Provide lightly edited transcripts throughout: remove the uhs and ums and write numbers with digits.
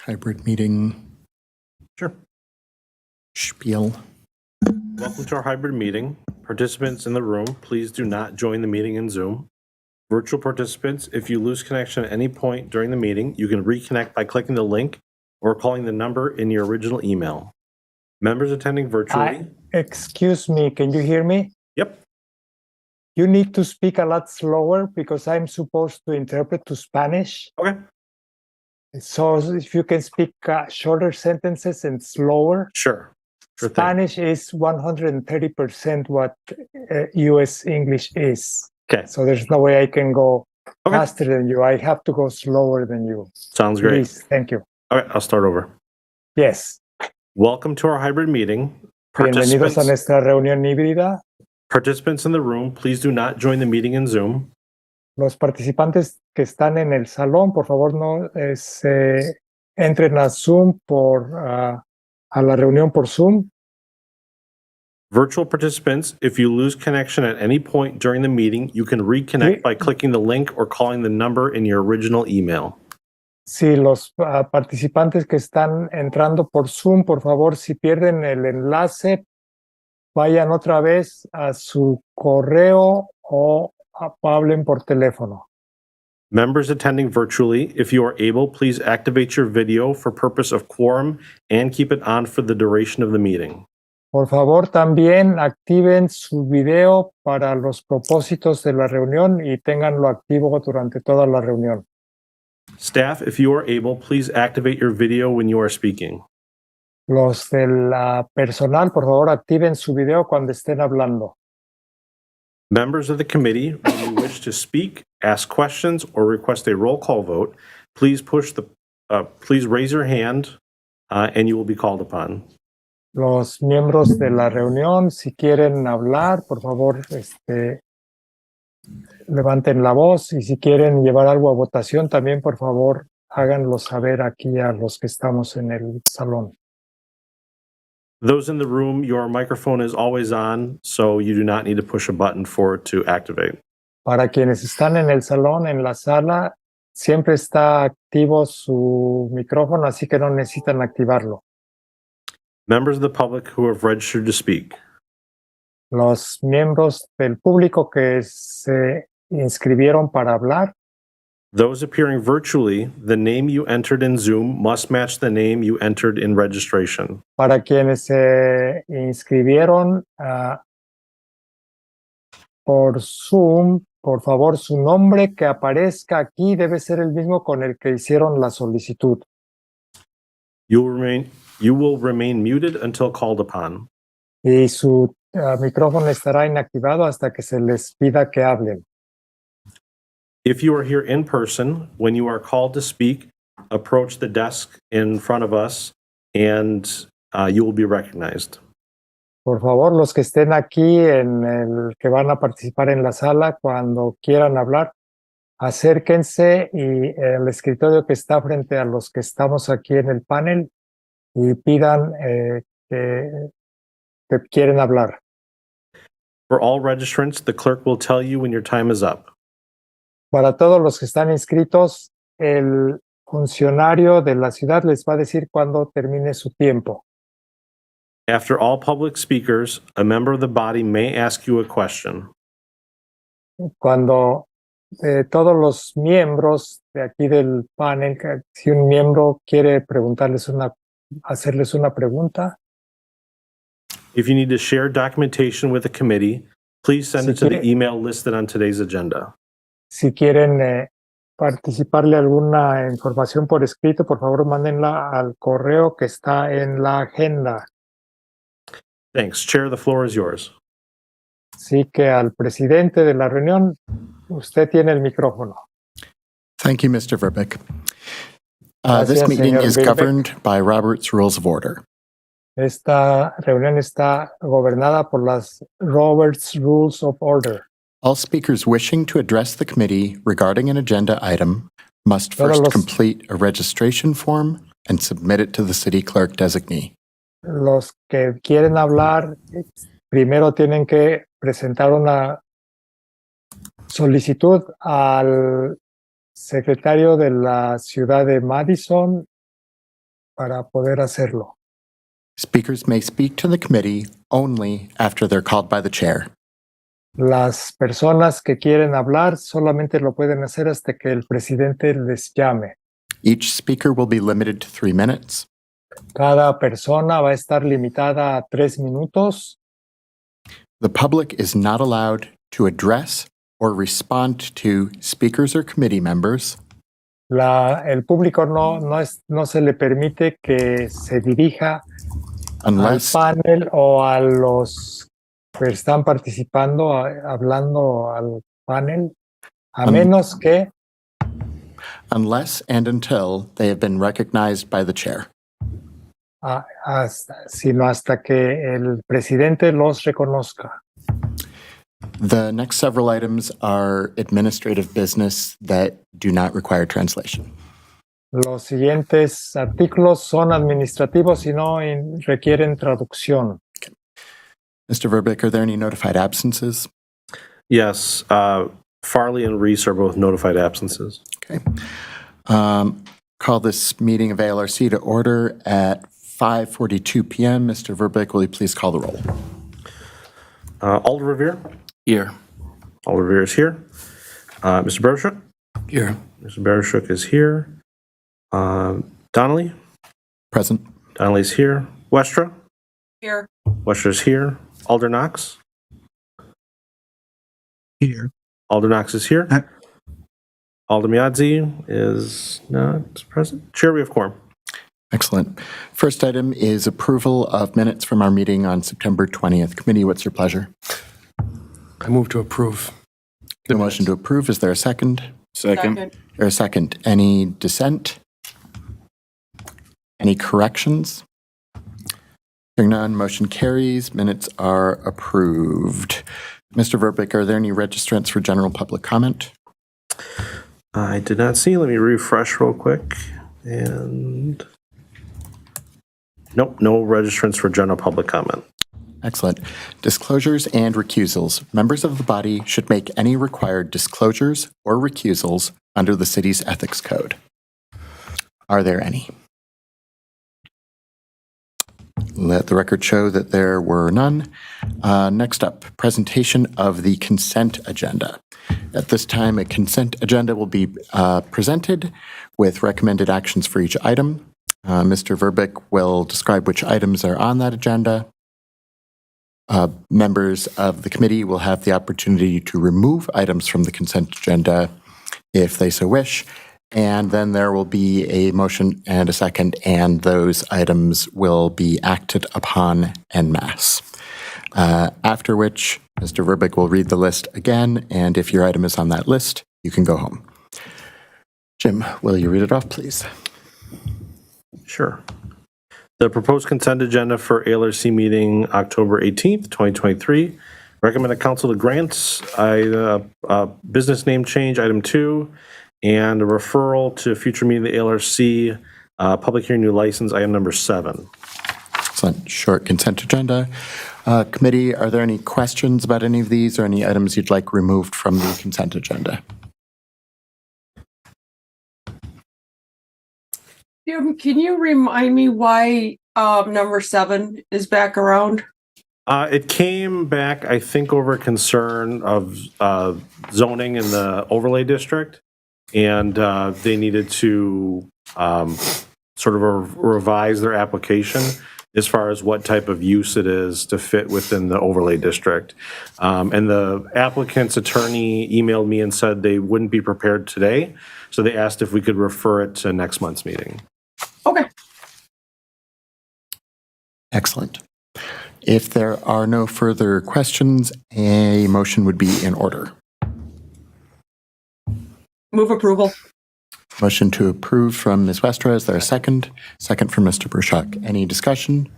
hybrid meeting Sure. spiel. Welcome to our hybrid meeting. Participants in the room, please do not join the meeting in Zoom. Virtual participants, if you lose connection at any point during the meeting, you can reconnect by clicking the link or calling the number in your original email. Members attending virtually. Excuse me, can you hear me? Yep. You need to speak a lot slower because I'm supposed to interpret to Spanish. Okay. So if you can speak shorter sentences and slower. Sure. Sure thing. Spanish is 130% what US English is. Okay. So there's no way I can go faster than you. I have to go slower than you. Sounds great. Please, thank you. All right, I'll start over. Yes. Welcome to our hybrid meeting. Bienvenidos a nuestra reunión híbrida. Participants in the room, please do not join the meeting in Zoom. Los participantes que están en el salón, por favor, no entren a Zoom a la reunión por Zoom. Virtual participants, if you lose connection at any point during the meeting, you can reconnect by clicking the link or calling the number in your original email. Sí, los participantes que están entrando por Zoom, por favor, si pierden el enlace, vayan otra vez a su correo o hablen por teléfono. Members attending virtually, if you are able, please activate your video for purpose of quorum and keep it on for the duration of the meeting. Por favor, también activen su video para los propósitos de la reunión y ténganlo activo durante toda la reunión. Staff, if you are able, please activate your video when you are speaking. Los del personal, por favor, activen su video cuando estén hablando. Members of the committee, when you wish to speak, ask questions, or request a roll call vote, please please raise your hand and you will be called upon. Los miembros de la reunión, si quieren hablar, por favor, levanten la voz, y si quieren llevar algo a votación, también, por favor, háganlo saber aquí a los que estamos en el salón. Those in the room, your microphone is always on, so you do not need to push a button for it to activate. Para quienes están en el salón, en la sala, siempre está activo su micrófono, así que no necesitan activarlo. Members of the public who have registered to speak. Los miembros del público que se inscribieron para hablar. Those appearing virtually, the name you entered in Zoom must match the name you entered in registration. Para quienes se inscribieron por Zoom, por favor, su nombre que aparezca aquí debe ser el mismo con el que hicieron la solicitud. You will remain muted until called upon. Y su micrófono estará inactivado hasta que se les pida que hablen. If you are here in person, when you are called to speak, approach the desk in front of us and you will be recognized. Por favor, los que estén aquí que van a participar en la sala, cuando quieran hablar, acérquense y el escritorio que está frente a los que estamos aquí en el panel y pidan que quieren hablar. For all registrants, the clerk will tell you when your time is up. Para todos los que están inscritos, el funcionario de la ciudad les va a decir cuándo termine su tiempo. After all public speakers, a member of the body may ask you a question. Cuando todos los miembros de aquí del panel, si un miembro quiere hacerles una pregunta. If you need to share documentation with the committee, please send it to the email listed on today's agenda. Si quieren participarle alguna información por escrito, por favor, mándenla al correo que está en la agenda. Thanks. Chair, the floor is yours. Así que al presidente de la reunión, usted tiene el micrófono. Thank you, Mr. Verbeek. Gracias, This meeting señor is Verbeek. governed by Robert's Rules of Order. Esta reunión está gobernada por las Robert's Rules of Order. All speakers wishing to address the committee regarding an agenda item must first complete a registration form and submit it to the city clerk designee. Los que quieren hablar primero tienen que presentar una solicitud al secretario de la ciudad de Madison para poder hacerlo. Speakers may speak to the committee only after they're called by the chair. Las personas que quieren hablar solamente lo pueden hacer hasta que el presidente les llame. Each speaker will be limited to 3 minutes. Cada persona va a estar limitada a 3 minutos. The public is not allowed to address or respond to speakers or committee members El público no se le permite que se dirija unless al panel o a los que están participando, hablando al panel, a menos que unless and until they have been recognized by the chair. sino hasta que el presidente los reconozca. The next several items are administrative business that do not require translation. Los siguientes artículos son administrativos y no requieren traducción. Mr. Verbeek, are there any notified absences? Yes, Farley and Reese are both notified absences. Okay. Call this meeting of ALRC to order at 5:42 p.m. Mr. Verbeek, will you please call the roll? Alder Revere? Here. Alder Revere is here. Mr. Baruchuk? Here. Mr. Baruchuk is here. Donnelly? Present. Donnelly's here. Westra? Here. Westra's here. Alder Knox? Here. Alder Knox is here. Alder Miadzi is not present. Chair, we have quorum. Excellent. First item is approval of minutes from our meeting on September 20th. Committee, what's your pleasure? I move to approve. The motion to approve, is there a second? Second. Or a second? Any dissent? Any corrections? Hearing none, motion carries. Minutes are approved. Mr. Verbeek, are there any registrants for general public comment? I did not see. Let me refresh real quick. And nope, no registrants for general public comment. Excellent. Disclosures and recusals. Members of the body should make any required disclosures or recusals under the city's ethics code. Are there any? Let the record show that there were none. Next up, presentation of the consent agenda. At this time, a consent agenda will be presented with recommended actions for each item. Mr. Verbeek will describe which items are on that agenda. Members of the committee will have the opportunity to remove items from the consent agenda if they so wish. And then there will be a motion and a second, and those items will be acted upon en masse. After which, Mr. Verbeek will read the list again, and if your item is on that list, you can go home. Jim, will you read it off, please? Sure. The proposed consent agenda for ALRC meeting October 18th, 2023. Recommended council to grant business name change, item 2, and a referral to future meeting of the ALRC, public hearing new license, item number 7. Excellent. Short consent agenda. Committee, are there any questions about any of these or any items you'd like removed from the consent agenda? Jim, can you remind me why number 7 is back around? It came back, I think, over concern of zoning in the overlay district, and they needed to sort of revise their application as far as what type of use it is to fit within the overlay district. And the applicant's attorney emailed me and said they wouldn't be prepared today, so they asked if we could refer it to next month's meeting. Okay. Excellent. If there are no further questions, a motion would be in order. Move approval. Motion to approve from Ms. Westra. Is there a second? Second from Mr. Baruchuk. Any discussion?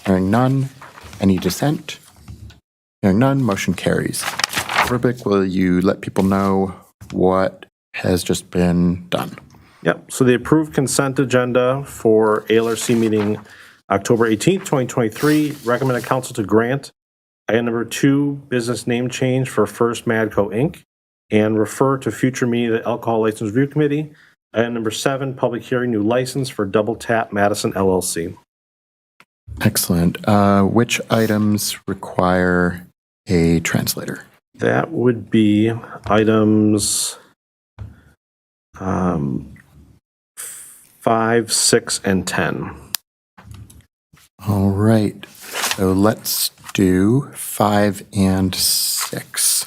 Hearing none. Any dissent? Hearing none. Motion carries. Verbeek, will you let people know what has just been done? Yep. So the approved consent agenda for ALRC meeting October 18th, 2023. Recommended council to grant item number 2, business name change for First Madco Inc. and refer to future meeting of the Alcohol License Review Committee. Item number 7, public hearing, new license for Double Tap Madison LLC. Excellent. Which items require a translator? That would be items 5, 6, and 10. All right. So let's do 5 and 6.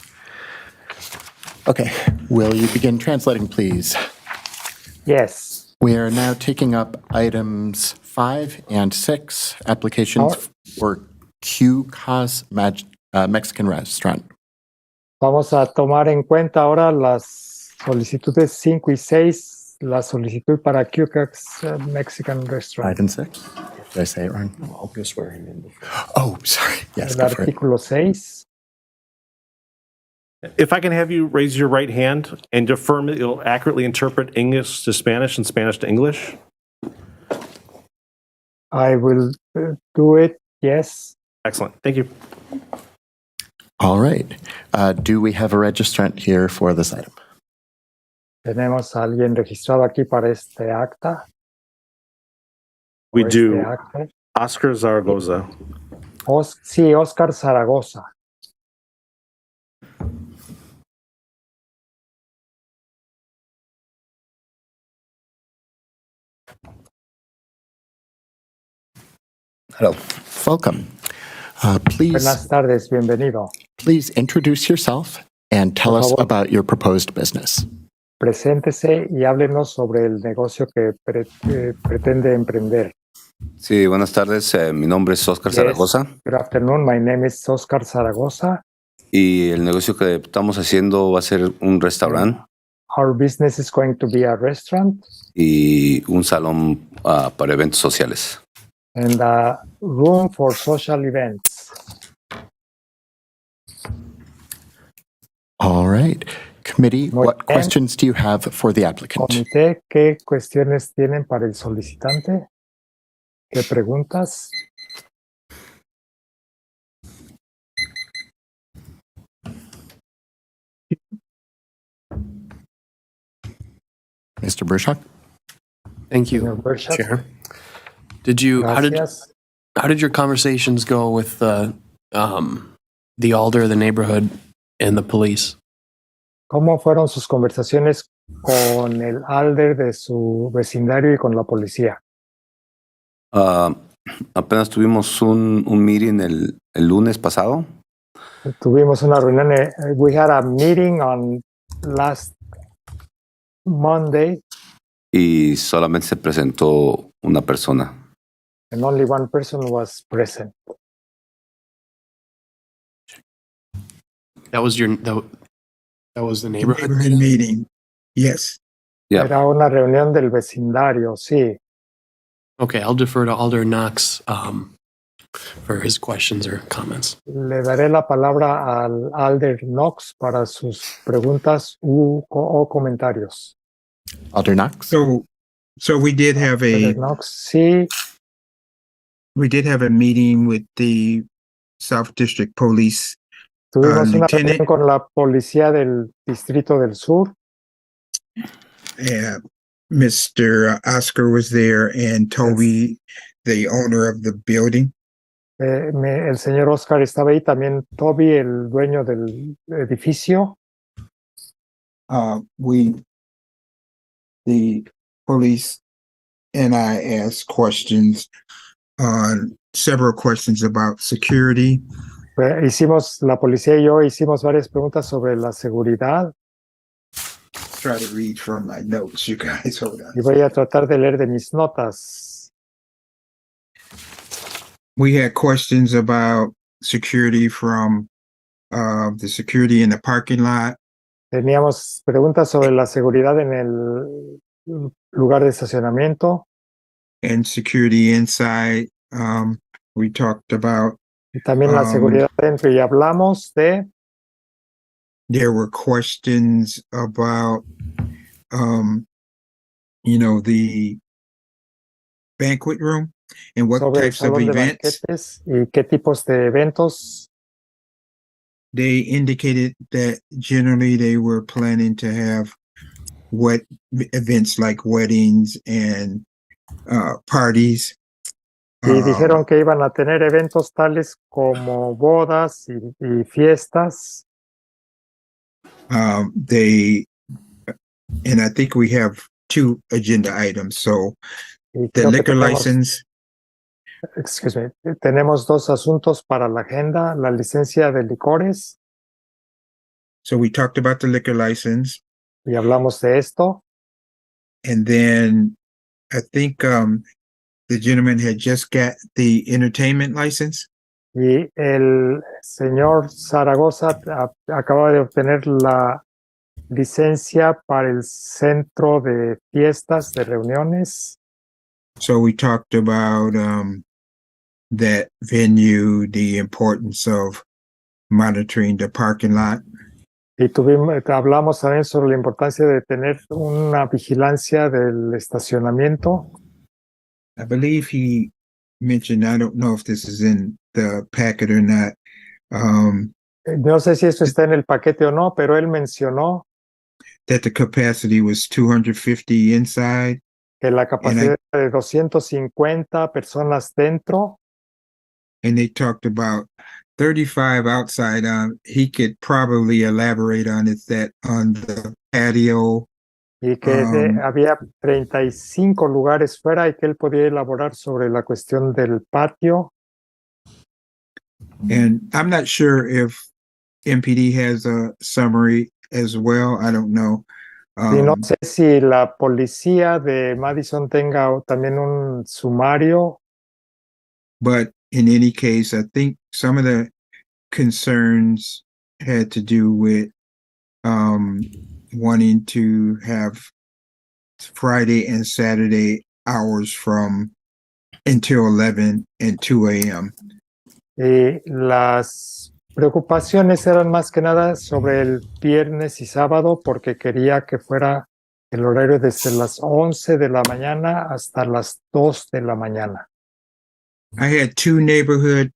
Okay. Will you begin translating, please? Yes. We are now taking up items 5 and 6, applications for QCAS Mexican Restaurant. Vamos a tomar en cuenta ahora las solicitudes 5 y 6, la solicitud para QCAX Mexican 5 Restaurant. and 6? Did I say it wrong? I'll go swear him in. Oh, sorry. Yes, El go for it. artículo 6. If I can have you raise your right hand and affirm that you'll accurately interpret English to Spanish and Spanish to English. I will do it. Yes. Excellent. Thank you. All right. Do we have a registrant here for this item? Tenemos a alguien registrado aquí para este acta. We o este do. acta. Oscar Zaragoza. Sí, Oscar Zaragoza. Hello. Welcome. Buenas tardes, bienvenido. Please introduce yourself and tell Por us favor. about your proposed business. Preséntese y háblenos sobre el negocio que pretende emprender. Sí, buenas tardes. Mi nombre es Oscar Yes. Zaragoza Good afternoon, my name is Oscar Zaragoza. y el negocio que estamos haciendo va a ser un restaurante Our business is going to be a restaurant y un salón para eventos sociales. and a room for social events. All right. Committee, Muy what bien. questions do you have for the applicant? Comité, ¿qué cuestiones tienen para el solicitante? ¿Qué preguntas? Mr. Burshak? Thank you, Señor Bershak? Chair. Gracias. How did your conversations go with the alder of the neighborhood and the police? ¿Cómo fueron sus conversaciones con el alder de su vecindario y con la policía? Apenas tuvimos un meeting el lunes pasado Tuvimos una reunión, we had a meeting on last Monday y solamente se presentó una persona. and only one person was present. That was that was the neighborhood. Neighborhood meeting. Yes. Yeah. Era una reunión del vecindario, sí. Okay, I'll defer to Alder Knox for his questions or comments. Le daré la palabra al alder Knox para sus preguntas o comentarios. Alder Knox? So we did have Alder Knox, sí. we did have a meeting with the South District Police. Tuvimos una Lieutenant. reunión con la policía del Distrito del Sur. Mr. Oscar was there and Toby, the owner of the building. El señor Oscar estaba ahí, también Toby, el dueño del edificio. The police and I asked questions, several questions about security. La policía y yo hicimos varias preguntas sobre la seguridad Try to read from my notes, you guys. Hold on. y voy a tratar de leer de mis notas. We had questions about security from the security in the parking lot. Teníamos preguntas sobre la seguridad en el lugar de estacionamiento And security inside. We talked about, y también la seguridad dentro y hablamos de there were questions about, the banquet room and what sobre el types of salón de events. banquetes y qué tipos de eventos they indicated that generally they were planning to have events like weddings and parties. Y dijeron que iban a tener eventos tales como bodas y fiestas. And I think we have 2 agenda items. So Y the creo que liquor tenemos, license, excuse me, tenemos 2 asuntos para la agenda, la licencia de licores, so we talked about the liquor license. y hablamos de esto. And then I think the gentleman had just got the entertainment license. Y el señor Zaragoza acaba de obtener la licencia para el centro de fiestas, de reuniones. So we talked about that venue, the importance of monitoring the parking lot. Y hablamos también sobre la importancia de tener una vigilancia del estacionamiento. I believe he mentioned, I don't know if this is in the packet or not, No sé si esto está en el paquete o no, pero él mencionó that the capacity was 250 inside. que la capacidad de 250 personas dentro. And they talked about 35 outside. He could probably elaborate on it, that on the patio. Y que había 35 lugares fuera y que él podía elaborar sobre la cuestión del patio. And I'm not sure if MPD has a summary as well. I don't know. Y no sé si la policía de Madison tenga también un sumario. But in any case, I think some of the concerns had to do with wanting to have Friday and Saturday hours from until 11 and 2 a.m. Las preocupaciones eran más que nada sobre el viernes y sábado porque quería que fuera el horario desde las 11 de la mañana hasta las 2 de la mañana. I had 2 neighborhood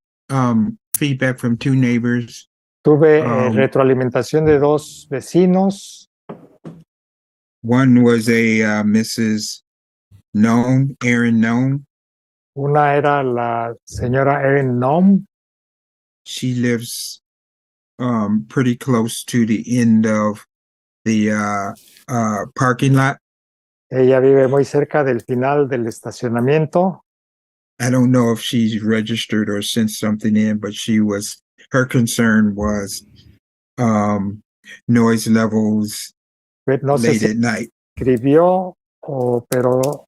feedback from 2 neighbors. Tuve retroalimentación de 2 vecinos. One was a Mrs. Nome, Erin Nome. Una era la señora Erin Nome. She lives pretty close to the end of the parking lot. Ella vive muy cerca del final del estacionamiento. I don't know if she's registered or sent something in, but her concern was noise levels No sé late si at night. escribió, pero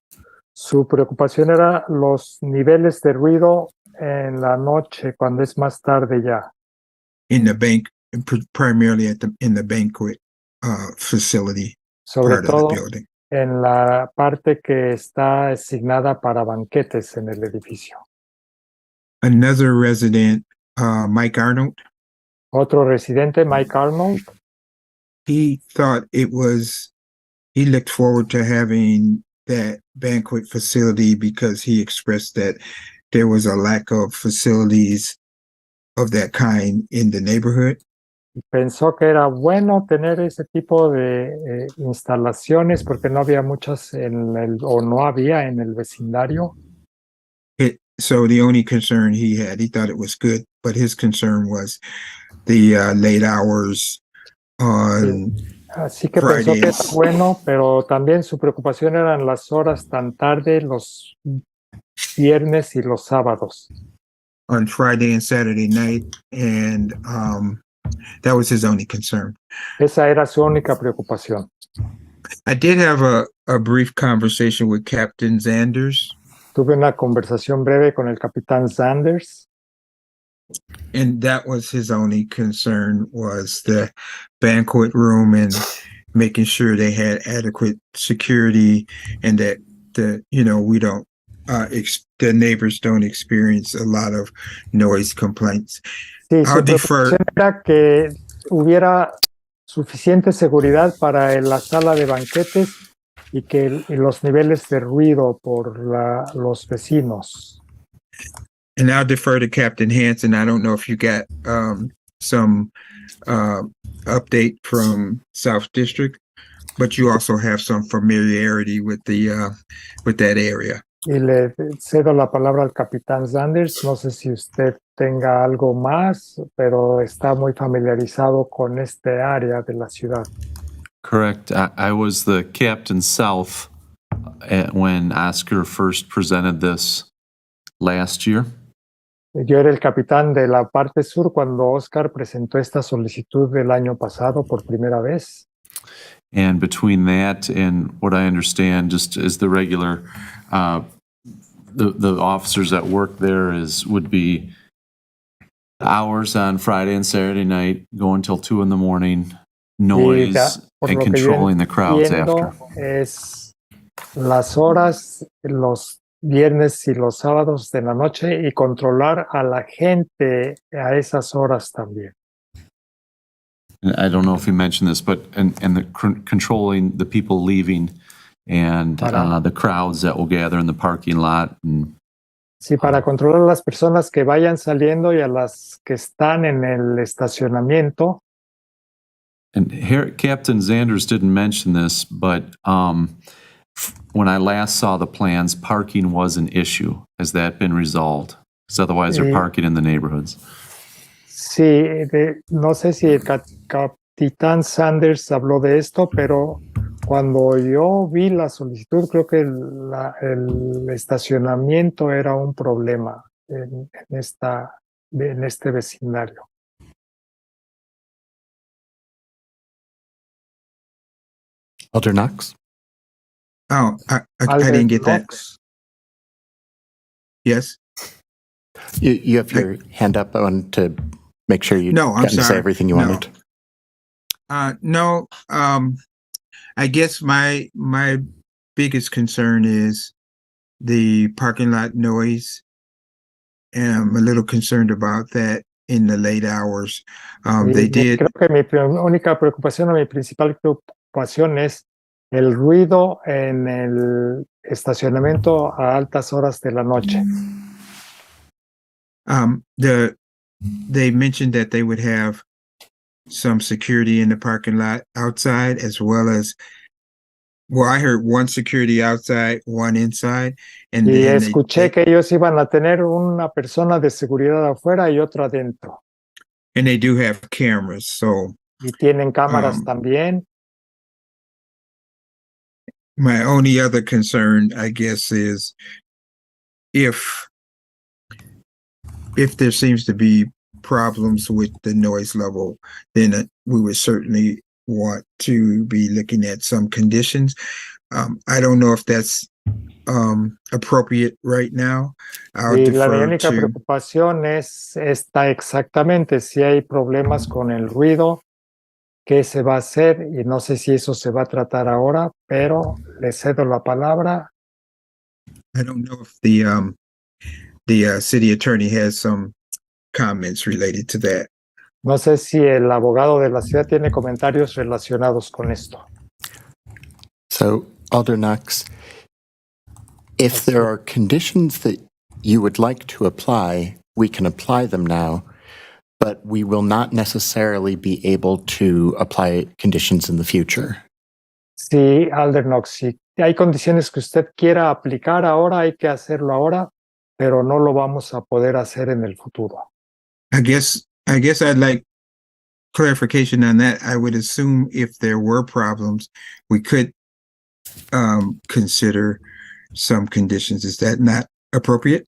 su preocupación era los niveles de ruido en la noche, cuando es más tarde ya. In the bank, primarily in the banquet facility Sobre part of todo the building. en la parte que está asignada para banquetes en el edificio. Another resident, Mike Arnold, Otro residente, Mike Arnold, he looked forward to having that banquet facility because he expressed that there was a lack of facilities of that kind in the neighborhood. pensó que era bueno tener ese tipo de instalaciones porque no había muchas o no había en el vecindario. So the only concern he thought it was good, but his concern was the late hours on Así que pensó que era Fridays. bueno, pero también su preocupación eran las horas tan tarde, los viernes y los sábados. On Friday and Saturday night, and that was his only concern. Esa era su única preocupación. I did have a brief conversation with Captain Zanders. Tuve una conversación breve con el capitán Sanders. And that was his only concern, was the banquet room and making sure they had adequate security and that we don't the neighbors don't experience a lot of noise complaints. Sí, su preocupación era que hubiera suficiente seguridad para la sala de banquetes y que los niveles de ruido por los vecinos. And I'll defer to Captain Hansen. I don't know if you got some update from South District, but you also have some familiarity with that area. Y le cedo la palabra al capitán Sanders. No sé si usted tenga algo más, pero está muy familiarizado con este área de la ciudad. Correct. I was the captain south when Oscar first presented this last year. Yo era el capitán de la parte sur cuando Oscar presentó esta solicitud del año pasado por primera vez. And between that and what I understand, just as the regular, the officers that work there would be hours on Friday and Saturday night, going till 2 a.m, noise, Por and lo que yo controlling the crowds entiendo, after. es las horas, los viernes y los sábados de la noche y controlar a la gente a esas horas también. And I don't know if you mentioned this, but and the controlling the people leaving and the crowds that will gather in the parking lot. And, Sí, para controlar a las personas que vayan saliendo y a las que están en el estacionamiento. and here, Captain Zanders didn't mention this, but when I last saw the plans, parking was an issue. Has that been resolved? Because otherwise they're parking in the neighborhoods. Sí, no sé si el capitán Sanders habló de esto, pero cuando yo vi la solicitud, creo que el estacionamiento era un problema en este vecindario. Alder Knox? Oh, I Alder didn't get that. Knox. Yes. You have your hand up. I wanted to make sure you No, I'm got to say sorry. everything you No. wanted. No. I guess my biggest concern is the parking lot noise, and I'm a little concerned about that in the late hours. They did. Creo que mi única preocupación o mi principal preocupación es el ruido en el estacionamiento a altas horas de la noche. They mentioned that they would have some security in the parking lot outside, as well as, well, I heard one security outside, one inside, and Y then escuché que ellos iban a tener una persona de seguridad afuera y otra adentro. and they do have cameras. So Y tienen cámaras también. my only other concern, I guess, is if there seems to be problems with the noise level, then we would certainly want to be looking at some conditions. I don't know if that's appropriate right now. I'll Y la defer única to. preocupación es esta exactamente, si hay problemas con el ruido, qué se va a hacer, y no sé si eso se va a tratar ahora, pero le cedo la palabra. I don't know if the city attorney has some comments related to that. No sé si el abogado de la ciudad tiene comentarios relacionados con esto. So, Alder Knox, if there are conditions that you would like to apply, we can apply them now, but we will not necessarily be able to apply conditions in the future. Sí, Alder Knox, si hay condiciones que usted quiera aplicar ahora, hay que hacerlo ahora, pero no lo vamos a poder hacer en el futuro. I guess I'd like clarification on that. I would assume if there were problems, we could consider some conditions. Is that not appropriate?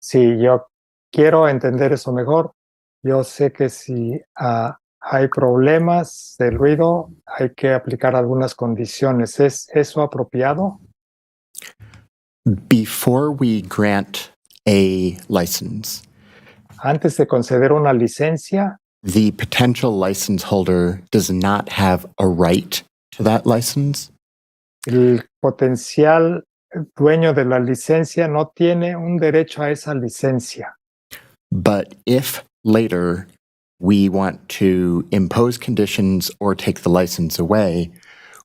Sí, yo quiero entender eso mejor. Yo sé que si hay problemas del ruido, hay que aplicar algunas condiciones. ¿Es eso apropiado? Before we grant a license, Antes de conceder una licencia, the potential license holder does not have a right to that license. el potencial dueño de la licencia no tiene un derecho a esa licencia. But if later we want to impose conditions or take the license away,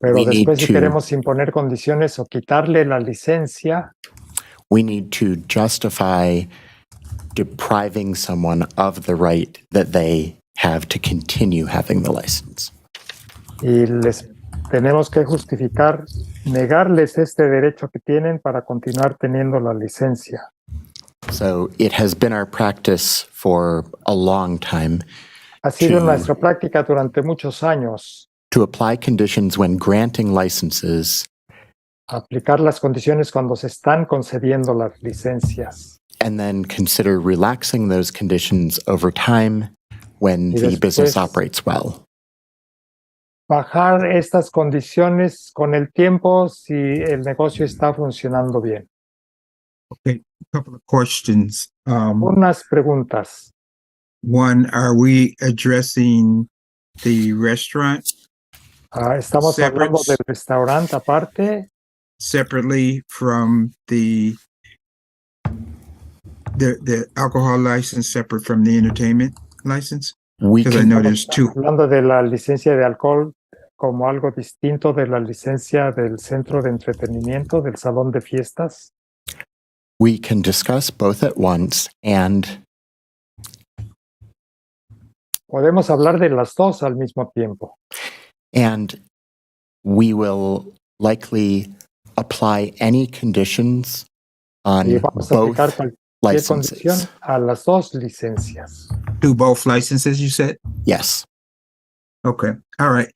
Pero we need después si to- queremos imponer condiciones o quitarle la licencia, we need to justify depriving someone of the right that they have to continue having the license. Y les tenemos que justificar, negarles este derecho que tienen para continuar teniendo la licencia. So it has been our practice for a long time Ha sido Sí. nuestra práctica durante muchos años to apply conditions when granting licenses aplicar las condiciones cuando se están concediendo las licencias. and then consider relaxing those conditions over time when Y the business después- operates well. Bajar estas condiciones con el tiempo si el negocio está funcionando bien. A couple of questions. Unas preguntas. One, are we addressing the restaurant Estamos hablando Separate. del restaurante aparte, separately from the alcohol license, separate from the entertainment license? We Because I can, know there's two. hablando de la licencia de alcohol como algo distinto de la licencia del centro de entretenimiento, del salón de fiestas. we can discuss both at once, and Podemos hablar de las dos al mismo tiempo. we will likely apply any conditions on Y vamos a aplicar both cualquier condición licenses. a las dos licencias. To both licenses, you said? Yes. Okay. All right.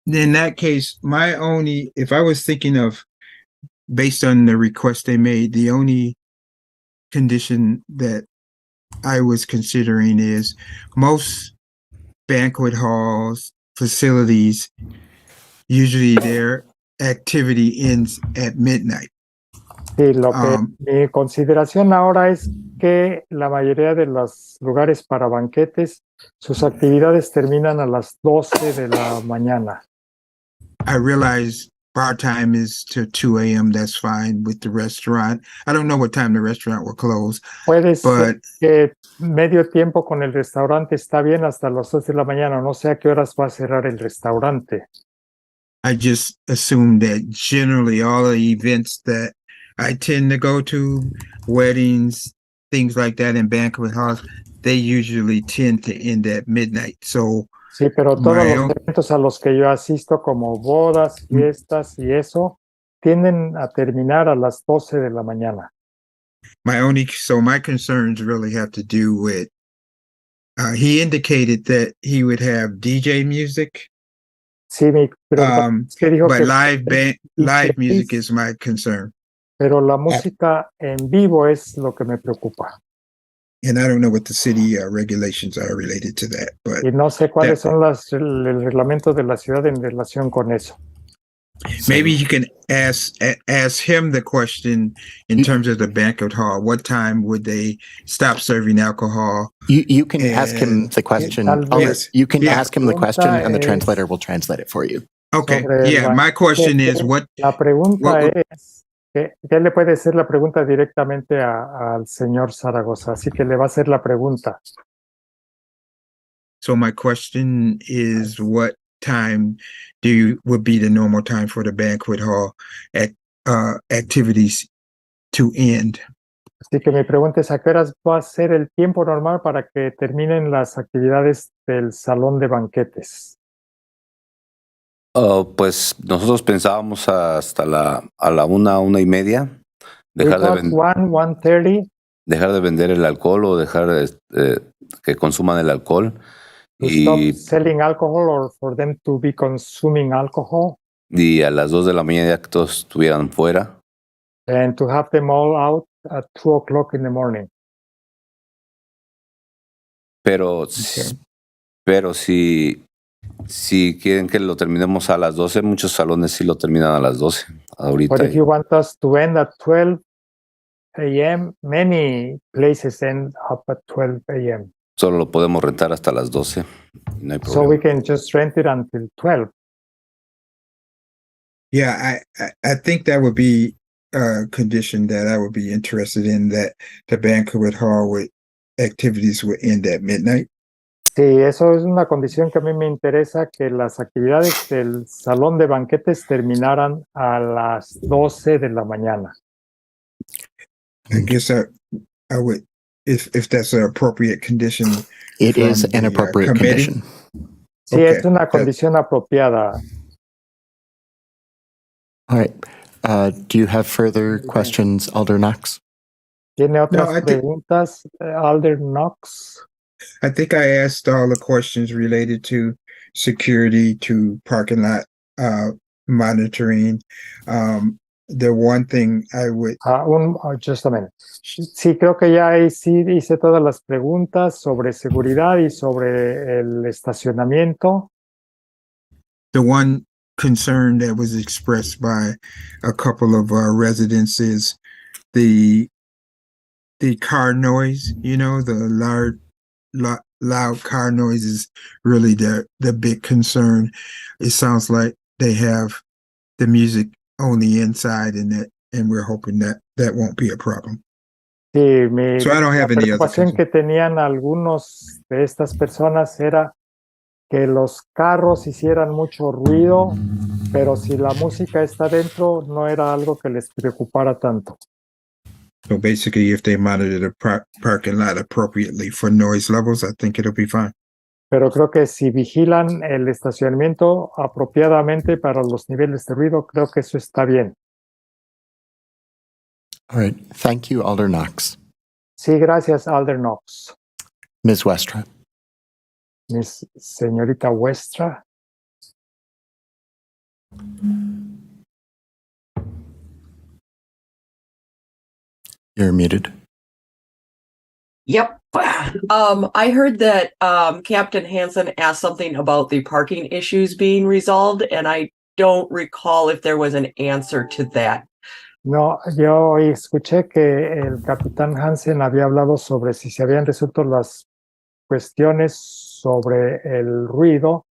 In that case, if I was thinking of, based on the request they made, the only condition that I was considering is most banquet halls, facilities, usually their activity ends at midnight. Sí, lo que Um, mi consideración ahora es que la mayoría de los lugares para banquetes, sus actividades terminan a las 12 de la mañana. I realize bar time is to 2 a.m. That's fine with the restaurant. I don't know what time the restaurant will close, Puede ser but que medio tiempo con el restaurante está bien hasta las 12 de la mañana. No sé a qué horas va a cerrar el restaurante. I just assume that generally all the events that I tend to go to, weddings, things like that in banquet halls, they usually tend to end at midnight. So Sí, pero todos Bueno. los eventos a los que yo asisto, como bodas, fiestas y eso, tienden a terminar a las 12 de la mañana. my concerns really have to do with, he indicated that he would have DJ music, Sí, mi preocupación es que dijo but que live music is my concern. pero la música en vivo es lo que me preocupa. And I don't know what the city regulations are related to that, but Y no sé cuáles son el reglamento de la ciudad en relación con eso. maybe you can ask him the question in terms of the banquet hall. What time would they stop serving alcohol? You can ask him the question. Tal vez. You can Yeah. ask him the question, and the Pregunta es- translator will translate it for you. Okay, Sobre yeah. My question is what La pregunta what would- es, ¿qué le puede hacer la pregunta directamente al señor Zaragoza? Así que le va a hacer la pregunta. So my question is, what time would be the normal time for the banquet hall activities to end? Así que mi pregunta es, ¿a qué horas va a ser el tiempo normal para que terminen las actividades del salón de banquetes? Pues nosotros pensábamos hasta a la 1:30, We dejar de, thought ven- 1:30 dejar de vender el alcohol o dejar que consuman el alcohol to stop y, selling alcohol or for them to be consuming alcohol y a las 2 de la mañana ya que todos estuvieran fuera. and to have them all out at 2:00 in the morning. Pero, pero si quieren que lo terminemos a las 12, muchos salones sí lo terminan a las 12 ahorita. But if you want us to end at 12 a.m., many places end up at 12 a.m. Solo lo podemos rentar hasta las 12. No hay So we problema. can just rent it until 12. Yeah, I think that would be a condition that I would be interested in, that the banquet hall activities would end at midnight. Sí, eso es una condición que a mí me interesa, que las actividades del salón de banquetes terminaran a las 12 de la mañana. I guess I would if that's an appropriate condition. It is from an the, appropriate committee? condition. Sí, Okay, es una that- condición apropiada. All right. Do you have further questions, Alder Knox? ¿Tiene otras I think- preguntas, Alder Knox? I think I asked all the questions related to security, to parking lot monitoring. The one thing I would Just a minute. Sí, creo que ya sí hice todas las preguntas sobre seguridad y sobre el estacionamiento. the one concern that was expressed by a couple of residents is the car noise. You know, the loud car noise is really the big concern. It sounds like they have the music only inside, and we're hoping that won't be a problem. Sí, So I don't have la any other preocupación concern. que tenían algunos de estas personas era que los carros hicieran mucho ruido, pero si la música está dentro, no era algo que les preocupara tanto. So basically, if they monitor the parking lot appropriately for noise levels, I think it'll be fine. Pero creo que si vigilan el estacionamiento apropiadamente para los niveles de ruido, creo que eso está bien. All right. Thank you, Alder Knox. Sí, gracias, Alder Knox. Ms. Westra. Miss señorita Westra. You're muted. Yep. I heard that Captain Hansen asked something about the parking issues being resolved, and I don't recall if there was an answer to that. No, yo escuché que el capitán Hansen había hablado sobre si se habían resuelto las cuestiones sobre el ruido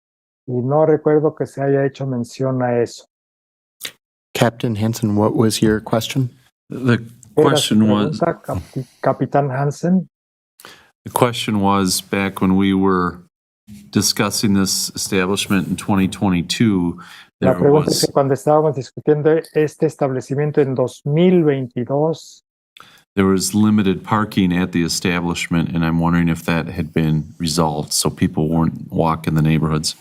y no recuerdo que se haya hecho mención a eso. Captain Hansen, what was your question? The Era su question was, pregunta, Capitán Hansen. the question was back when we were discussing this establishment in 2022, La there pregunta es was, que cuando estábamos discutiendo este establecimiento en 2022, there was limited parking at the establishment, and I'm wondering if that had been resolved so people weren't walking the neighborhoods.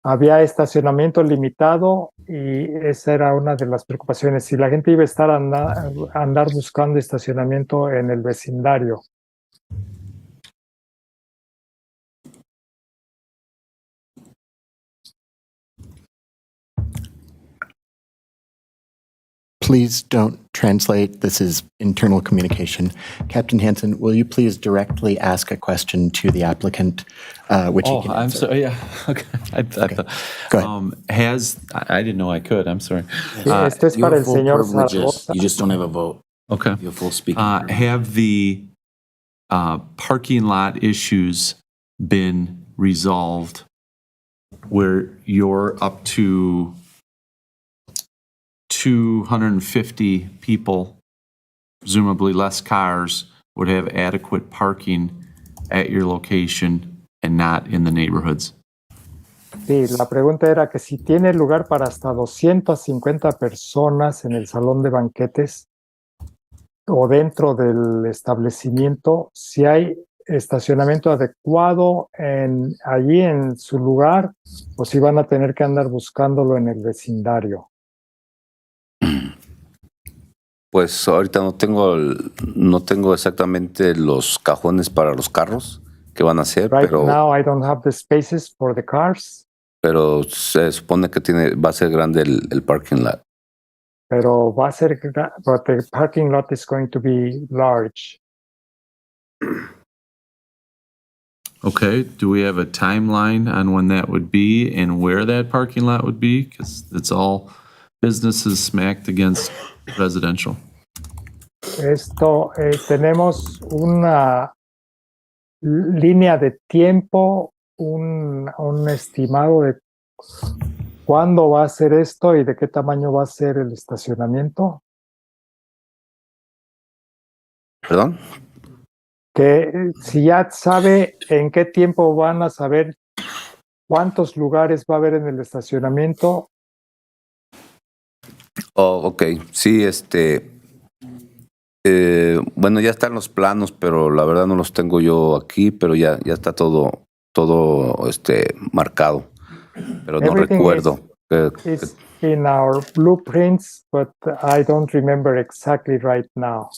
había estacionamiento limitado y esa era una de las preocupaciones. Si la gente iba a estar andar buscando estacionamiento en el vecindario. Please don't translate. This is internal communication. Captain Hansen, will you please directly ask a question to the applicant, which he can I'm answer? sorry. Yeah. Okay. Okay. Go ahead. I didn't know I could. I'm sorry. Esto es You para have el full señor privileges. Zaragoza. You just don't have a vote. Okay. You have full speaking. privilege. Have the parking lot issues been resolved where you're up to 250 people, presumably less cars, would have adequate parking at your location and not in the neighborhoods? Sí, la pregunta era que si tiene lugar para hasta 250 personas en el salón de banquetes o dentro del establecimiento, si hay estacionamiento adecuado allí en su lugar o si van a tener que andar buscándolo en el vecindario. Pues ahorita no tengo exactamente los cajones para los carros que van a hacer, Right now I don't have the spaces for the cars, pero se supone que va a ser grande el parking lot. pero va a ser, but the parking lot is going to be large. Okay. Do we have a timeline on when that would be and where that parking lot would be? Because it's all businesses smacked against residential. Esto, tenemos una línea de tiempo, un estimado de cuándo va a ser esto y de qué tamaño va a ser el estacionamiento. ¿Perdón? Que si ya sabe en qué tiempo van a saber cuántos lugares va a haber en el estacionamiento. Oh, ok. Sí, Bueno, ya están los planos, pero la verdad no los tengo yo aquí, pero ya está todo marcado. Pero no Everything recuerdo. It's in our blueprints, but I don't remember exactly right now.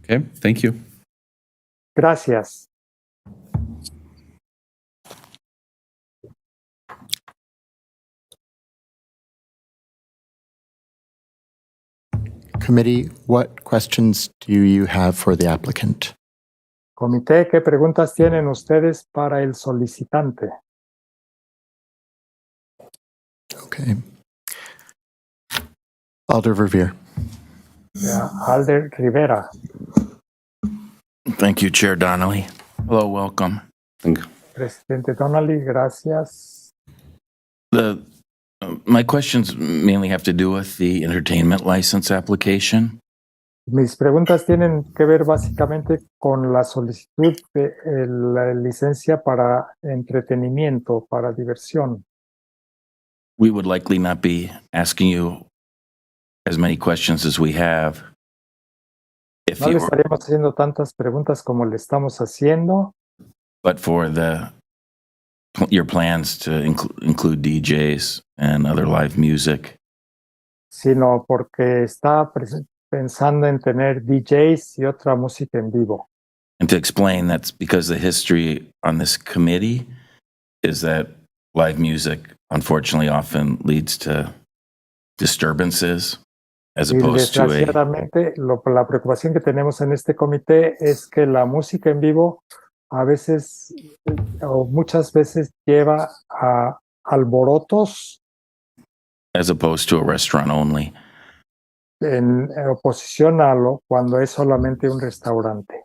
Okay, thank you. Gracias. Committee, what questions do you have for the applicant? Comité, ¿qué preguntas tienen ustedes para el solicitante? Okay. Alder Verveer. Alder Rivera. Thank you, Chair Donnelly. Hello, welcome. Presidente Donnelly, gracias. My questions mainly have to do with the entertainment license application. Mis preguntas tienen que ver básicamente con la solicitud de la licencia para entretenimiento, para diversión. We would likely not be asking you as many questions as we have. If No le you were, estaríamos haciendo tantas preguntas como le estamos haciendo, but for your plans to include DJs and other live music. sino porque está pensando en tener DJs y otra música en vivo. And to explain, that's because the history on this committee is that live music, unfortunately, often leads to disturbances as Y opposed to a desgraciadamente, la preocupación que tenemos en este comité es que la música en vivo a veces o muchas veces lleva a alborotos as opposed to a restaurant only. en oposición a lo cuando es solamente un restaurante.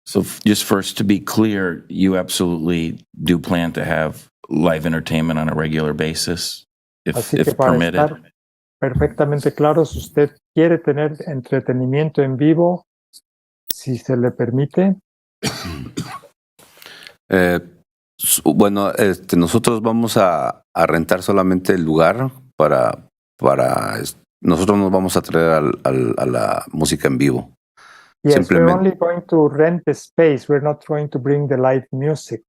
So just first to be clear, you absolutely do plan to have live entertainment on a regular basis Así que if para permitted. estar perfectamente claros, usted quiere tener entretenimiento en vivo, si se le permite. Bueno, nosotros vamos a rentar solamente el lugar para nosotros nos vamos a traer a la música en vivo. Yes, we're Simplemente. only going to rent the space. We're not going to bring the live music.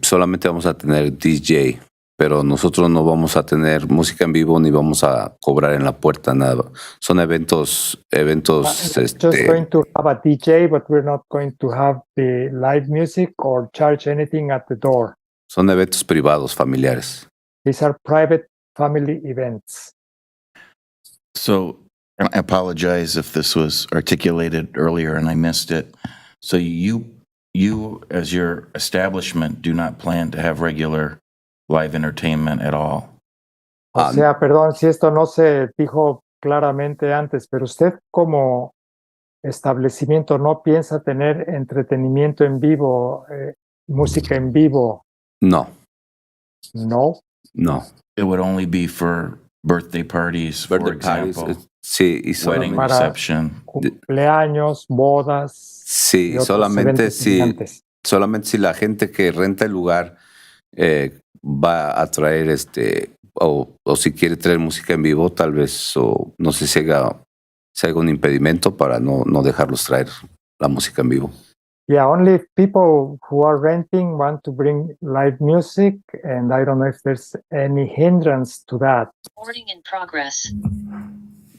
Solamente vamos a tener DJ, pero nosotros no vamos a tener música en vivo ni vamos a cobrar en la puerta nada. Son eventos. We're just going to have a DJ, but we're not going to have the live music or charge anything at the door. Son eventos privados, familiares. These are private family events. So I apologize if this was articulated earlier and I missed it. So you as your establishment do not plan to have regular live entertainment at all. O sea, perdón si esto no se dijo claramente antes, pero usted como establecimiento no piensa tener entretenimiento en vivo, música en vivo. No, No. no. It would only be for birthday parties, for Birthday parties, example, sí, y wedding solamente, Para- reception. Cumpleaños, bodas. sí, y otros solamente eventos si, semejantes. solamente si la gente que renta el lugar va a traer o si quiere traer música en vivo, tal vez, o no sé si haga un impedimento para no dejarlos traer la música en vivo. Yeah, only people who are renting want to bring live music, and I don't know if there's any hindrance to that. Recording in progress.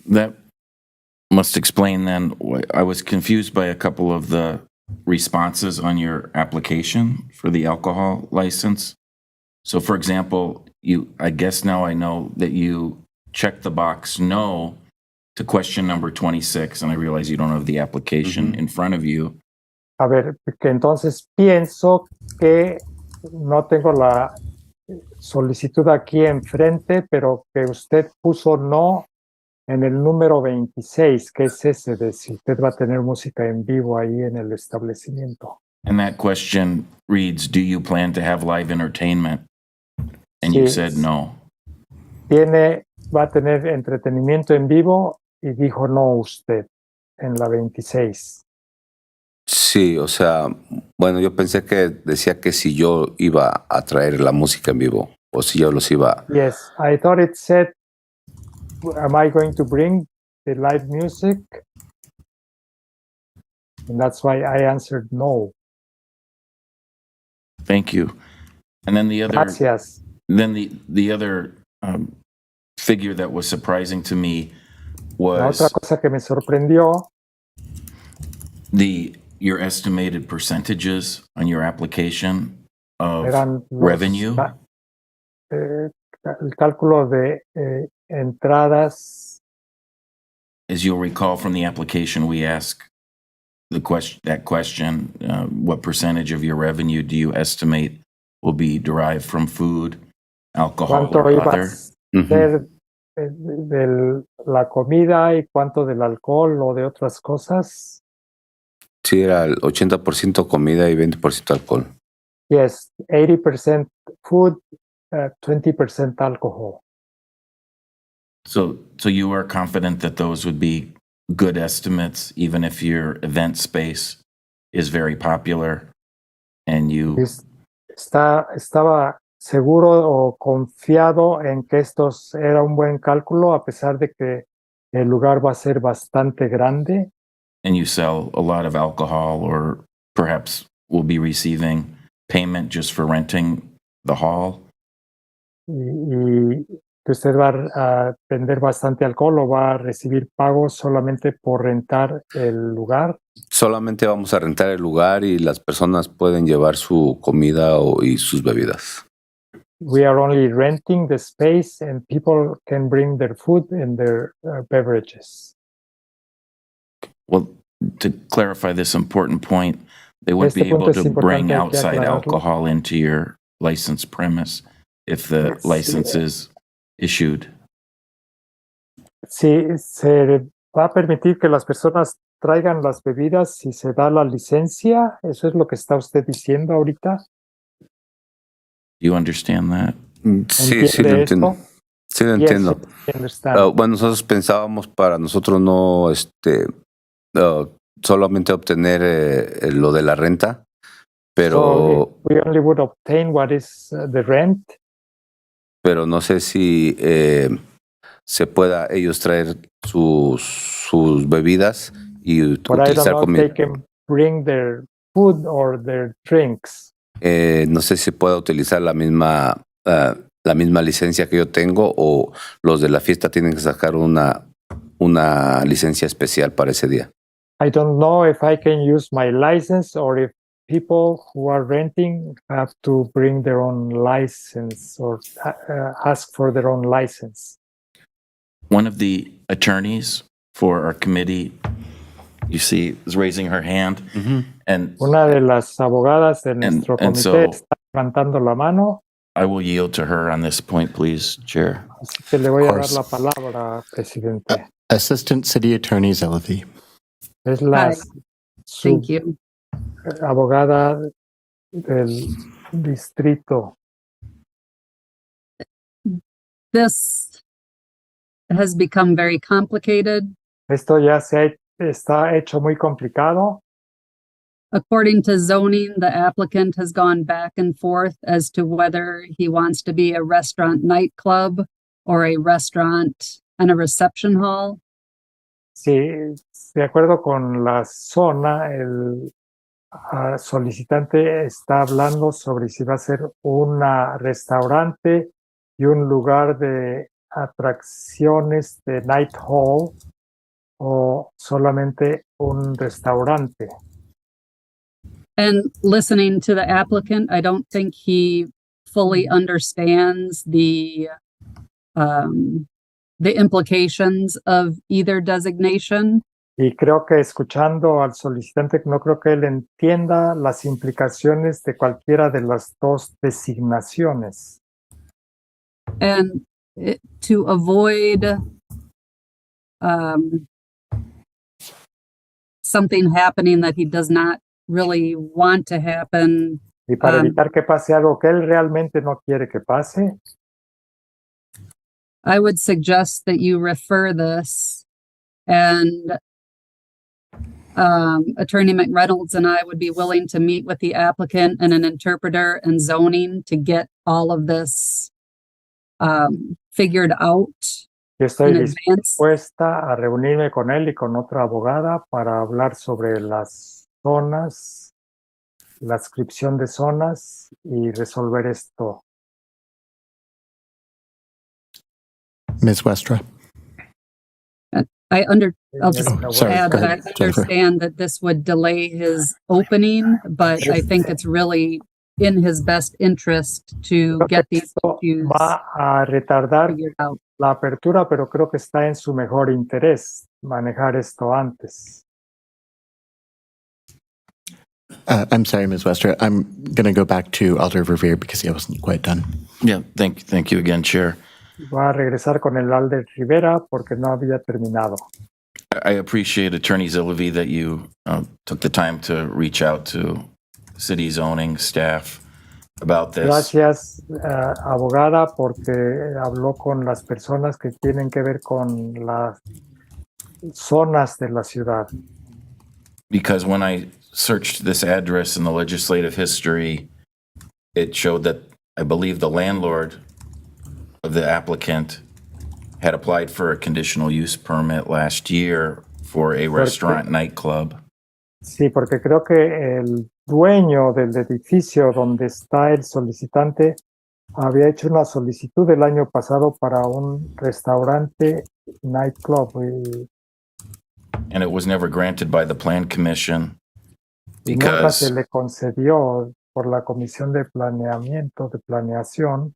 That must explain then, I was confused by a couple of the responses on your application for the alcohol license. So for example, I guess now I know that you checked the box no to question number 26, and I realize you don't have the application in front of you. A ver, que entonces pienso que no tengo la solicitud aquí enfrente, pero que usted puso no en el número 26, que es ese de si usted va a tener música en vivo ahí en el establecimiento. And that question reads, do you plan to have live entertainment? And you Sí. said no. Va a tener entretenimiento en vivo y dijo no usted en la 26. Sí, o sea, bueno, yo pensé que decía que si yo iba a traer la música en vivo o si yo los iba. Yes, I thought it said am I going to bring the live music? And that's why I answered no. Thank you. And then the other, Gracias. then the other figure that was surprising to me La otra was cosa que me sorprendió your estimated percentages on your application of eran revenue. el cálculo de entradas. As you'll recall from the application, we ask that question, what percentage of your revenue do you estimate will be derived from food, alcohol, ¿Cuánto or iba a other? ser de la comida y cuánto del alcohol o de otras cosas? Sí, era el 80% comida y 20% alcohol. Yes, 80% food, 20% alcohol. So you are confident that those would be good estimates, even if your event space is very popular and you Estaba seguro o confiado en que estos era un buen cálculo, a pesar de que el lugar va a ser bastante grande and you sell a lot of alcohol, or perhaps will be receiving payment just for renting the hall. y que usted va a vender bastante alcohol o va a recibir pagos solamente por rentar el lugar. Solamente vamos a rentar el lugar y las personas pueden llevar su comida y sus bebidas. We are only renting the space and people can bring their food and their beverages. Well, to clarify this important point, they would Este be able punto es to bring importante, hay que outside aclararlo. alcohol into your licensed premise if the Yes. license is issued. Sí, se va a permitir que las personas traigan las bebidas si se da la licencia. ¿Eso es lo que está usted diciendo ahorita? Do you understand that? Sí, sí lo ¿Entiende entiendo. esto? Sí lo Yes, entiendo. I understand. Bueno, nosotros pensábamos para nosotros no solamente obtener lo de la renta, pero, So we only would obtain what is the rent, pero no sé si se pueda ellos traer sus bebidas y but I don't utilizar know if comida. they can bring their food or their drinks. No sé si pueda utilizar la misma licencia que yo tengo o los de la fiesta tienen que sacar una licencia especial para ese día. I don't know if I can use my license or if people who are renting have to bring their own license or ask for their own license. One of the attorneys for our committee, you see, is raising her hand. And Una de las abogadas de nuestro and comité so- está levantando la mano, I will yield to her on this point, please, Chair. así que le voy a dar course. la palabra, presidente. Assistant City Attorney Zelavi. Es la Thank you. abogada del distrito. This has become very complicated. Esto ya está hecho muy complicado. According to zoning, the applicant has gone back and forth as to whether he wants to be a restaurant nightclub or a restaurant and a reception hall. Sí, de acuerdo con la zona, el solicitante está hablando sobre si va a ser un restaurante y un lugar de atracciones de night hall o solamente un restaurante. And listening to the applicant, I don't think he fully understands the implications of either designation. Y creo que escuchando al solicitante, no creo que él entienda las implicaciones de cualquiera de las dos designaciones. And to avoid something happening that he does not really want to happen, Y para evitar que pase algo que él realmente no quiere que pase, I would suggest that you refer this, and Attorney McReynolds and I would be willing to meet with the applicant and an interpreter and zoning to get all of this figured out Yo estoy in advance. dispuesta a reunirme con él y con otra abogada para hablar sobre las zonas, la adscripción de zonas y resolver esto. Ms. Westra? I'll just Señorita sorry, add go that I ahead, Jennifer. understand that this would delay his opening, but I think it's really in his best interest to Creo que get these esto issues va a retardar figured out. la apertura, pero creo que está en su mejor interés manejar esto antes. I'm sorry, Ms. Westra. I'm going to go back to Alder Revere because he wasn't quite done. Yeah, thank you again, Chair. Va a regresar con el Alder Rivera porque no había terminado. I appreciate Attorney Zillavi that you took the time to reach out to city zoning staff about this. Gracias, abogada, porque habló con las personas que tienen que ver con las zonas de la ciudad. Because when I searched this address in the legislative history, it showed that I believe the landlord of the applicant had applied for a conditional use permit last year for a restaurant nightclub. Sí, porque creo que el dueño del edificio donde está el solicitante había hecho una solicitud el año pasado para un restaurante nightclub y And it was never granted by the Plan Commission nunca se because, le concedió por la Comisión de Planeamiento, de Planeación,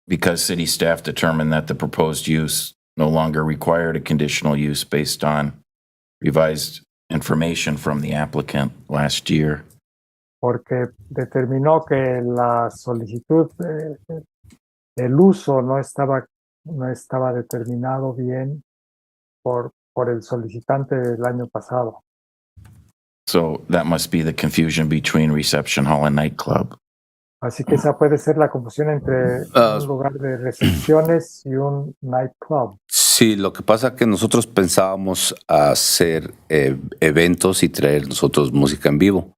because city staff determined that the proposed use no longer required a conditional use based on revised information from the applicant last year. porque determinó que la solicitud, el uso no estaba determinado bien por el solicitante del año pasado. So that must be the confusion between reception hall and nightclub. Así que esa puede ser la confusión entre un lugar de recepciones y un nightclub. Sí, lo que pasa es que nosotros pensábamos hacer eventos y traer nosotros música en vivo,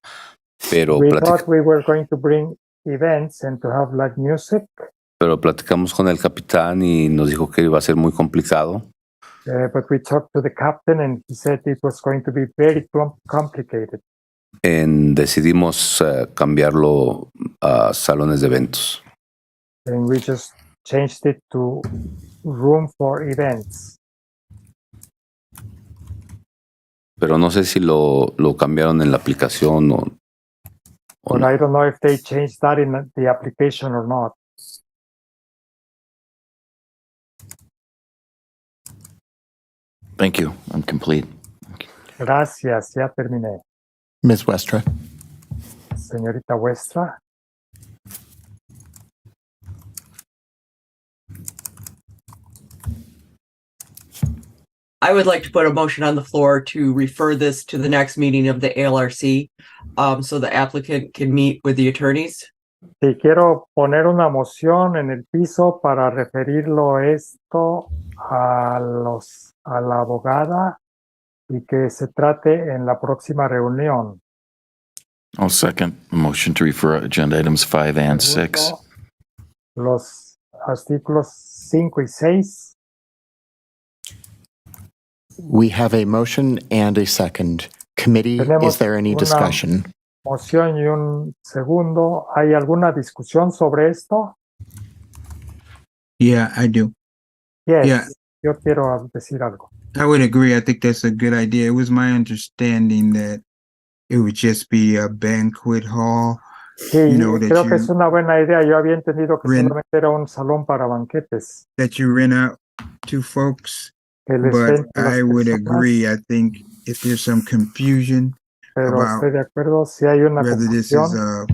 pero, We thought we were going to bring events and to have live music, pero platicamos con el capitán y nos dijo que iba a ser muy complicado. but we talked to the captain and he said it was going to be very complicated. Decidimos cambiarlo a salones de eventos. And we just changed it to room for events. Pero no sé si lo cambiaron en la aplicación o But no. I don't know if they changed that in the application or not. Thank you. I'm complete. Gracias, ya terminé. Ms. Westra? Señorita Westra. I would like to put a motion on the floor to refer this to the next meeting of the ALRC, so the applicant can meet with the attorneys. Sí, quiero poner una moción en el piso para referirlo esto a la abogada y que se trate en la próxima reunión. I'll second the motion to refer agenda items 5 and 6. Segundo, los artículos 5 y 6. We have a motion and a second. Committee, Tenemos is there any una- discussion? Moción y un segundo. ¿Hay alguna discusión sobre esto? Yeah, I do. Yes, Yeah. yo quiero decir algo. I would agree. I think that's a good idea. It was my understanding that it would just be a banquet hall. Sí, You know, that creo que you- es una buena idea. Yo había entendido que Rent- solamente era un salón para banquetes. that you rent out to folks, Que les but renten las I would personas, agree. I think if there's some confusion pero about estoy de acuerdo. Si hay una whether this confusión, is a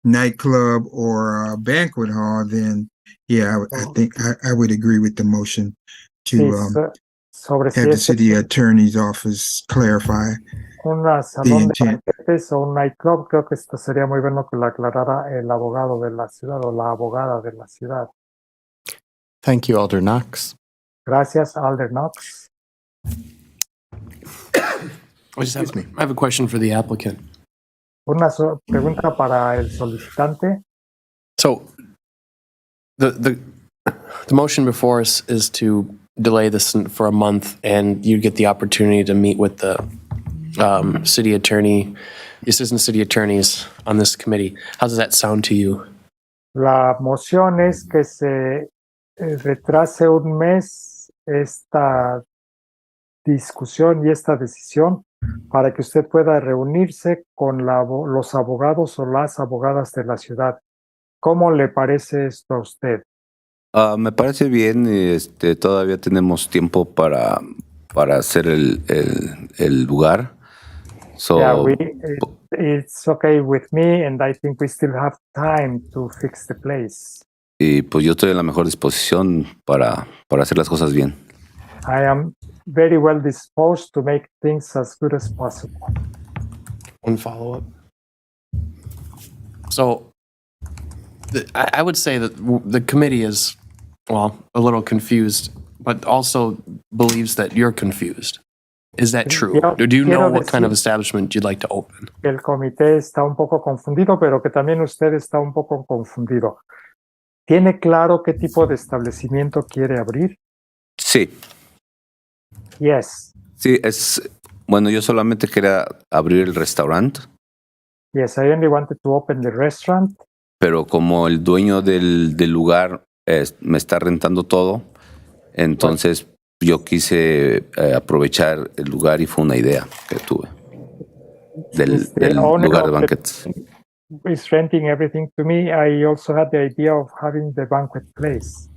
nightclub or a banquet hall, then yeah, I think I would agree with the motion to sí, sobre si have the es city attorney's office clarify. un salón de intent. banquetes o un nightclub, creo que esto sería muy bueno que lo aclarara el abogado de la ciudad o la abogada de la ciudad. Thank you, Alder Knox. Gracias, Alder Knox. I have a question for the applicant. Una pregunta para el solicitante. So the motion before us is to delay this for a month and you'd get the opportunity to meet with the city attorney, the assistant city attorneys on this committee. How does that sound to you? La moción es que se retrase un mes esta discusión y esta decisión para que usted pueda reunirse con los abogados o las abogadas de la ciudad. ¿Cómo le parece esto a usted? Me parece bien, todavía tenemos tiempo para hacer el lugar. So, Yeah, it's okay with me, and I think we still have time to fix the place. y pues yo estoy en la mejor disposición para hacer las cosas bien. I am very well disposed to make things as good as possible. One follow-up. So I would say that the committee is, well, a little confused, but also believes that you're confused. Is that true? Or do you know what kind of establishment you'd like to open? El comité está un poco confundido, pero que también usted está un poco confundido. ¿Tiene claro qué tipo de establecimiento quiere abrir? Sí, Yes. sí, bueno, yo solamente quería abrir el restaurante, Yes, I only wanted to open the restaurant. pero como el dueño del lugar me está rentando todo, entonces yo quise aprovechar el lugar y fue una idea que tuve del lugar de banquetes. Is renting everything to me. I also had the idea of having the banquet place.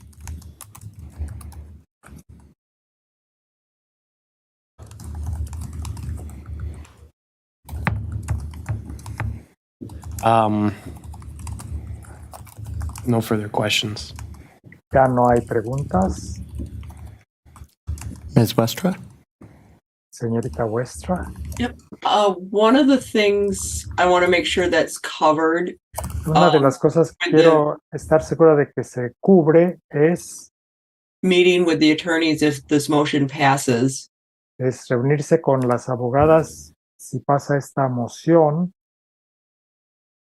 No further questions. Ya no hay preguntas. Ms. Westra? Señorita Westra. One of the things I want to make sure that's covered Una de las cosas que quiero estar segura de que se cubre es meeting with the attorneys if this motion passes reunirse con las abogadas si pasa esta moción.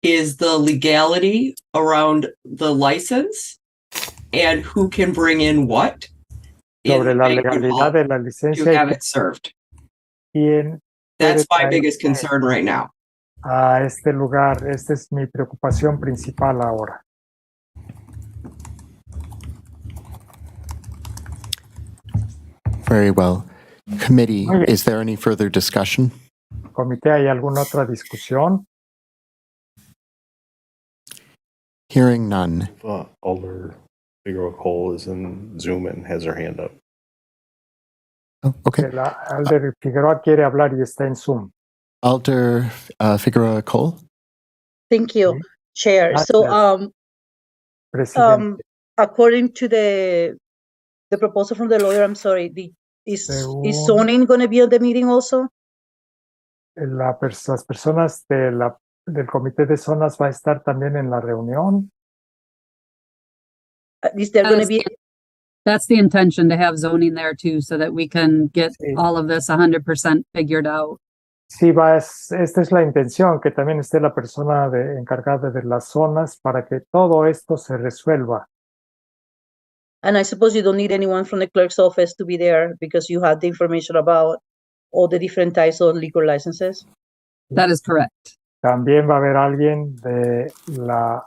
is the legality around the license and who can bring in what in Sobre the la banquet legalidad hall de la to licencia have y it served. quién That's puede my traer biggest concern right now. a este lugar. Esta es mi preocupación principal ahora. Very well. Committee, Muy bien. is there any further discussion? Comité, ¿hay alguna otra discusión? Hearing none. Alder Figueroa Cole is in Zoom and has her hand up. Oh, okay. Alder Figueroa quiere hablar y está en Zoom. Alder Figueroa Cole? Thank you, Chair. So, Presidente. according to the proposal from the lawyer, I'm sorry, is Según- zoning going to be at the meeting also? Las personas del comité de zonas va a estar también en la reunión. Is there going to be? That's the intention, to have zoning there too, so that we can get Sí. all of this 100% figured out. Sí, esta es la intención, que también esté la persona encargada de las zonas para que todo esto se resuelva. And I suppose you don't need anyone from the clerk's office to be there because you had the information about all the different types of liquor licenses. That is correct. También va a haber alguien de la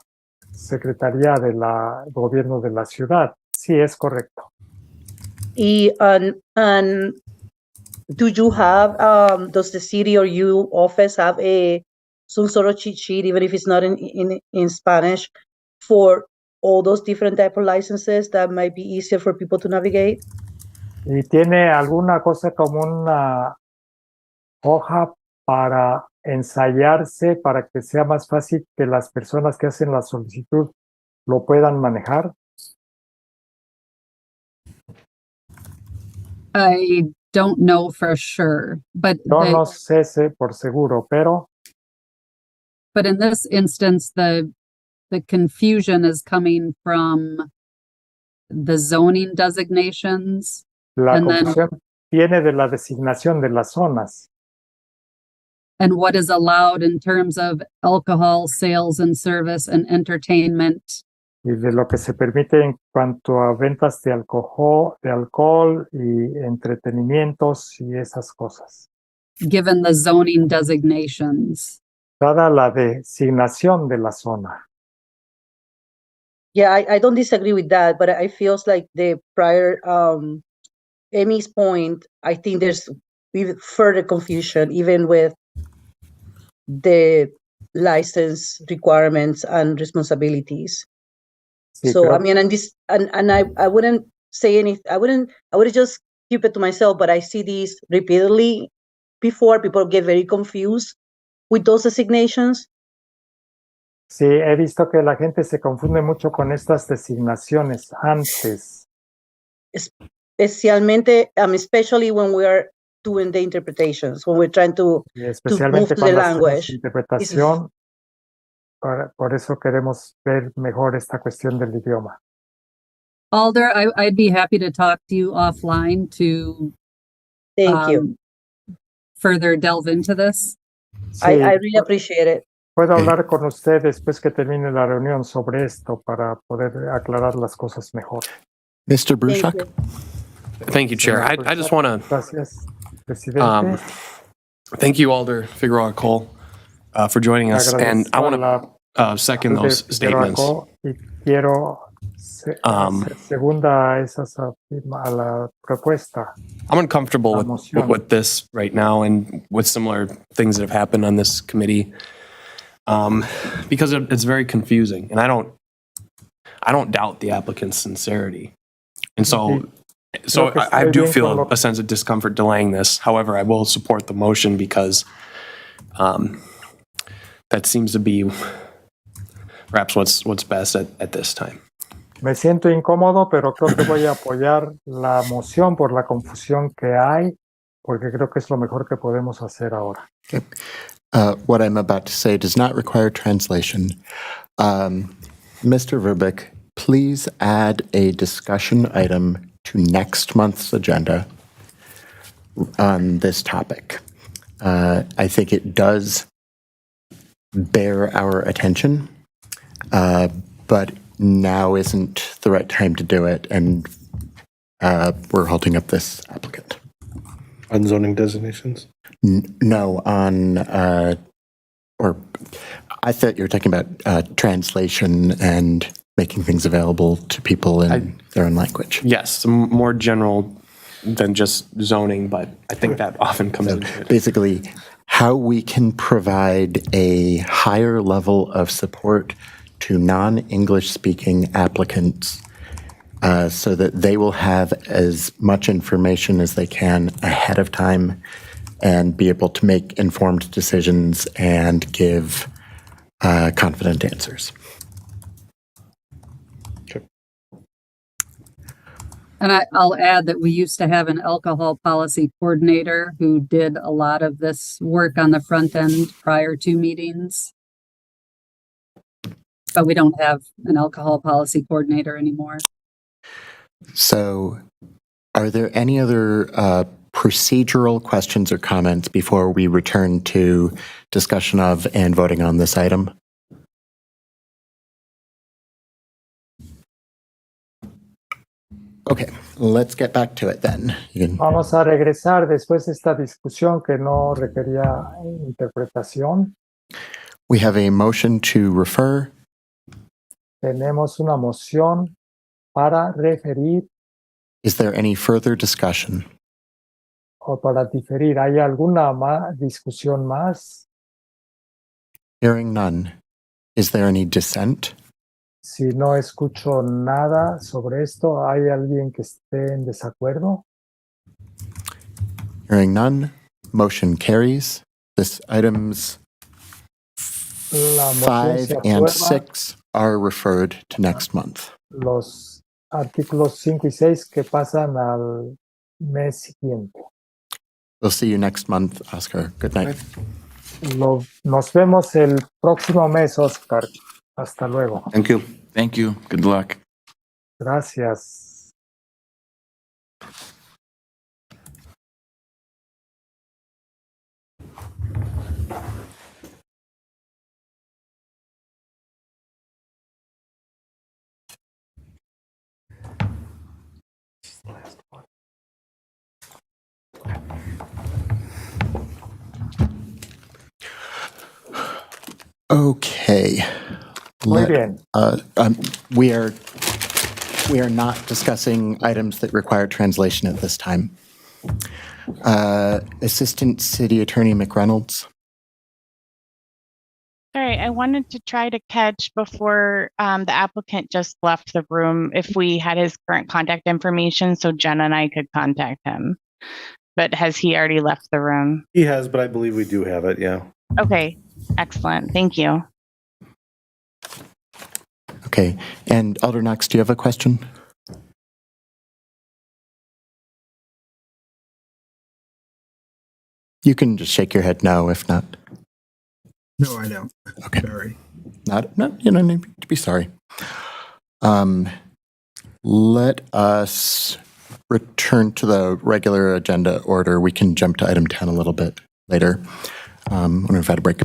Secretaría del Gobierno de la ciudad. Sí, es correcto. And do you have, does the city or you office have some sort of cheat sheet, even if it's not in Spanish, for all those different type of licenses that might be easier for people to navigate? ¿Y tiene alguna cosa como una hoja para ensayarse, para que sea más fácil que las personas que hacen la solicitud lo puedan manejar? I don't know for sure, but Yo no sé por seguro, pero but in this instance, the confusion is coming from the zoning designations. la And then- confusión viene de la designación de las zonas And what is allowed in terms of alcohol sales and service and entertainment y de lo que se permite en cuanto a ventas de alcohol y entretenimientos y esas cosas. given the zoning designations. Dada la designación de la zona. Yeah, I don't disagree with that, but I feels like the prior Amy's point, I think there's even further confusion even with the license requirements and responsibilities. Sí, So I creo- mean, and I wouldn't say anything. I would just keep it to myself. But I see these repeatedly before. People get very confused with those designations. sí, he visto que la gente se confunde mucho con estas designaciones antes. Especialmente, especially when we are doing the interpretations, when we're trying to Y move especialmente to the cuando hacemos language. interpretación, por eso queremos ver mejor esta cuestión del idioma. Alder, I'd be happy to talk to you offline to Thank you. further delve into this. Sí, I really appreciate it. puedo hablar con usted después que termine la reunión sobre esto para poder aclarar las cosas mejor. Mr. Thank Bruchak? you. Thank you, Chair. I just want to Gracias, presidente. thank you, Alder Figueroa Cole, for joining us. And I want to second those statements. Y quiero Um, segunda a la propuesta. I'm uncomfortable La with, moción. with this right now and with similar things that have happened on this committee because it's very confusing, and I don't doubt the applicant's sincerity, and so Creo que I estoy do bien con feel lo- a sense of discomfort delaying this. However, I will support the motion because that seems to be perhaps what's best at this time. Me siento incómodo, pero creo que voy a apoyar la moción por la confusión que hay, porque creo que es lo mejor que podemos hacer ahora. What I'm about to say does not require translation. Mr. Verbeek, please add a discussion item to next month's agenda on this topic. I think it does bear our attention, but now isn't the right time to do it, and we're holding up this applicant. On zoning designations? No, or I thought you were talking about translation and making things available to people in their own language. Yes, more general than just zoning, but I think that often comes into it. Basically, how we can provide a higher level of support to non-English speaking applicants so that they will have as much information as they can ahead of time and be able to make informed decisions and give confident answers. And I'll add that we used to have an alcohol policy coordinator who did a lot of this work on the front end prior to meetings. But we don't have an alcohol policy coordinator anymore. So are there any other procedural questions or comments before we return to discussion of and voting on this item? Okay, let's get back to it then. You can- Vamos a regresar después de esta discusión que no requería interpretación. We have a motion to refer. Tenemos una moción para referir Is there any further discussion? o para diferir. ¿Hay alguna discusión más? Hearing none. Is there any dissent? Si no escucho nada sobre esto, ¿hay alguien que esté en desacuerdo? Hearing none. Motion carries. This items La moción 5 se and aprueba. 6 are referred to next month. Los artículos 5 y 6 que pasan al mes siguiente. We'll see you next month, Oscar. Good night. Nos vemos el próximo mes, Oscar. Hasta luego. Thank you. Thank you. Good luck. Gracias. Okay. Muy Let- bien. We are not discussing items that require translation at this time. Assistant City Attorney McReynolds. Sorry, I wanted to try to catch before the applicant just left the room if we had his current contact information so Jen and I could contact him. But has he already left the room? He has, but I believe we do have it, yeah. Okay, excellent. Thank you. Okay. And Elder Knox, do you have a question? You can just shake your head no, if not. No, I don't. Okay. Sorry. Not, you don't need to be sorry. Let us return to the regular agenda order. We can jump to item 10 a little bit later when we've had a break.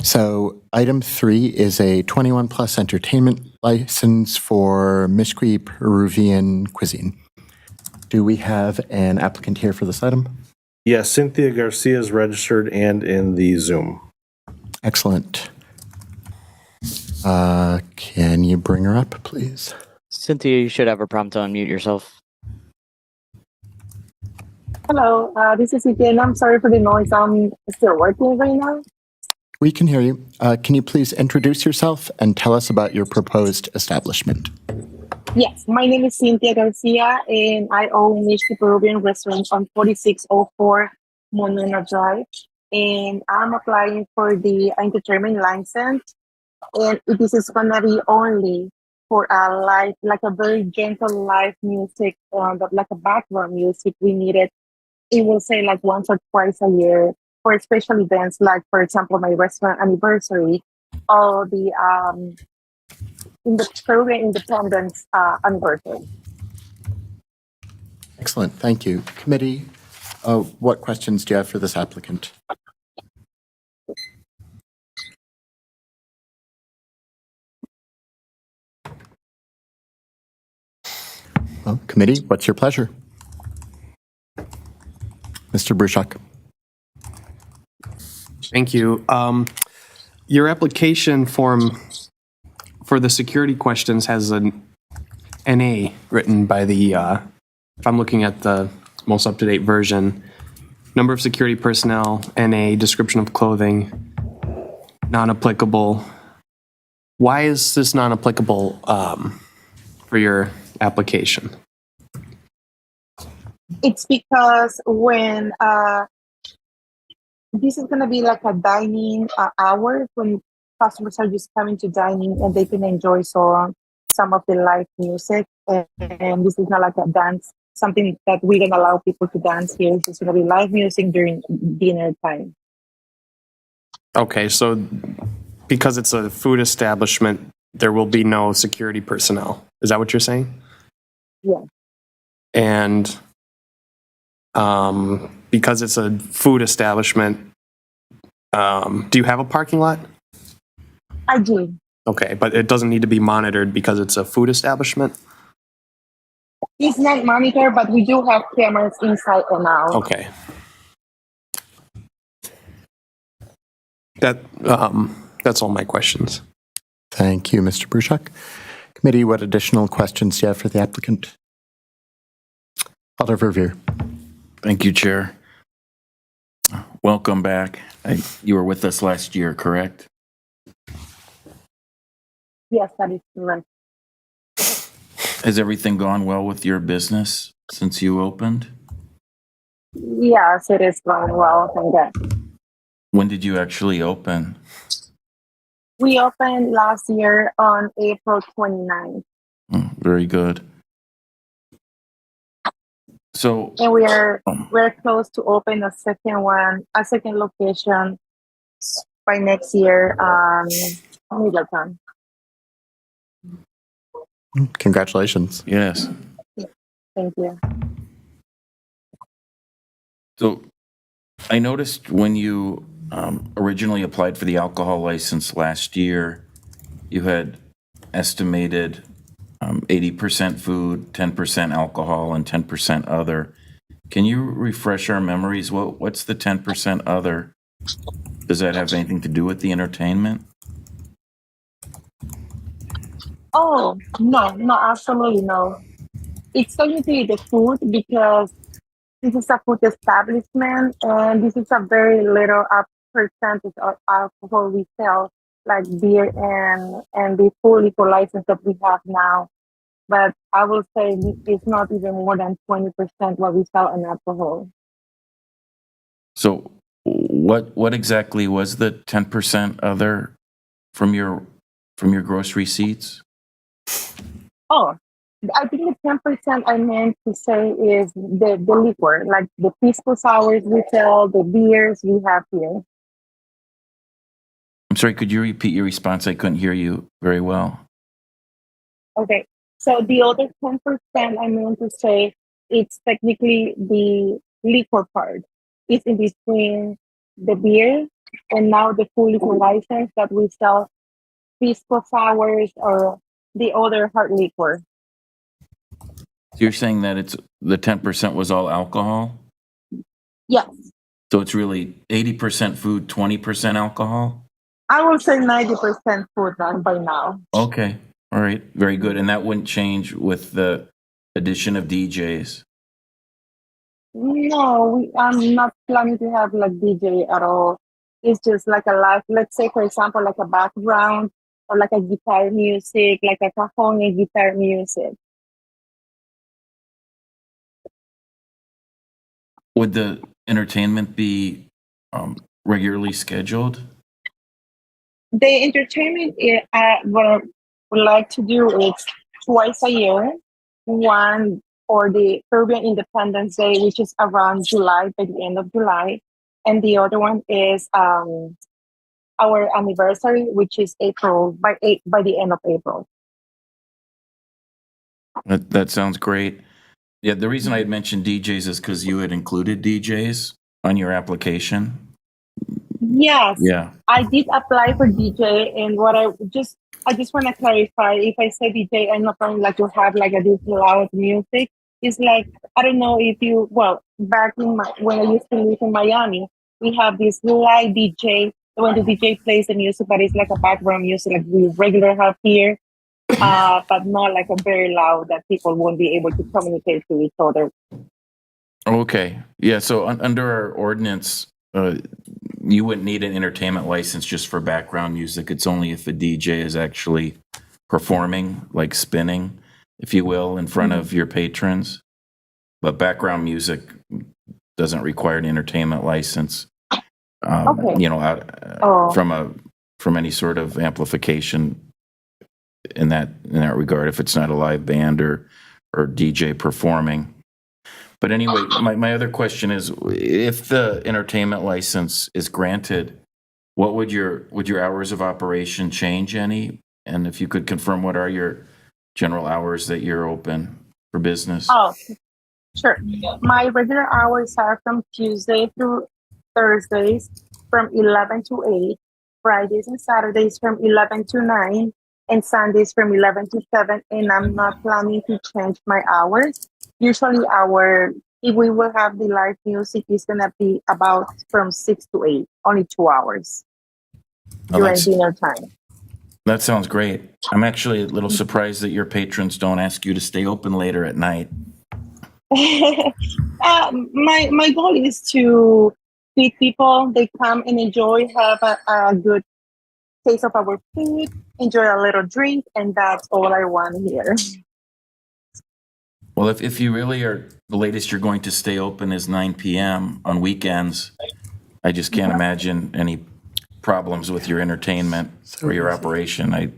So item 3 is a 21 plus entertainment license for Mishqui Peruvian cuisine. Do we have an applicant here for this item? Yes, Cynthia Garcia is registered and in the Zoom. Excellent. Can you bring her up, please? Cynthia, you should have a prompt to unmute yourself. Hello, this is Etienne. I'm sorry for the noise. I'm still working right now. We can hear you. Can you please introduce yourself and tell us about your proposed establishment? Yes, my name is Cynthia Garcia, and I own Mishqui Peruvian Restaurant on 4604 Monona Drive. And I'm applying for the entertainment license. And this is going to be only for a live, like a very gentle live music, like a background music we needed. It will say like once or twice a year for special events, like for example, my restaurant anniversary or the in the Peruvian Independence anniversary. Excellent, thank you. Committee, what questions do you have for this applicant? Well, committee, what's your pleasure? Mr. Bruchak. Thank you. Your application form for the security questions has an NA written by the, if I'm looking at the most up-to-date version, number of security personnel, NA, description of clothing, non-applicable. Why is this non-applicable for your application? It's because when this is going to be like a dining hour when customers are just coming to dining and they can enjoy some of the live music. And this is not like a dance, something that we don't allow people to dance here. It's going to be live music during dinner time. Okay, so because it's a food establishment, there will be no security personnel. Is that what you're saying? Yeah. And because it's a food establishment, do you have a parking lot? I do. Okay, but it doesn't need to be monitored because it's a food establishment? It's not monitored, but we do have cameras inside and out. Okay. That's all my questions. Thank you, Mr. Bruchak. Committee, what additional questions do you have for the applicant? Alder Verveer. Thank you, Chair. Welcome back. You were with us last year, correct? Yes, that is correct. Has everything gone well with your business since you opened? Yes, it is going well. Thank God. When did you actually open? We opened last year on April 29th. Very good. So, and we're close to open a second location by next year, Middletown. Congratulations. Yes. Thank you. So, I noticed when you originally applied for the alcohol license last year, you had estimated 80% food, 10% alcohol, and 10% other. Can you refresh our memories? What's the 10% other? Does that have anything to do with the entertainment? Oh, no, no, absolutely no. It's going to be the food because this is a food establishment and this is a very little percentage of alcohol we sell, like beer and the full liquor license that we have now. But I will say it's not even more than 20% what we sell in alcohol. So what exactly was the 10% other from your gross receipts? Oh, I think the 10% I meant to say is the liquor, like the pisco sours we sell, the beers we have here. I'm sorry, could you repeat your response? I couldn't hear you very well. Okay, so the other 10% I meant to say it's technically the liquor part. It's in between the beer and now the full liquor license that we sell pisco sours or the other hard liquor. So you're saying that it's the 10% was all alcohol? Yes, So it's really 80% food, 20% alcohol? I will say 90% food done by now. Okay. All right. Very good. And that wouldn't change with the addition of DJs? No, I'm not planning to have like DJ at all. It's just like a live, let's say for example, like a background or like a guitar music, like a cajon and guitar music. Would the entertainment be regularly scheduled? The entertainment, what I would like to do is twice a year. One for the Peruvian Independence Day, which is around July, by the end of July. And the other one is our anniversary, which is April, by the end of April. That sounds great. Yeah, the reason I had mentioned DJs is because you had included DJs on your application. Yes, Yeah. I did apply for DJ, and I just want to clarify. If I say DJ, I'm not going like to have like this loud music. It's like I don't know if you back in when I used to live in Miami, we have this live DJ. When the DJ plays the music, but it's like a background music like we regular have here, but not like a very loud that people won't be able to communicate to each other. Okay. Yeah. So under our ordinance, you wouldn't need an entertainment license just for background music. It's only if a DJ is actually performing, like spinning, if you will, in front of your patrons. But background music doesn't require an entertainment license. Okay. You know, from any sort of amplification in that regard, if it's not a live band or DJ performing. But anyway, my other question is, if the entertainment license is granted, what would your hours of operation change any? And if you could confirm, what are your general hours that you're open for business? Oh, sure. My regular hours are from Tuesday through Thursdays from 11 to 8, Fridays and Saturdays from 11 to 9, and Sundays from 11 to 7, and I'm not planning to change my hours. Usually if we will have the live music, it's going to be about from 6 to 8, only 2 hours during dinner time. That sounds great. I'm actually a little surprised that your patrons don't ask you to stay open later at night. My goal is to feed people. They come and enjoy, have a good taste of our food, enjoy a little drink, and that's all I want here. Well, if you really are, the latest you're going to stay open is 9 p.m. on weekends, I just can't imagine any problems with your entertainment or your operation. I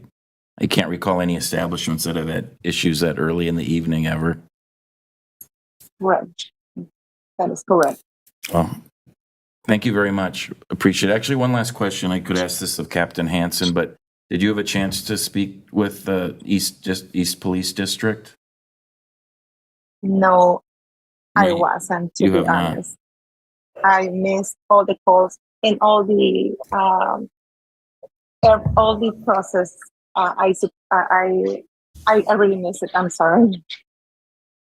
can't recall any establishments that have had issues that early in the evening ever. Right. That is correct. Well, thank you very much. Appreciate it. Actually, one last question. I could ask this of Captain Hansen, but did you have a chance to speak with the East Police District? No, I wasn't, to be honest. I missed all the calls and all the process. I really missed it. I'm sorry.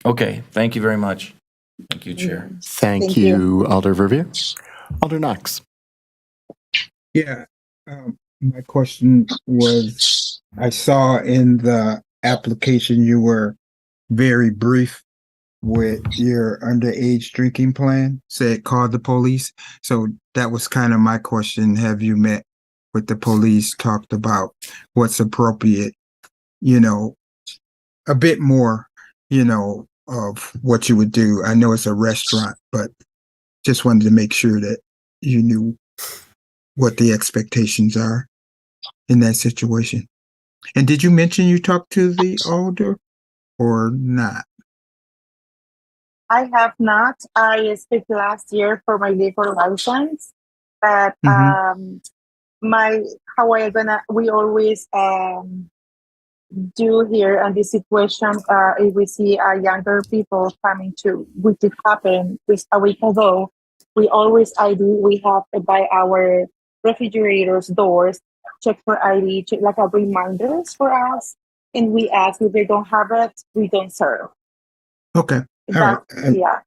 Okay. Thank you very much. Thank you, Chair. Thank you, Alder Vervia. Alder Knox. Yeah, my question was I saw in the application you were very brief with your underage drinking plan, said call the police. So that was kind of my question. Have you met with the police, talked about what's appropriate, you know, a bit more, you know, of what you would do? I know it's a restaurant, but just wanted to make sure that you knew what the expectations are in that situation. And did you mention you talked to the older or not? I have not. I speak last year for my liquor license, but my how I gonna we always do here in this situation if we see younger people coming to, which it happened just a week ago, we always ID, we have by our refrigerators doors, check for ID, check like a reminders for us, and we ask if they don't have it, we don't serve. Okay. All right. Yeah.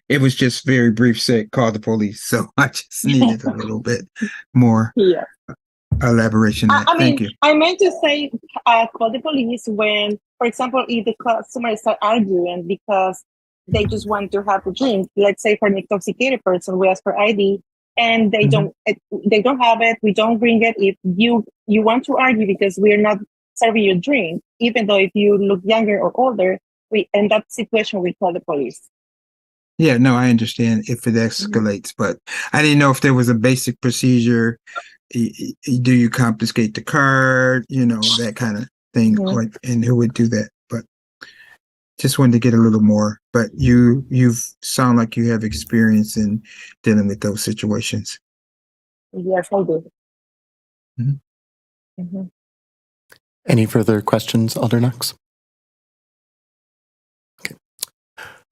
It was just very brief, said call the police. So I just needed a little bit more Yeah. elaboration on that. Thank you. I meant to say call the police when, for example, if the customers start arguing because they just want to have a drink. Let's say for an intoxicated person, we ask for ID, and they don't have it. We don't bring it. If you want to argue because we are not serving you a drink, even though if you look younger or older, we in that situation we call the police. Yeah, no, I understand if it escalates, but I didn't know if there was a basic procedure. Do you confiscate the card? You know, that kind of thing, like, and who would do that? But just wanted to get a little more. But you sound like you have experience in dealing with those situations. Yes, I do. Any further questions, Alder Knox? Okay.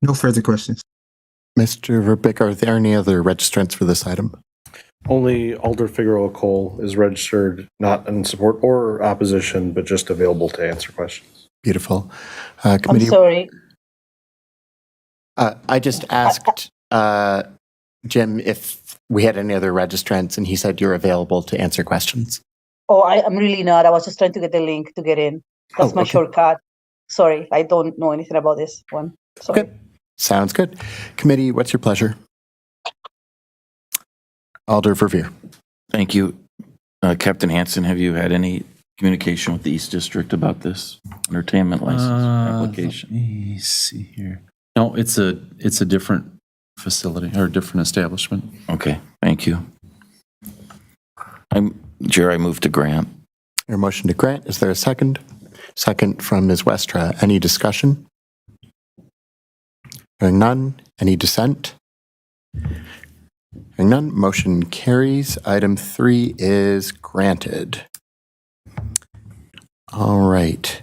No further questions. Mr. Verbeek, are there any other registrants for this item? Only Alder Figueroa Cole is registered, not in support or opposition, but just available to answer questions. Beautiful. I'm Committee. sorry. I just asked Jim if we had any other registrants, and he said you're available to answer questions. Oh, I'm really not. I was just trying to get the link to get in. That's my shortcut. Sorry, I don't know anything about this one. Sorry. Okay. Sounds good. Committee, what's your pleasure? Alder Verveer. Thank you. Captain Hansen, have you had any communication with the East District about this entertainment license application? Let me see here. No, it's a different facility or different establishment. Okay, thank you. Chair, I move to grant. Your motion to grant. Is there a second? Second from Ms. Westra. Any discussion? Hearing none. Any dissent? Hearing none. Motion carries. Item 3 is granted. All right.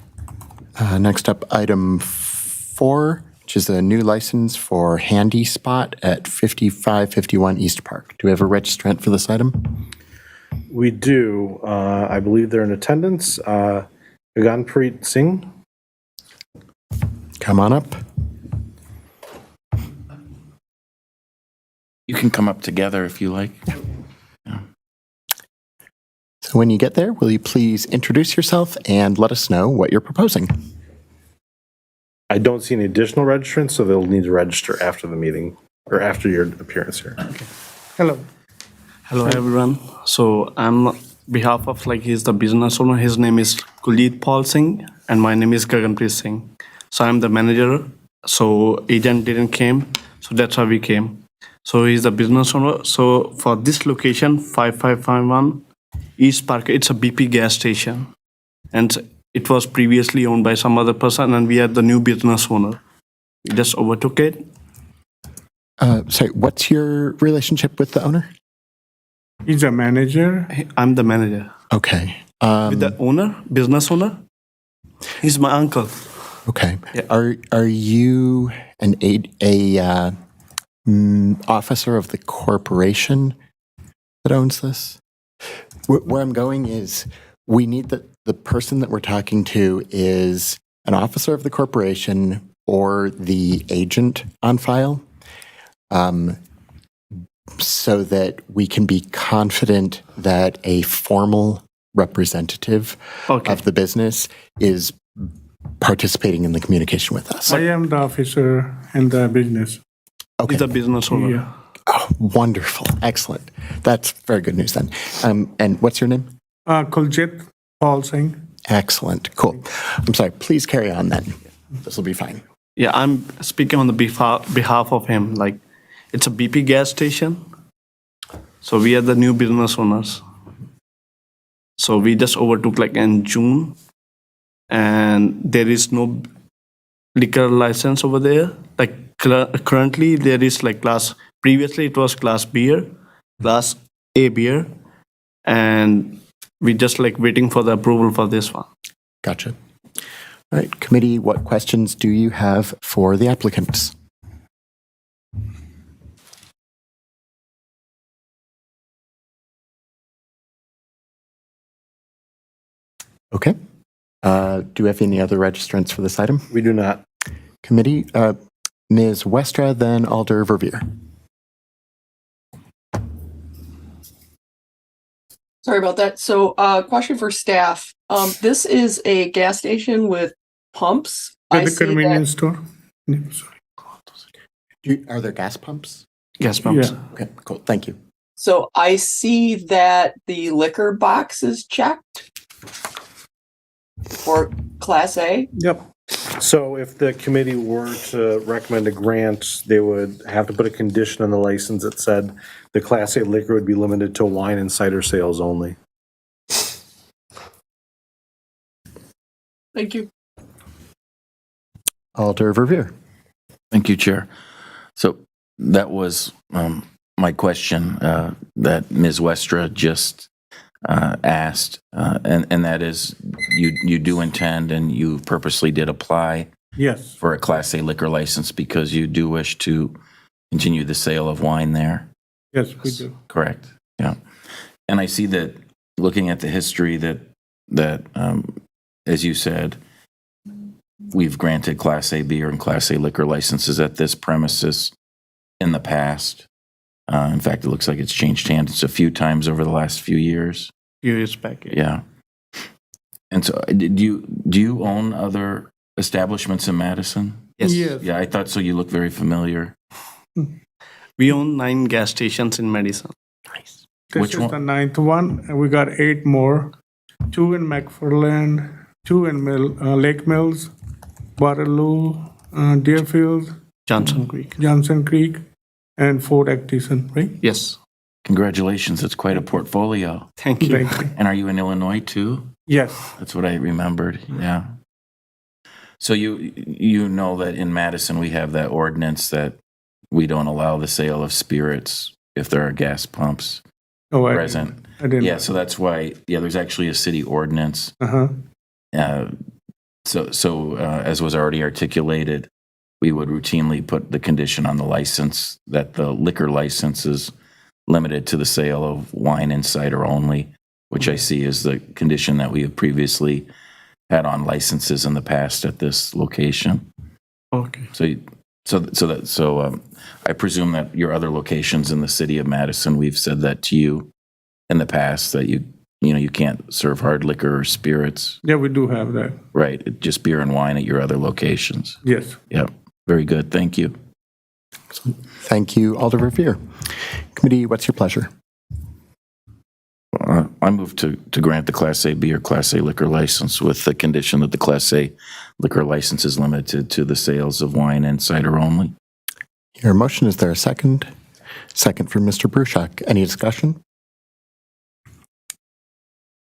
Next up, item 4, which is a new license for Handy Spot at 5551 East Park. Do we have a registrant for this item? We do. I believe they're in attendance. Gaganpreet Singh. Come on up. You can come up together if you like. So when you get there, will you please introduce yourself and let us know what you're proposing? I don't see any additional registrants, so they'll need to register after the meeting or after your appearance here. Okay. Hello everyone. So I'm on behalf of he's the business owner. His name is Kulit Paul Singh and my name is Gaganpreet Singh. So I'm the manager. So agent didn't came. So that's why we came. So he's the business owner. So for this location, 5551 East Park, it's a BP gas station. And it was previously owned by some other person and we are the new business owner. We just overtook it. Sorry, what's your relationship with the owner? He's a manager. I'm the manager. Okay. With the owner, business owner? He's my uncle. Okay. Yeah. Are you officer of the corporation that owns this? Where I'm going is we need the person that we're talking to is an officer of the corporation or the agent on file, so that we can be confident that a formal representative Okay. of the business is participating in the communication with us. I am the officer in the business. Okay. He's a business owner. Yeah. Oh, wonderful. Excellent. That's very good news then. And what's your name? Kuljit Paul Singh. Excellent. Cool. I'm sorry. Please carry on then. This will be fine. Yeah, I'm speaking on the behalf of him. Like, it's a BP gas station. So we are the new business owners. So we just overtook like in June, and there is no liquor license over there. Like currently there is like previously it was class A beer, and we just like waiting for the approval for this one. Gotcha. All right. Committee, what questions do you have for the applicants? Okay. Do we have any other registrants for this item? We do not. Committee, Ms. Westra, then Alder Verveer. Sorry about that. So, question for staff. This is a gas station with pumps. I The see convenience that, store. Yeah, sorry. Are there gas pumps? Gas pumps. Yeah. Okay, cool. Thank you. so I see that the liquor box is checked for Class A. Yep. So if the committee were to recommend a grant, they would have to put a condition on the license that said the Class A liquor would be limited to wine and cider sales only. Thank you. Alder Verveer. Thank you, Chair. So that was my question that Ms. Westra just asked, and that is, you do intend and you purposely did apply Yes. for a Class A liquor license because you do wish to continue the sale of wine there? Yes, we do. Correct, yeah. And I see that, looking at the history, that as you said, we've granted Class A beer and Class A liquor licenses at this premises in the past. In fact, it looks like it's changed hands a few times over the last few years. Few years back. Yeah. And so, do you own other establishments in Madison? Yes. Yeah, I thought so. You look very familiar. We own 9 gas stations in Madison. Nice. This Which is one? the 9th one, and we got 8 more. 2 in McFarland, 2 in Lake Mills, Waterloo, Deerfield, Johnson Creek. Johnson Creek, and Fort Atkinson, right? Yes. Congratulations. It's quite a portfolio. Thank you. And are you in Illinois too? Yes. That's what I remembered. Yeah. So you know that in Madison we have that ordinance that we don't allow the sale of spirits if there are gas pumps Oh, present. I didn't. Yeah, so that's why, there's actually a city ordinance. Uh-huh. So as was already articulated, we would routinely put the condition on the license that the liquor license is limited to the sale of wine and cider only, which I see is the condition that we have previously had on licenses in the past at this location. Okay. So I presume that your other locations in the city of Madison, we've said that to you in the past, that you can't serve hard liquor or spirits. Yeah, we do have that. Right, just beer and wine at your other locations. Yes. Yep, very good, thank you. Thank you, Alder Verveer. Committee, what's your pleasure? I move to grant the Class A beer, Class A liquor license with the condition that the Class A liquor license is limited to the sales of wine and cider only. Your motion, is there a second? Second from Mr. Bruchak. Any discussion?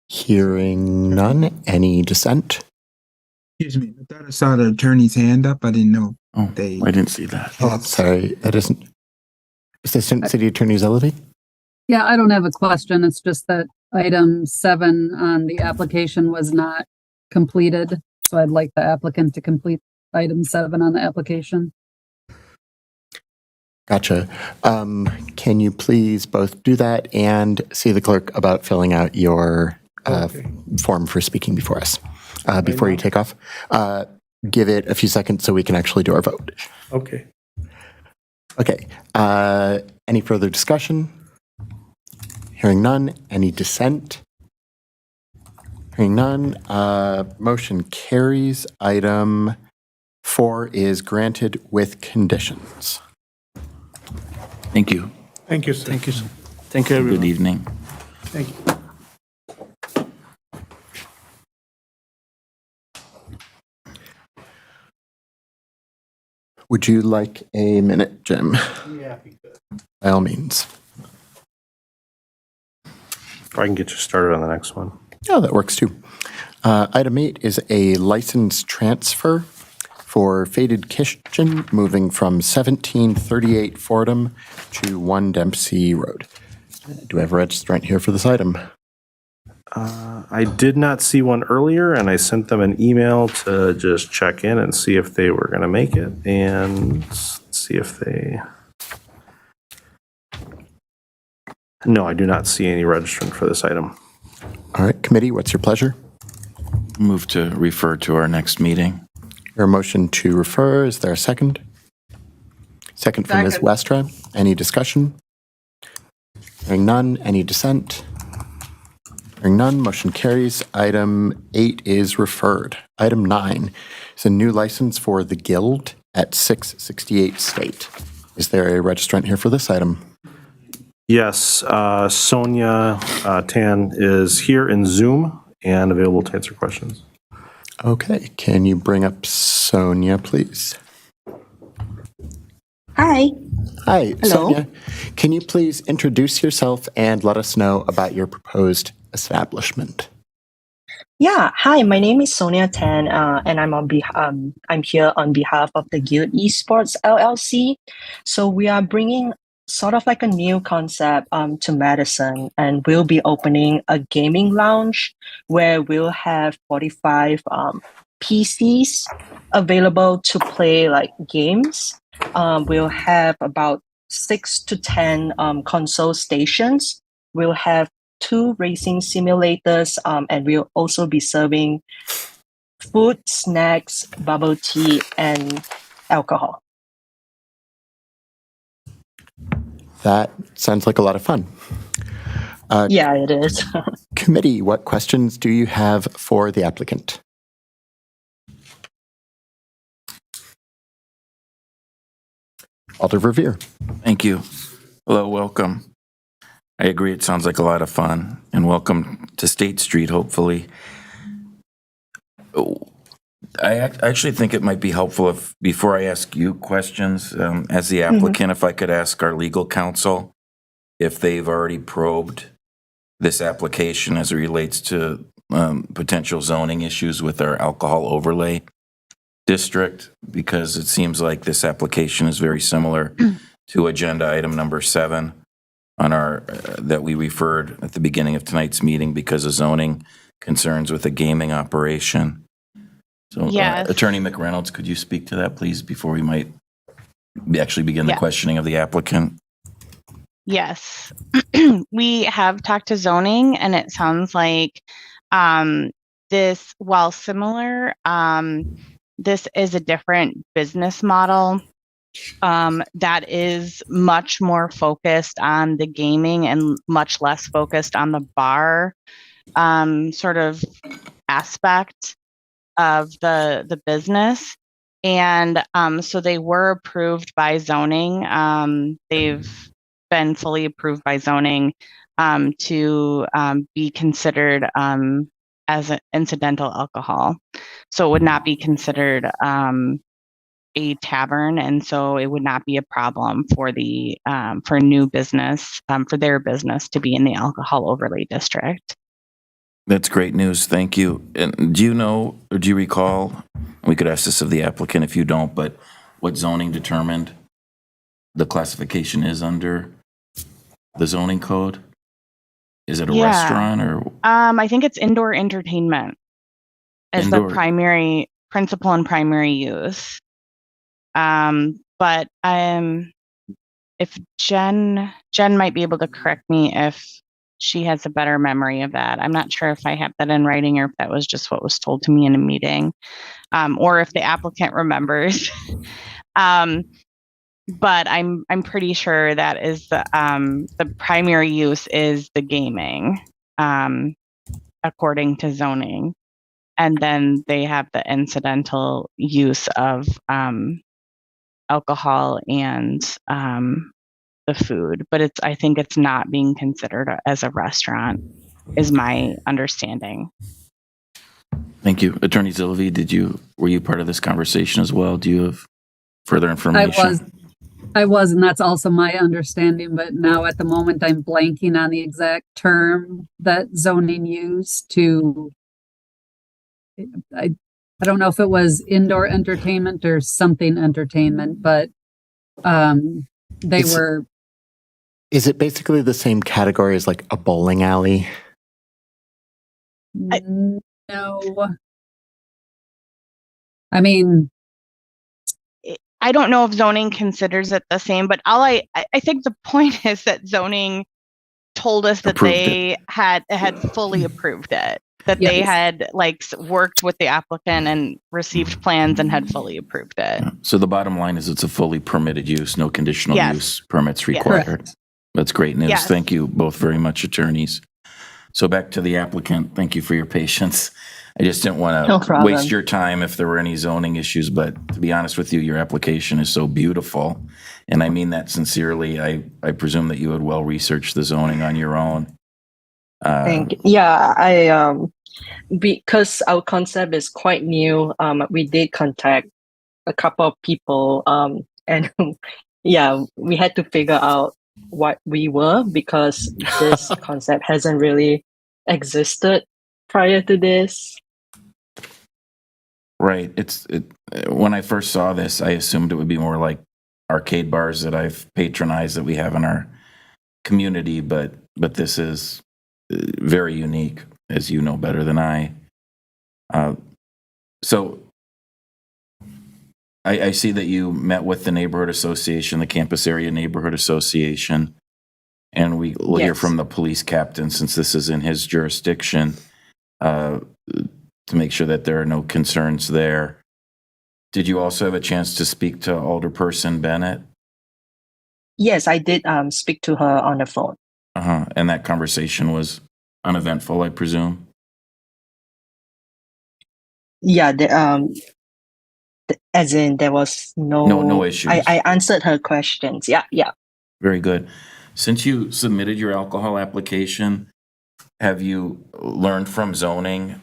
Hearing none. Any dissent? Excuse me, I thought I saw the attorney's hand up. I didn't know. Oh, I didn't see that. Oh, I'm sorry. That isn't. Assistant City Attorney Zellaby? Yeah, I don't have a question. It's just that item 7 on the application was not completed. So I'd like the applicant to complete item 7 on the application. Gotcha. Can you please both do that and see the clerk about filling out your form for speaking before us, before you take off? Give it a few seconds so we can actually do our vote. Okay. Okay. Any further discussion? Hearing none. Any dissent? Hearing none, motion carries. Item 4 is granted with conditions. Thank you. Thank you, sir. Thank you, sir. Thank you, everyone. Good evening. Thank you. Would you like a minute, Jim? Yeah, if you could. By all means. Or I can get you started on the next one. Oh, that works too. Item 8 is a license transfer for Faded Kitchen moving from 1738 Fordham to 1 Dempsey Road. Do I have a registrant here for this item? I did not see one earlier, and I sent them an email to just check in and see if they were going to make it, and see if they... No, I do not see any registrant for this item. All right, committee, what's your pleasure? Move to refer to our next meeting. Your motion to refer, is there a second? Second from Ms. Second. Westra. Any discussion? Hearing none, any dissent? Hearing none, motion carries. Item 8 is referred. Item 9 is a new license for the Guild at 668 State. Is there a registrant here for this item? Yes, Sonia Tan is here in Zoom and available to answer questions. Okay, can you bring up Sonia, please? Hi. Hi, Hello. Sonia. Can you please introduce yourself and let us know about your proposed establishment? Yeah. Hi. My name is Sonia Tan, and I'm here on behalf of the Guild Esports LLC. So we are bringing sort of like a new concept to Madison, and we'll be opening a gaming lounge where we'll have 45 PCs available to play like games. We'll have about 6 to 10 console stations. We'll have 2 racing simulators, and we'll also be serving food, snacks, bubble tea, and alcohol. That sounds like a lot of fun. Yeah, it is. Committee, what questions do you have for the applicant? Alder Verveer. Thank you. Hello, welcome. I agree, it sounds like a lot of fun, and welcome to State Street, hopefully. I actually think it might be helpful if, before I ask you questions, as the applicant, if I could ask our legal counsel if they've already probed this application as it relates to potential zoning issues with our alcohol overlay district, because it seems like this application is very similar to agenda item number 7 on our that we referred at the beginning of tonight's meeting because of zoning concerns with a gaming operation. So, Yes. Attorney McReynolds, could you speak to that, please, before we might actually begin the Yeah. questioning of the applicant? Yes. We have talked to zoning, and it sounds like this, while similar, this is a different business model that is much more focused on the gaming and much less focused on the bar sort of aspect of the business. And so they were approved by zoning. They've been fully approved by zoning to be considered as an incidental alcohol. So it would not be considered a tavern, and so it would not be a problem for the for a new business for their business to be in the alcohol overlay district. That's great news. Thank you. And do you know, or do you recall, we could ask this of the applicant if you don't, but what zoning determined the classification is under the zoning code? Is it a restaurant or? I think it's indoor entertainment as the primary principal and primary use. But if Jen might be able to correct me if she has a better memory of that. I'm not sure if I have that in writing or if that was just what was told to me in a meeting, or if the applicant remembers. But I'm pretty sure that is the primary use is the gaming. according to zoning. And then they have the incidental use of alcohol and the food, but I think it's not being considered as a restaurant, is my understanding. Thank you. Attorney Zilvey, were you part of this conversation as well? Do you have further information? I was, and that's also my understanding, but now at the moment I'm blanking on the exact term that zoning used to, I don't know if it was indoor entertainment or something entertainment, but Is it basically the same category as like a bowling alley? No. I mean, I don't know if zoning considers it the same, but I think the point is that zoning told us that they had fully approved it, that they had worked with the applicant and received plans and had fully approved it. So the bottom line is it's a fully permitted use, no conditional use permits required. Yes. That's great news. Yes. Thank you both very much, attorneys. So back to the applicant. Thank you for your patience. I just didn't want to waste your time if there were any zoning issues, but to be honest with you, your application is so beautiful. And I mean that sincerely. I presume that you had well researched the zoning on your own. Thank you. Yeah, because our concept is quite new, we did contact a couple of people, and yeah, we had to figure out what we were, because this concept hasn't really existed prior to this. Right. When I first saw this, I assumed it would be more like arcade bars that I've patronized that we have in our community, but this is very unique, as you know better than I. So I see that you met with the neighborhood association, the campus area neighborhood association, and we'll hear from the police captain, since this is in his jurisdiction, to make sure that there are no concerns there. Did you also have a chance to speak to Alderperson Bennett? Yes, I did speak to her on the phone. And that conversation was uneventful, I presume? Yeah, as in there was no issues. I answered her questions. Yeah. Very good. Since you submitted your alcohol application, have you learned from zoning,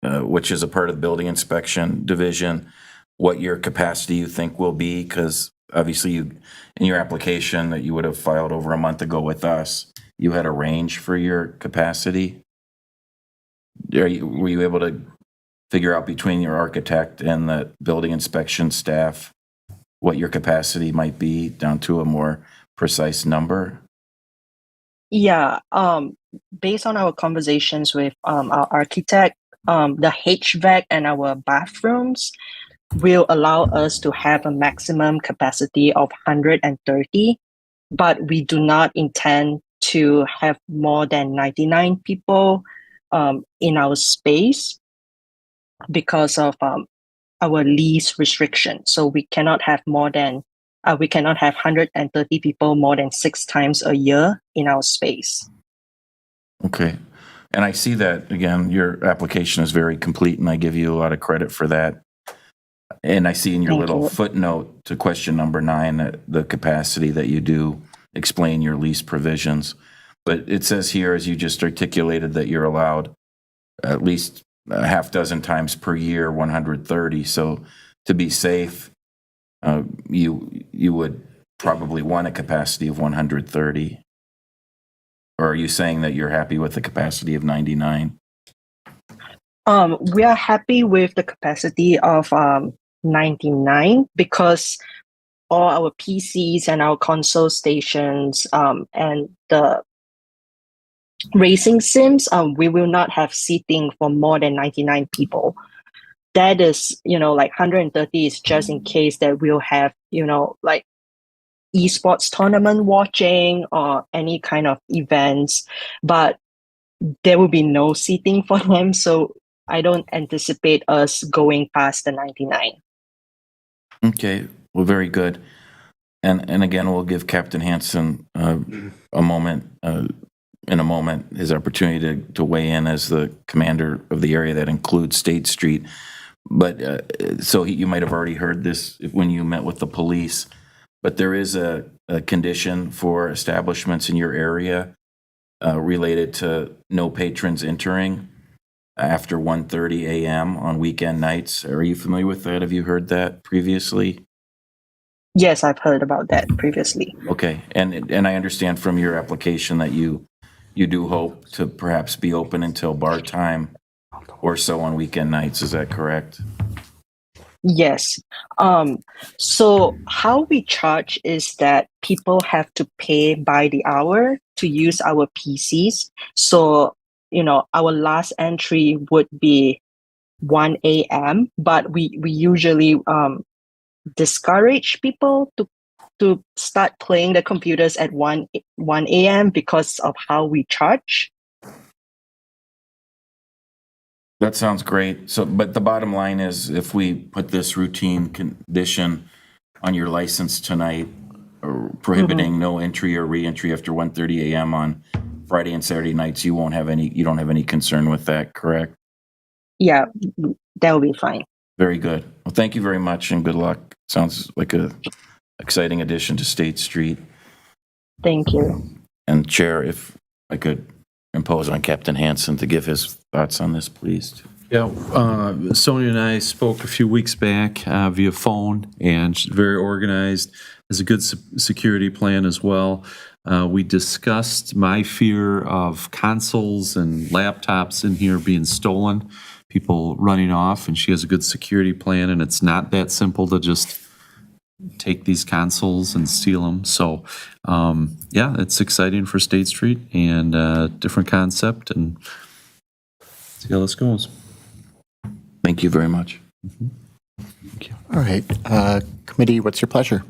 which is a part of the building inspection division, what your capacity you think will be? Because obviously in your application that you would have filed over a month ago with us, you had a range for your capacity. Were you able to figure out between your architect and the building inspection staff what your capacity might be down to a more precise number? Yeah, based on our conversations with our architect, the HVAC and our bathrooms will allow us to have a maximum capacity of 130, but we do not intend to have more than 99 people in our space because of our lease restriction. So we cannot have more than we cannot have 130 people more than 6 times a year in our space. Okay. And I see that, again, your application is very complete, and I give you a lot of credit for that. And I see in your little footnote to question number 9 that the capacity that you do explain your lease provisions. But it says here, as you just articulated, that you're allowed at least a half dozen times per year, 130. So to be safe, you would probably want a capacity of 130. Or are you saying that you're happy with the capacity of 99? We are happy with the capacity of 99 because all our PCs and our console stations and the racing sims, we will not have seating for more than 99 people. That is, like 130 is just in case that we'll have, like esports tournament watching or any kind of events, but there will be no seating for them. So I don't anticipate us going past the 99. Okay, well, very good. And again, we'll give Captain Hansen a moment. in a moment his opportunity to weigh in as the commander of the area that includes State Street. But you might have already heard this when you met with the police, but there is a condition for establishments in your area related to no patrons entering after 1:30 a.m. on weekend nights. Are you familiar with that? Have you heard that previously? Yes, I've heard about that previously. Okay, and I understand from your application that you do hope to perhaps be open until bar time or so on weekend nights. Is that correct? Yes. So how we charge is that people have to pay by the hour to use our PCs. So, our last entry would be 1 a.m., but we usually discourage people to start playing the computers at 1 a.m. because of how we charge. That sounds great. So, but the bottom line is, if we put this routine condition on your license tonight, prohibiting no entry or re-entry after 1:30 a.m. on Friday and Saturday nights, you don't have any concern with that, correct? Yeah, that will be fine. Very good. Well, thank you very much and good luck. Sounds like a exciting addition to State Street. Thank you. And Chair, if I could impose on Captain Hansen to give his thoughts on this, please. Yeah, Sonia and I spoke a few weeks back via phone, and she's very organized, has a good security plan as well. We discussed my fear of consoles and laptops in here being stolen, people running off, and she has a good security plan, and it's not that simple to just take these consoles and steal them. So, yeah, it's exciting for State Street and different concept, and see how this goes. Thank you very much. Thank you. All right. Committee, what's your pleasure?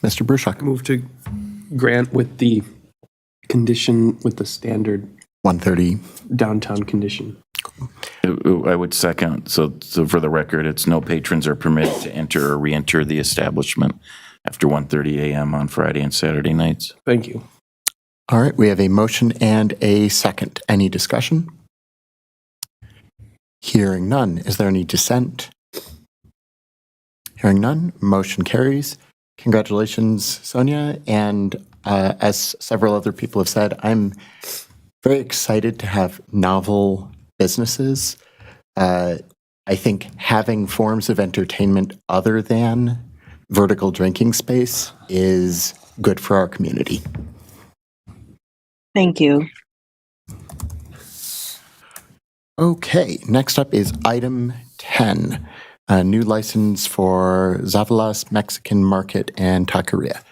Mr. Bruchak. Move to grant with the condition, with the standard 1:30 downtown condition. I would second. So for the record, it's no patrons are permitted to enter or re-enter the establishment after 1:30 a.m. on Friday and Saturday nights. Thank you. All right. We have a motion and a second. Any discussion? Hearing none. Is there any dissent? Hearing none. Motion carries. Congratulations, Sonia. And as several other people have said, I'm very excited to have novel businesses. I think having forms of entertainment other than vertical drinking space is good for our community. Thank you. Okay, next up is item 10, a new license for Zavalas Mexican Market and Taqueria.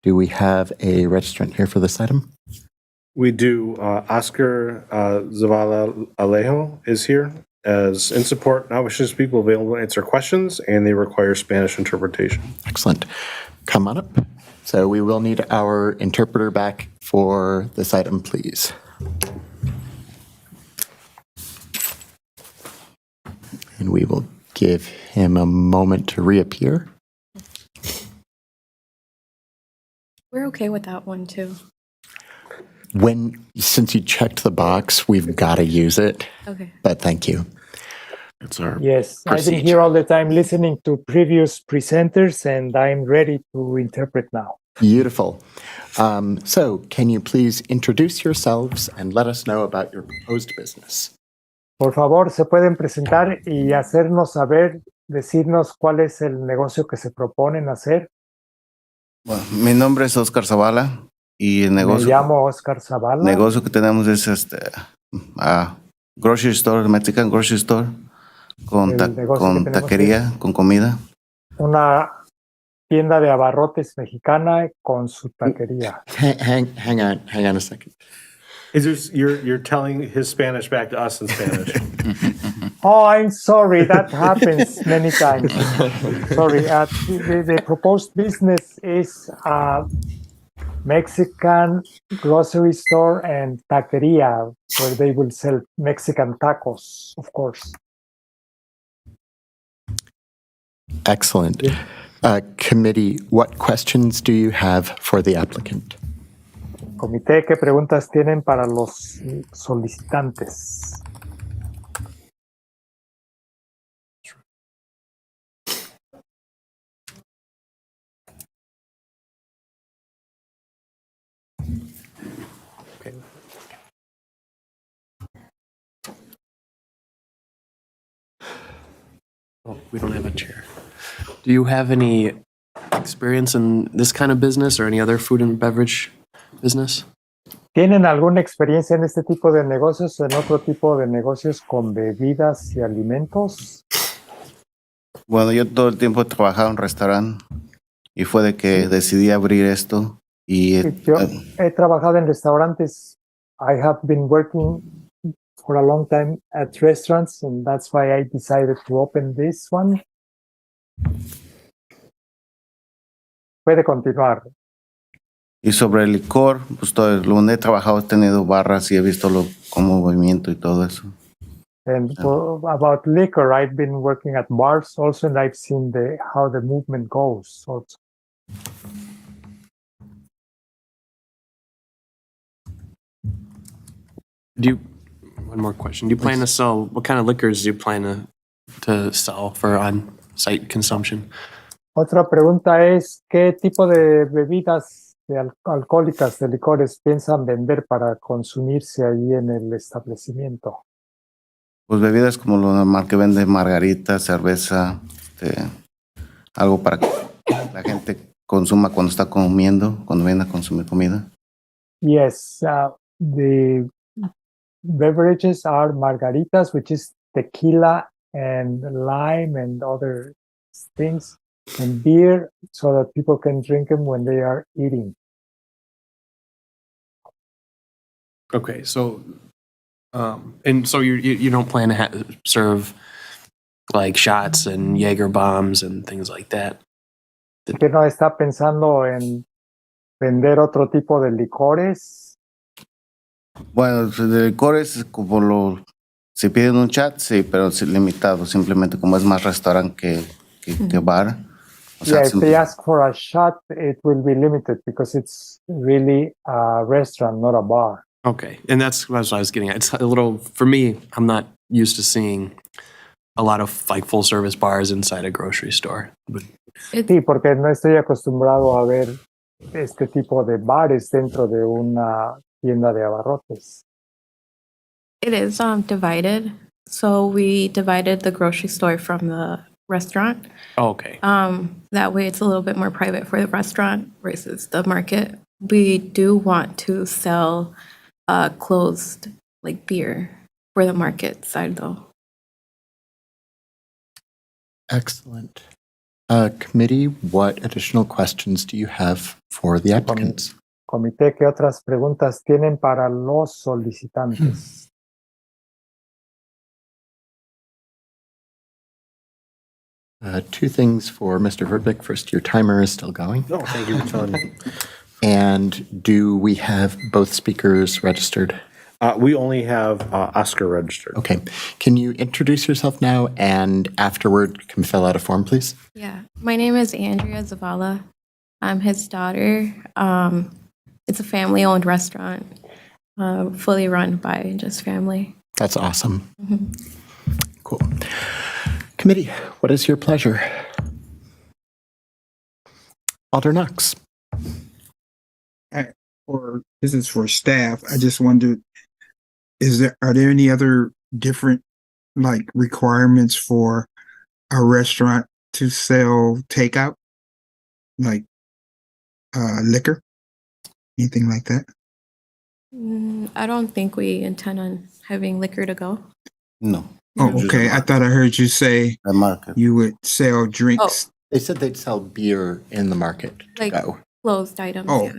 Do we have a registrant here for this item? We do. Oscar Zavala Alejo is here as in support. Now wishes to speak will be able to answer questions, and they require Spanish interpretation. Excellent. Come on up. So we will need our interpreter back for this item, please. And we will give him a moment to reappear. We're okay with that one too. Since you checked the box, we've got to use it. Okay. But thank you. It's our Yes, I've procedure. been here all the time listening to previous presenters, and I'm ready to interpret now. Beautiful. So can you please introduce yourselves and let us know about your proposed business? Por favor, se pueden presentar y hacernos saber, decirnos cuál es el negocio que se proponen hacer. Bueno, mi nombre es Oscar Zavala y el Me negocio, llamo Oscar Zavala. negocio que tenemos es grocery store, Mexican grocery store, con, El negocio que con tenemos taquería, con comida. Una tienda de abarrotes mexicana con su taquería. Hang on a second. You're telling his Spanish back to us in Spanish. Oh, I'm sorry. That happens many times. Sorry. The proposed business is Mexican grocery store and taqueria, where they will sell Mexican tacos, of course. Excellent. Committee, what questions do you have for the applicant? Comité, ¿qué preguntas tienen para los solicitantes? Oh, we don't have a chair. Do you have any experience in this kind of business or any other food and beverage business? ¿Tienen alguna experiencia en este tipo de negocios o en otro tipo de negocios con bebidas y alimentos? Bueno, yo todo el tiempo he trabajado en restaurante y fue de que decidí abrir esto y Yo he trabajado en restaurantes. I have been working for a long time at restaurants, and that's why I decided to open this one. Puede continuar. y sobre el licor, pues todo donde he trabajado he tenido barras y he visto como movimiento y todo eso. And about liquor, I've been working at bars also, and I've seen how the movement goes also. One more question. Do you plan to sell, what kind of liquors do you plan to sell for on-site consumption? Otra pregunta es, ¿qué tipo de bebidas alcohólicas, de licores, piensan vender para consumirse ahí en el establecimiento? Pues bebidas como lo normal que vende margarita, cerveza, algo para que la gente consuma cuando está comiendo, cuando viene a consumir comida. Yes, the beverages are margaritas, which is tequila and lime and other things, and beer, so that people can drink them when they are eating. Okay, so and so you don't plan to serve like shots and Jaeger bombs and things like that? ¿Que no está pensando en vender otro tipo de licores? Bueno, de licores como si piden un chat, sí, pero es limitado, simplemente como es más restaurante que bar. O sea, Yeah, if they ask for a shot, it will be limited because it's really a restaurant, not a bar. Okay, and that's what I was getting at. It's a little, for me, I'm not used to seeing a lot of like full service bars inside a grocery store. But Sí, porque no estoy acostumbrado a ver este tipo de bares dentro de una tienda de abarrotes. It is divided. So we divided the grocery store from the restaurant. Oh, okay. That way it's a little bit more private for the restaurant versus the market. We do want to sell closed like beer for the market side though. Excellent. Committee, what additional questions do you have for the applicants? Comité, ¿qué otras preguntas tienen para los solicitantes? Two things for Mr. Verdbeck. First, your timer is still going. No, thank you for telling me. And do we have both speakers registered? We only have Oscar registered. Okay. Can you introduce yourself now and afterward can fill out a form, please? Yeah, my name is Andrea Zavala. I'm his daughter. It's a family-owned restaurant, fully run by just family. That's awesome. Cool. Committee, what is your pleasure? Alder Knox. This is for staff. I just wondered, are there any other different like requirements for a restaurant to sell takeout, like liquor, anything like that? I don't think we intend on having liquor to go. No. Oh, okay. I thought I heard you say you would sell drinks. Oh. They said they'd sell beer in the market to Like go. closed items, yeah,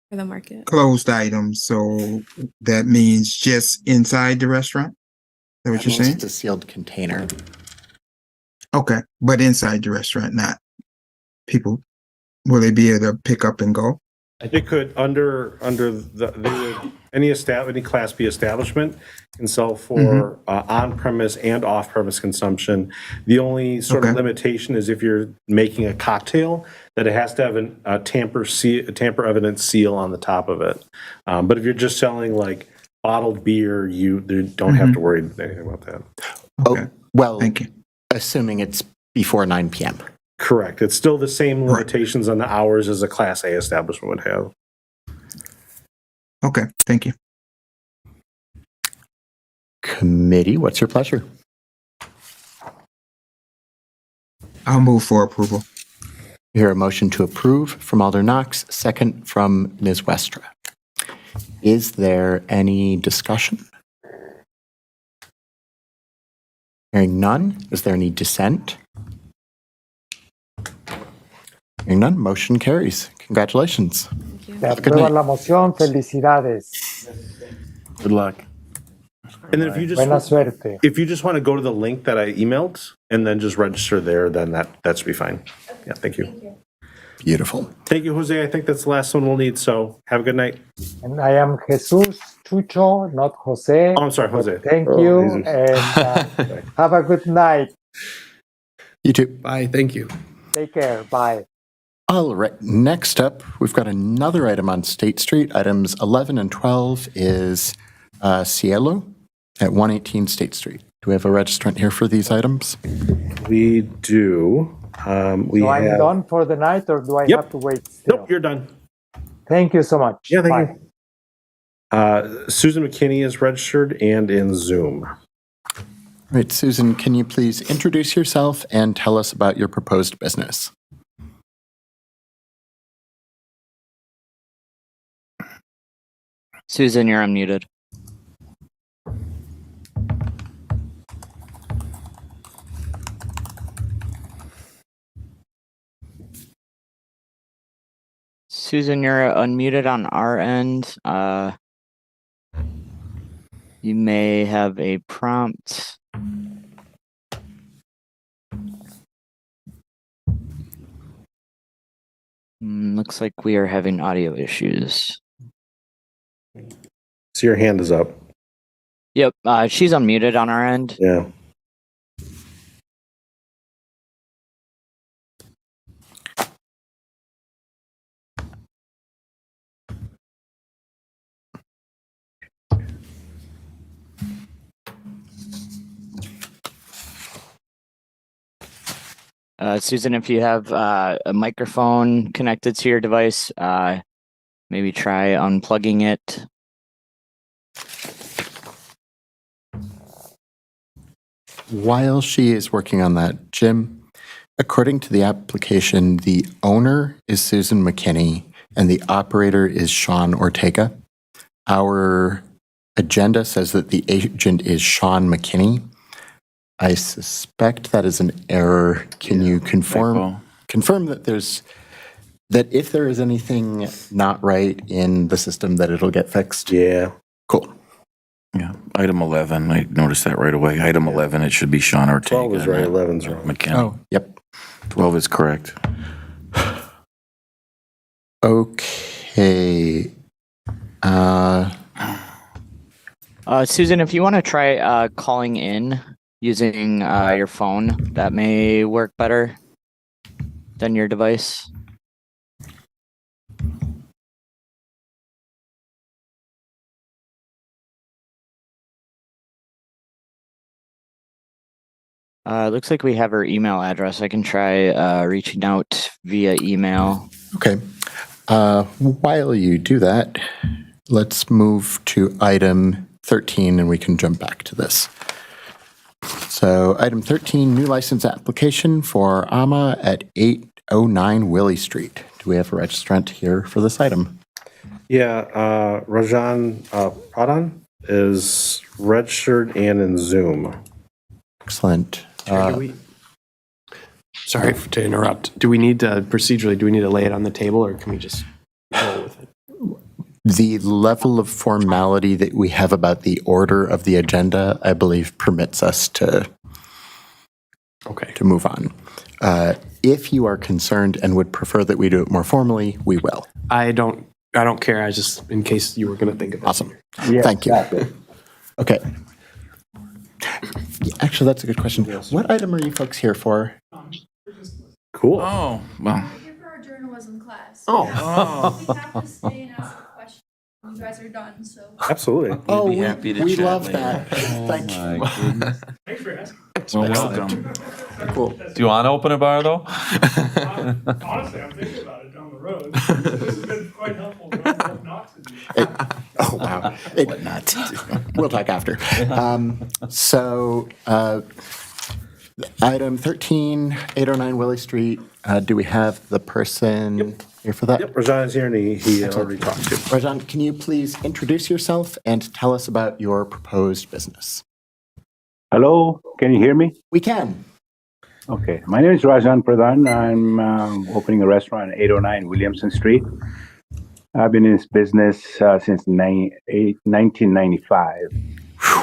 for the market. Closed items. So that means just inside the restaurant? Is that what you're saying? It's a sealed container. Okay. But inside the restaurant, not people. Will they be able to pick up and go? It could, any Class B establishment can sell for on-premise and off-premise consumption. The only sort of limitation is if you're making a cocktail, that it has to have a tamper evidence seal on the top of it. But if you're just selling like bottled beer, you don't have to worry anything about that. Oh, well, Thank you. assuming it's before 9 p.m. Correct. It's still the same limitations on the hours as a Class A establishment would have. Okay, thank you. Committee, what's your pleasure? I'll move for approval. You hear a motion to approve from Alder Knox, second from Ms. Westra. Is there any discussion? Hearing none, is there any dissent? Hearing none, motion carries. Congratulations. Se Have a good aprueba night. la moción. Felicidades. Good luck. And then if you Buena suerte. just want to go to the link that I emailed and then just register there, then that should be fine. Yeah, thank you. Beautiful. Thank you, Jose. I think that's the last one we'll need. So have a good night. And I am Jesus Chucho, not Jose. Oh, I'm sorry, Jose. Thank Oh, you, Jesus. and have a good night. You too. Bye, thank you. Take care. Bye. All right, next up, we've got another item on State Street. Items 11 and 12 is Cielo at 118 State Street. Do we have a registrant here for these items? We do. So I'm done for the night, or do I have to wait still? Nope, you're done. Thank you so much. Yeah, thank Bye. you. Susan McKinney is registered and in Zoom. All right, Susan, can you please introduce yourself and tell us about your proposed business? Susan, you're unmuted. Susan, you're unmuted on our end. You may have a prompt. Looks like we are having audio issues. So your hand is up. Yep, she's unmuted on our end. Yeah. Susan, if you have a microphone connected to your device, maybe try unplugging it. While she is working on that, Jim, according to the application, the owner is Susan McKinney and the operator is Sean Ortega. Our agenda says that the agent is Sean McKinney. I suspect that is an error. Can you confirm that if there is anything not right in the system, that it'll get fixed? Yeah. Cool. Yeah, item 11, I noticed that right away. Item 11, it should be Sean Ortega. 12 is right, 11's wrong. McKinney. Oh, yep. 12 is correct. Okay. Susan, if you want to try calling in using your phone, that may work better than your device. Looks like we have her email address. I can try reaching out via email. Okay. While you do that, let's move to item 13 and we can jump back to this. So item 13, new license application for AMA at 809 Willie Street. Do we have a registrant here for this item? Yeah, Rajan Pradhan is registered and in Zoom. Excellent. Sorry to interrupt. Do we need to procedurally, do we need to lay it on the table or can we just roll with it? The level of formality that we have about the order of the agenda, I believe, permits us to move on. If you are concerned and would prefer that we do it more formally, we will. I don't I don't care. I just, in case you were going to think of it. Awesome. Yeah, Thank you. exactly. Okay. Actually, that's a good question. What item are you folks here for? Cool. Oh, well. Here for our journalism class. Oh. We have to stay and ask a question when you guys are done, so. Absolutely. Oh, be happy to we chat love later. that. Thank you. Thanks for asking. Well, Welcome. Cool. Do you want to open a bar, though? Honestly, I'm thinking about it down the road. This has been quite helpful. What not to do. Oh, wow. What not to do. We'll talk after. Item 13, 809 Willie Street. Do we have the person here for that? Yep, Rajan is here and he already talked to. Rajan, can you please introduce yourself and tell us about your proposed business? Hello, can you hear me? We can. Okay, my name is Rajan Pradhan. I'm opening a restaurant at 809 Williamson Street. I've been in this business since 1995.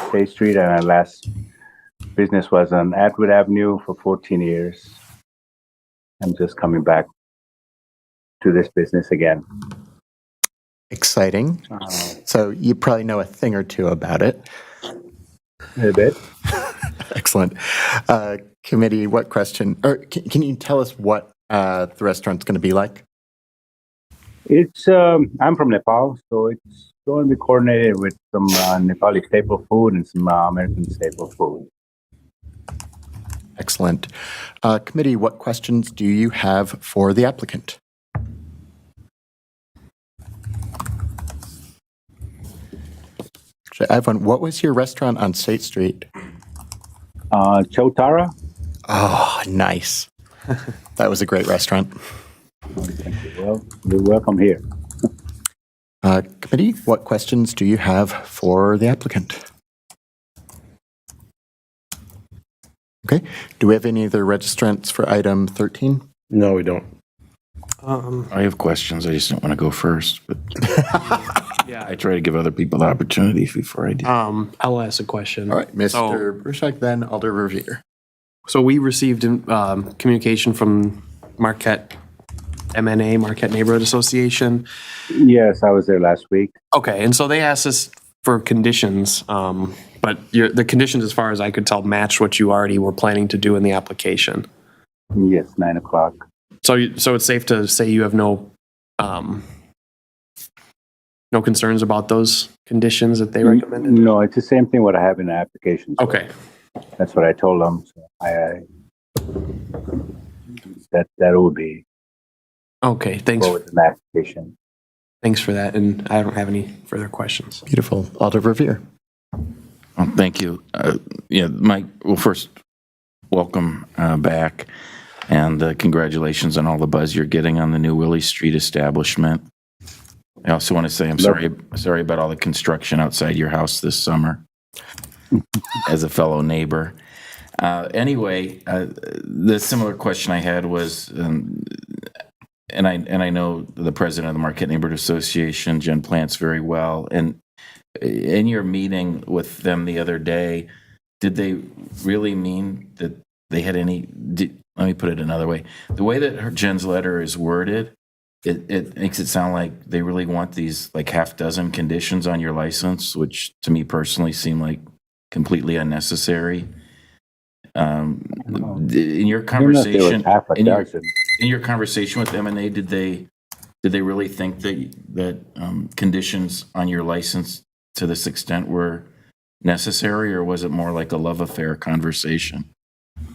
State Street, and our last business was on Atwood Avenue for 14 years. I'm just coming back to this business again. Exciting. So you probably know a thing or two about it. A bit. Excellent. Committee, what question, or can you tell us what the restaurant's going to be like? It's I'm from Nepal, so it's going to be coordinated with some Nepali staple food and some American staple food. Excellent. Committee, what questions do you have for the applicant? I have one. What was your restaurant on State Street? Chotara. Oh, nice. That was a great restaurant. Thank you. Well, you're welcome here. Committee, what questions do you have for the applicant? Okay. Do we have any other registrants for item 13? No, we don't. I have questions. I just don't want to go first, but Yeah. I try to give other people the opportunity before I do. I'll ask a question. All right, Mr. Bruchak, then Alder Revere. So we received communication from Marquette MNA, Marquette Neighborhood Association. Yes, I was there last week. Okay, and so they asked us for conditions, but the conditions, as far as I could tell, matched what you already were planning to do in the application. Yes, 9 o'clock. So it's safe to say you have no concerns about those conditions that they recommended? No, it's the same thing what I have in the application. So Okay. that's what I told them. So that would be Okay, thanks. forward to the application. Thanks for that, and I don't have any further questions. Beautiful. Alder Revere. Well, thank you. Mike, well, first, welcome back, and congratulations on all the buzz you're getting on the new Willie Street establishment. I also want to say I'm sorry about all the construction outside your house this summer, as a fellow neighbor. Anyway, the similar question I had was, and I know the president of the Marquette Neighborhood Association, Jen Plants, very well. And in your meeting with them the other day, did they really mean that they had any? Let me put it another way. The way that Jen's letter is worded, it makes it sound like they really want these like half dozen conditions on your license, which to me personally seem like completely unnecessary. In your conversation, in your conversation with M&A, did they really think that conditions on your license to this extent were necessary, or was it more like a love affair conversation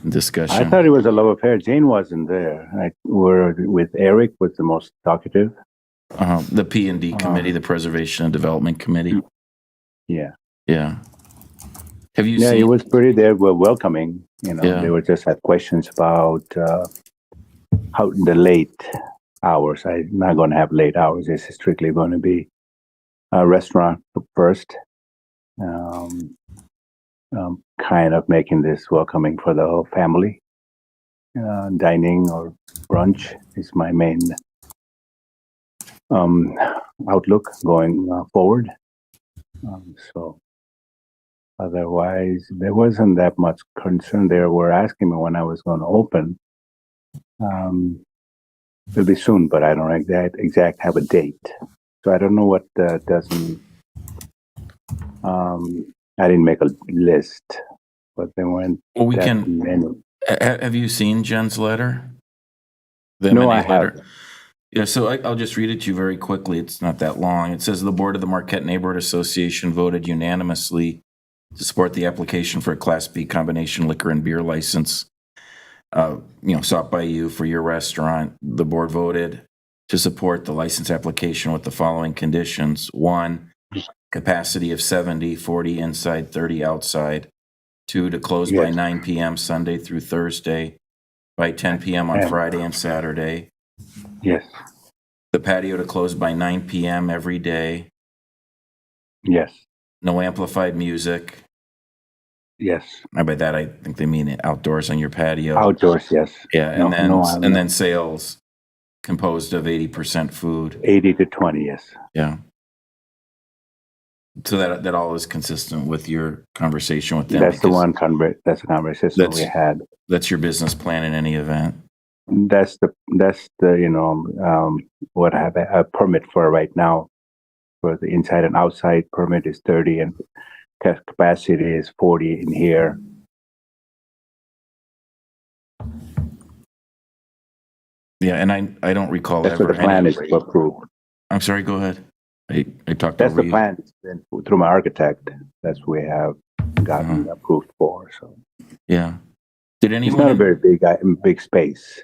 discussion? I thought it was a love affair. Jane wasn't there. With Eric was the most talkative. The P&D committee, the Preservation and Development Committee. Yeah. Yeah. Have you Yeah, seen? it was pretty. They were welcoming. Yeah. They were just had questions about how the late hours. I'm not going to have late hours. This is strictly going to be a restaurant first. Kind of making this welcoming for the whole family. Dining or brunch is my main outlook going forward. So otherwise, there wasn't that much concern. They were asking me when I was going to open. It'll be soon, but I don't exact have a date. So I don't know what doesn't. I didn't make a list, but there weren't Well, we that can. many. Have you seen Jen's letter? No, I M&A letter? haven't. Yeah, so I'll just read it to you very quickly. It's not that long. It says the board of the Marquette Neighborhood Association voted unanimously to support the application for a Class B combination liquor and beer license, sought by you for your restaurant. The board voted to support the license application with the following conditions. 1, capacity of 70, 40 inside, 30 outside. 2, to close by 9 p.m. Sunday through Thursday, by 10 p.m. on Friday and Saturday. Yes. The patio to close by 9 p.m. every day. Yes. No amplified music. Yes. By that, I think they mean outdoors on your patio. Outdoors, yes. Yeah, and No, then sales composed of 80% food. 80 to 20, yes. Yeah. So that all is consistent with your conversation with them. That's the conversation we had. That's your business plan in any event. That's the what I have a permit for right now. For the inside and outside permit is 30 and capacity is 40 in here. Yeah, and I don't recall That's ever. what the plan is to approve. I'm sorry, go ahead. I talked That's over the you. plan. It's been through my architect. That's what we have gotten approved for. So yeah. Did anyone? It's not a very big space.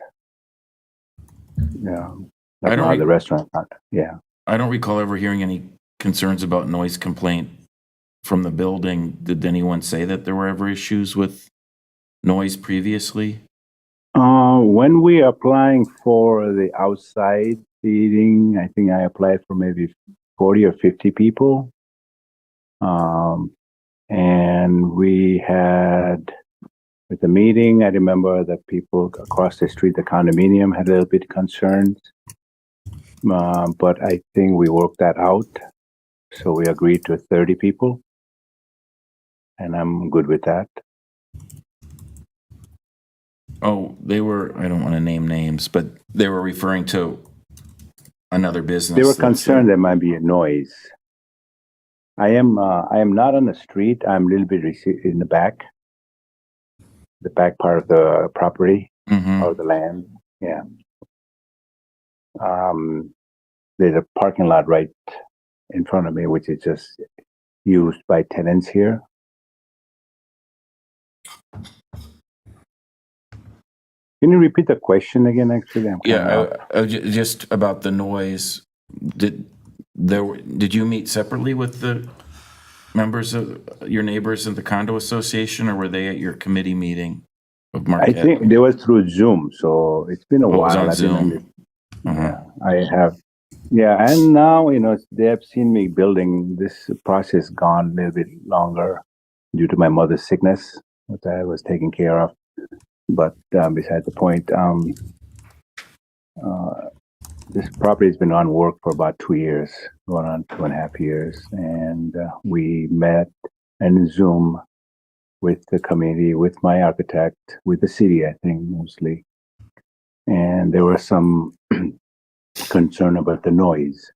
Yeah. I don't. The restaurant. Yeah. I don't recall ever hearing any concerns about noise complaint from the building. Did anyone say that there were ever issues with noise previously? When we applying for the outside seating, I think I applied for maybe 40 or 50 people. And we had, with the meeting, I remember that people across the street, the condominium, had a little bit concerned. But I think we worked that out. So we agreed to 30 people. And I'm good with that. Oh, they were, I don't want to name names, but they were referring to another business. They were concerned there might be a noise. I am not on the street. I'm a little bit in the back part of the property or the land. Yeah. There's a parking lot right in front of me, which is just used by tenants here. Can you repeat the question again? Actually, just about the noise. Did you meet separately with the members of your neighbors in the condo association, or were they at your committee meeting of Marquette? I think they were through Zoom, so it's been a while. It was on Zoom. Yeah, I have. Yeah, and now they have seen me building. This process gone a little bit longer due to my mother's sickness, which I was taking care of. But besides the point, this property has been on work for about 2 years, going on 2.5 years. And we met in Zoom with the committee, with my architect, with the city, I think, mostly. And there was some concern about the noise.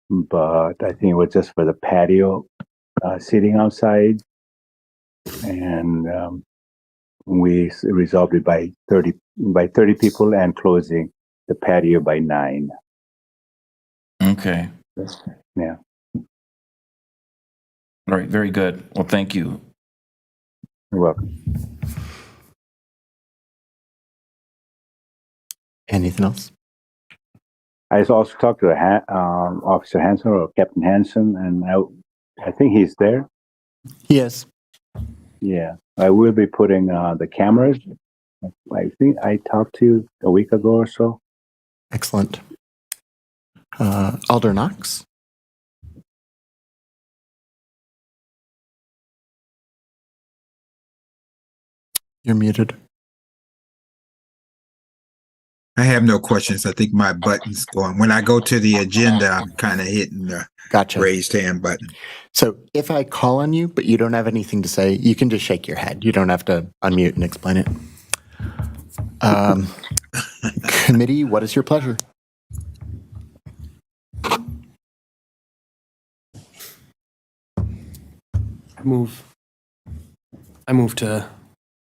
But I think it was just for the patio sitting outside. And we resolved it by 30 people and closing the patio by 9. Okay. Yeah. All right. Very good. Well, thank you. You're welcome. Anything else? I also talked to Officer Hanson or Captain Hanson, and I think he's there. Yes. Yeah. I will be putting the cameras. I think I talked to you a week ago or so. Excellent. Alder Knox? You're muted. I have no questions. I think my button's going. When I go to the agenda, I'm kind of hitting the raised hand button. So if I call on you, but you don't have anything to say, you can just shake your head. You don't have to unmute and explain it. Committee, what is your pleasure? I move to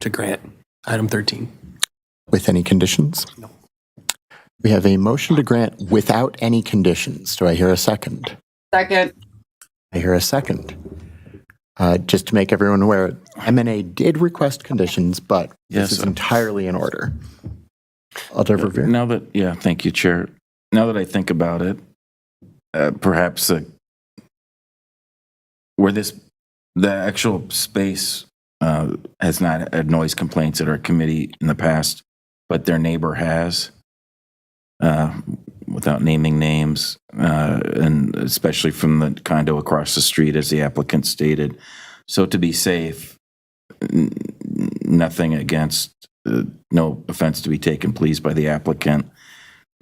grant item 13. With any conditions? No. We have a motion to grant without any conditions. Do I hear a second? Second. I hear a second. Just to make everyone aware, M&A did request conditions, but this is entirely in order. Alder Verveer. Now that, thank you, Chair. Now that I think about it, perhaps where the actual space has not had noise complaints at our committee in the past, but their neighbor has, without naming names, and especially from the condo across the street, as the applicant stated. So to be safe, nothing against, no offense to be taken, please, by the applicant.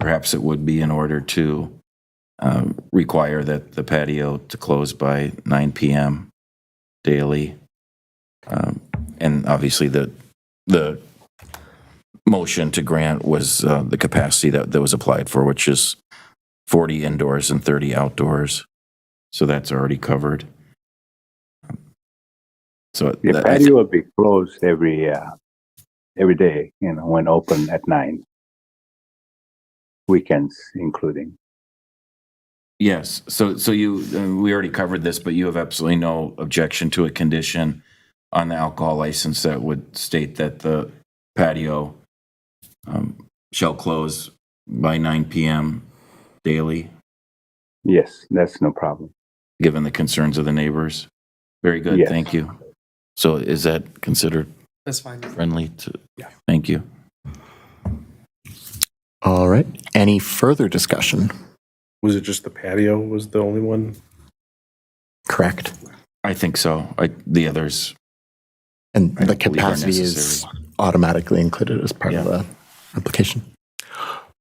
Perhaps it would be in order to require that the patio to close by 9 p.m. daily. And obviously the motion to grant was the capacity that was applied for, which is 40 indoors and 30 outdoors. So that's already covered. So the patio will be closed every day, when open at 9. Weekends including. Yes. So we already covered this, but you have absolutely no objection to a condition on the alcohol license that would state that the patio shall close by 9 p.m. daily? Yes, that's no problem. Given the concerns of the neighbors? Very good, Yes. thank you. So is that considered That's fine. friendly to? Yeah. Thank you. All right. Any further discussion? Was it just the patio was the only one? Correct. I think so. The others. And I the don't believe are capacity is necessary. automatically included as part of the application.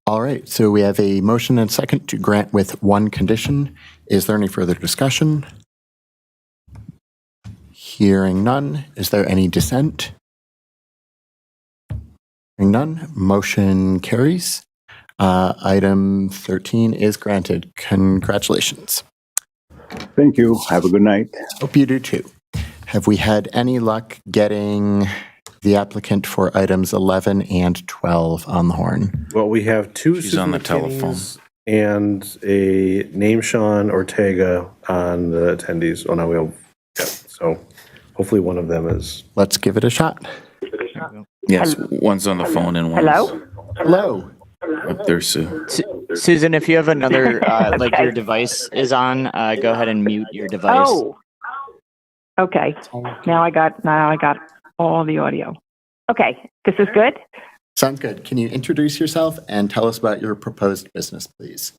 All right. So we have a motion and second to grant with one condition. Is there any further discussion? Hearing none. Is there any dissent? Hearing none. Motion carries. Item 13 is granted. Congratulations. Thank you. Have a good night. Hope you do too. Have we had any luck getting the applicant for items 11 and 12 on the horn? Well, we have two She's on the telephone. and a name Sean Ortega on the attendees. Oh, no, we have, so hopefully one of them is. Let's give it a shot. Yes, one's on the phone and one's Hello. up there, Sue. Susan, if you have another, like your device is on, go ahead and mute your device. Oh, okay. Now I got all the audio. Okay, this is good. Sounds good. Can you introduce yourself and tell us about your proposed business, please?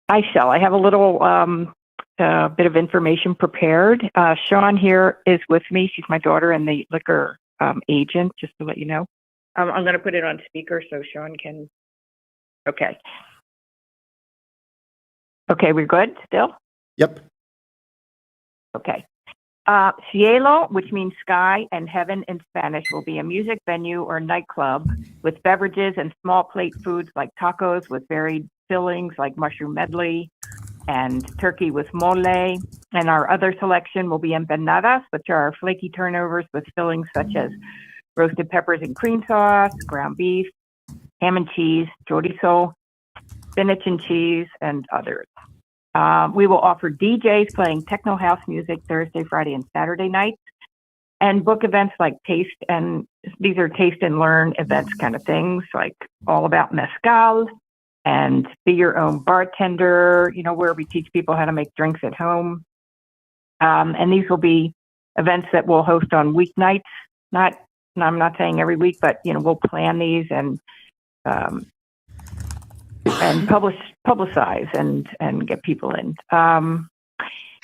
I shall. I have a little bit of information prepared. Sean here is with me. She's my daughter and the liquor agent, just to let you know. I'm going to put it on speaker so Sean can. Okay. Okay, we're good still? Yep. Okay. Cielo, which means sky, and heaven in Spanish, will be a music venue or nightclub with beverages and small plate foods like tacos with varied fillings like mushroom medley and turkey with mole. And our other selection will be empanadas, which are our flaky turnovers with fillings such as roasted peppers and cream sauce, ground beef, ham and cheese, chorizo, spinach and cheese, and others. We will offer DJs playing techno house music Thursday, Friday, and Saturday nights, and book events like taste and learn events kind of things, like all about mezcal and be your own bartender, where we teach people how to make drinks at home. And these will be events that we'll host on weeknights. I'm not saying every week, but we'll plan these and publicize and get people in.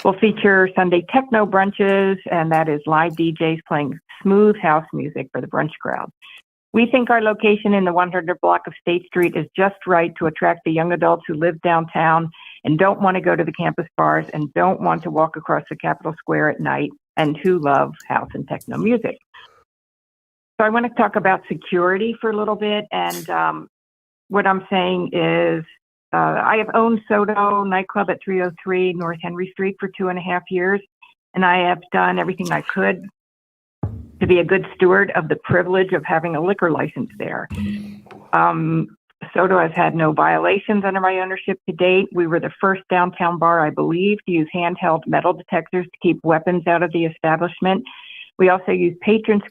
We'll feature Sunday techno brunches, and that is live DJs playing smooth house music for the brunch crowd. We think our location in the 100 block of State Street is just right to attract the young adults who live downtown and don't want to go to the campus bars and don't want to walk across the Capitol Square at night and who love house and techno music. So I want to talk about security for a little bit, and what I'm saying is I have owned Soto nightclub at 303 North Henry Street for 2.5 years, and I have done everything I could to be a good steward of the privilege of having a liquor license there. Soto has had no violations under my ownership to date. We were the first downtown bar, I believe, to use handheld metal detectors to keep weapons out of the establishment. We also use patron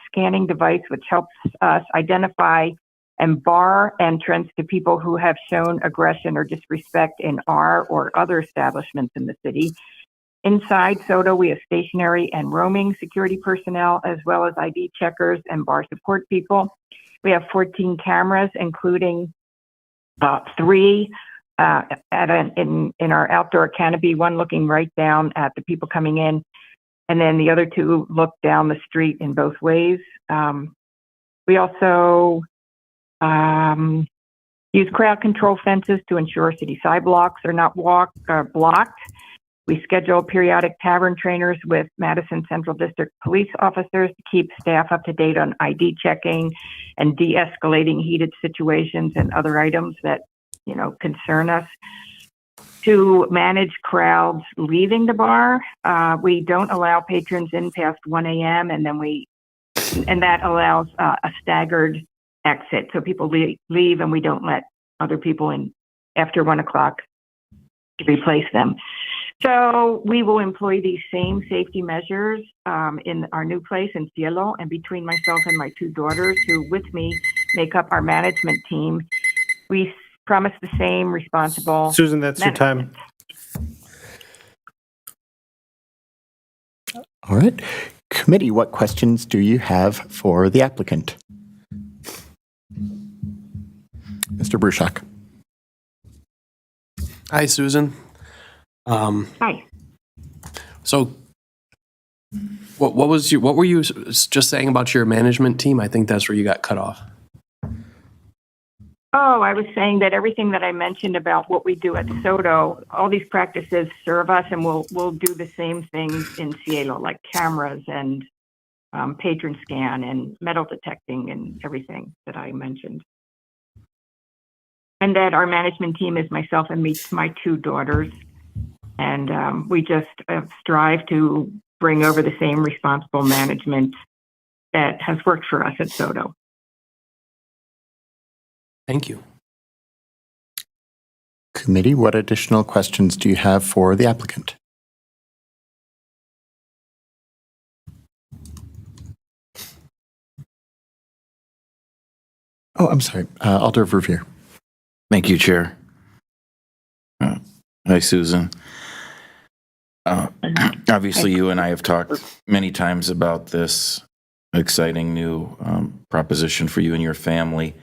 scanning device, which helps us identify and bar entrance to people who have shown aggression or disrespect in our or other establishments in the city. Inside Soto, we have stationary and roaming security personnel, as well as ID checkers and bar support people. We have 14 cameras, including 3 in our outdoor canopy, one looking right down at the people coming in, and then the other 2 look down the street in both ways. We also use crowd control fences to ensure city sidewalks are not blocked. We schedule periodic tavern trainers with Madison Central District police officers to keep staff up to date on ID checking and de-escalating heated situations and other items that, concern us. To manage crowds leaving the bar, we don't allow patrons in past 1 a.m. and that allows a staggered exit. So people leave and we don't let other people in after 1 o'clock to replace them. So we will employ these same safety measures in our new place in Cielo, and between myself and my 2 daughters, who with me make up our management team, we promise the same responsible. Susan, that's your time. All right. Committee, what questions do you have for the applicant? Mr. Bruchak. Hi, Susan. Hi. So, what were you just saying about your management team? I think that's where you got cut off. Oh, I was saying that everything that I mentioned about what we do at Soto, all these practices serve us, and we'll do the same things in Cielo, like cameras and patron scan and metal detecting and everything that I mentioned. And that our management team is myself and my 2 daughters. And we just strive to bring over the same responsible management that has worked for us at Soto. Thank you. Committee, what additional questions do you have for the applicant? Oh, I'm sorry. Alder Verveer. Thank you, Chair. Hi, Susan. Obviously, you and I have talked many times about this exciting new proposition for you and your family.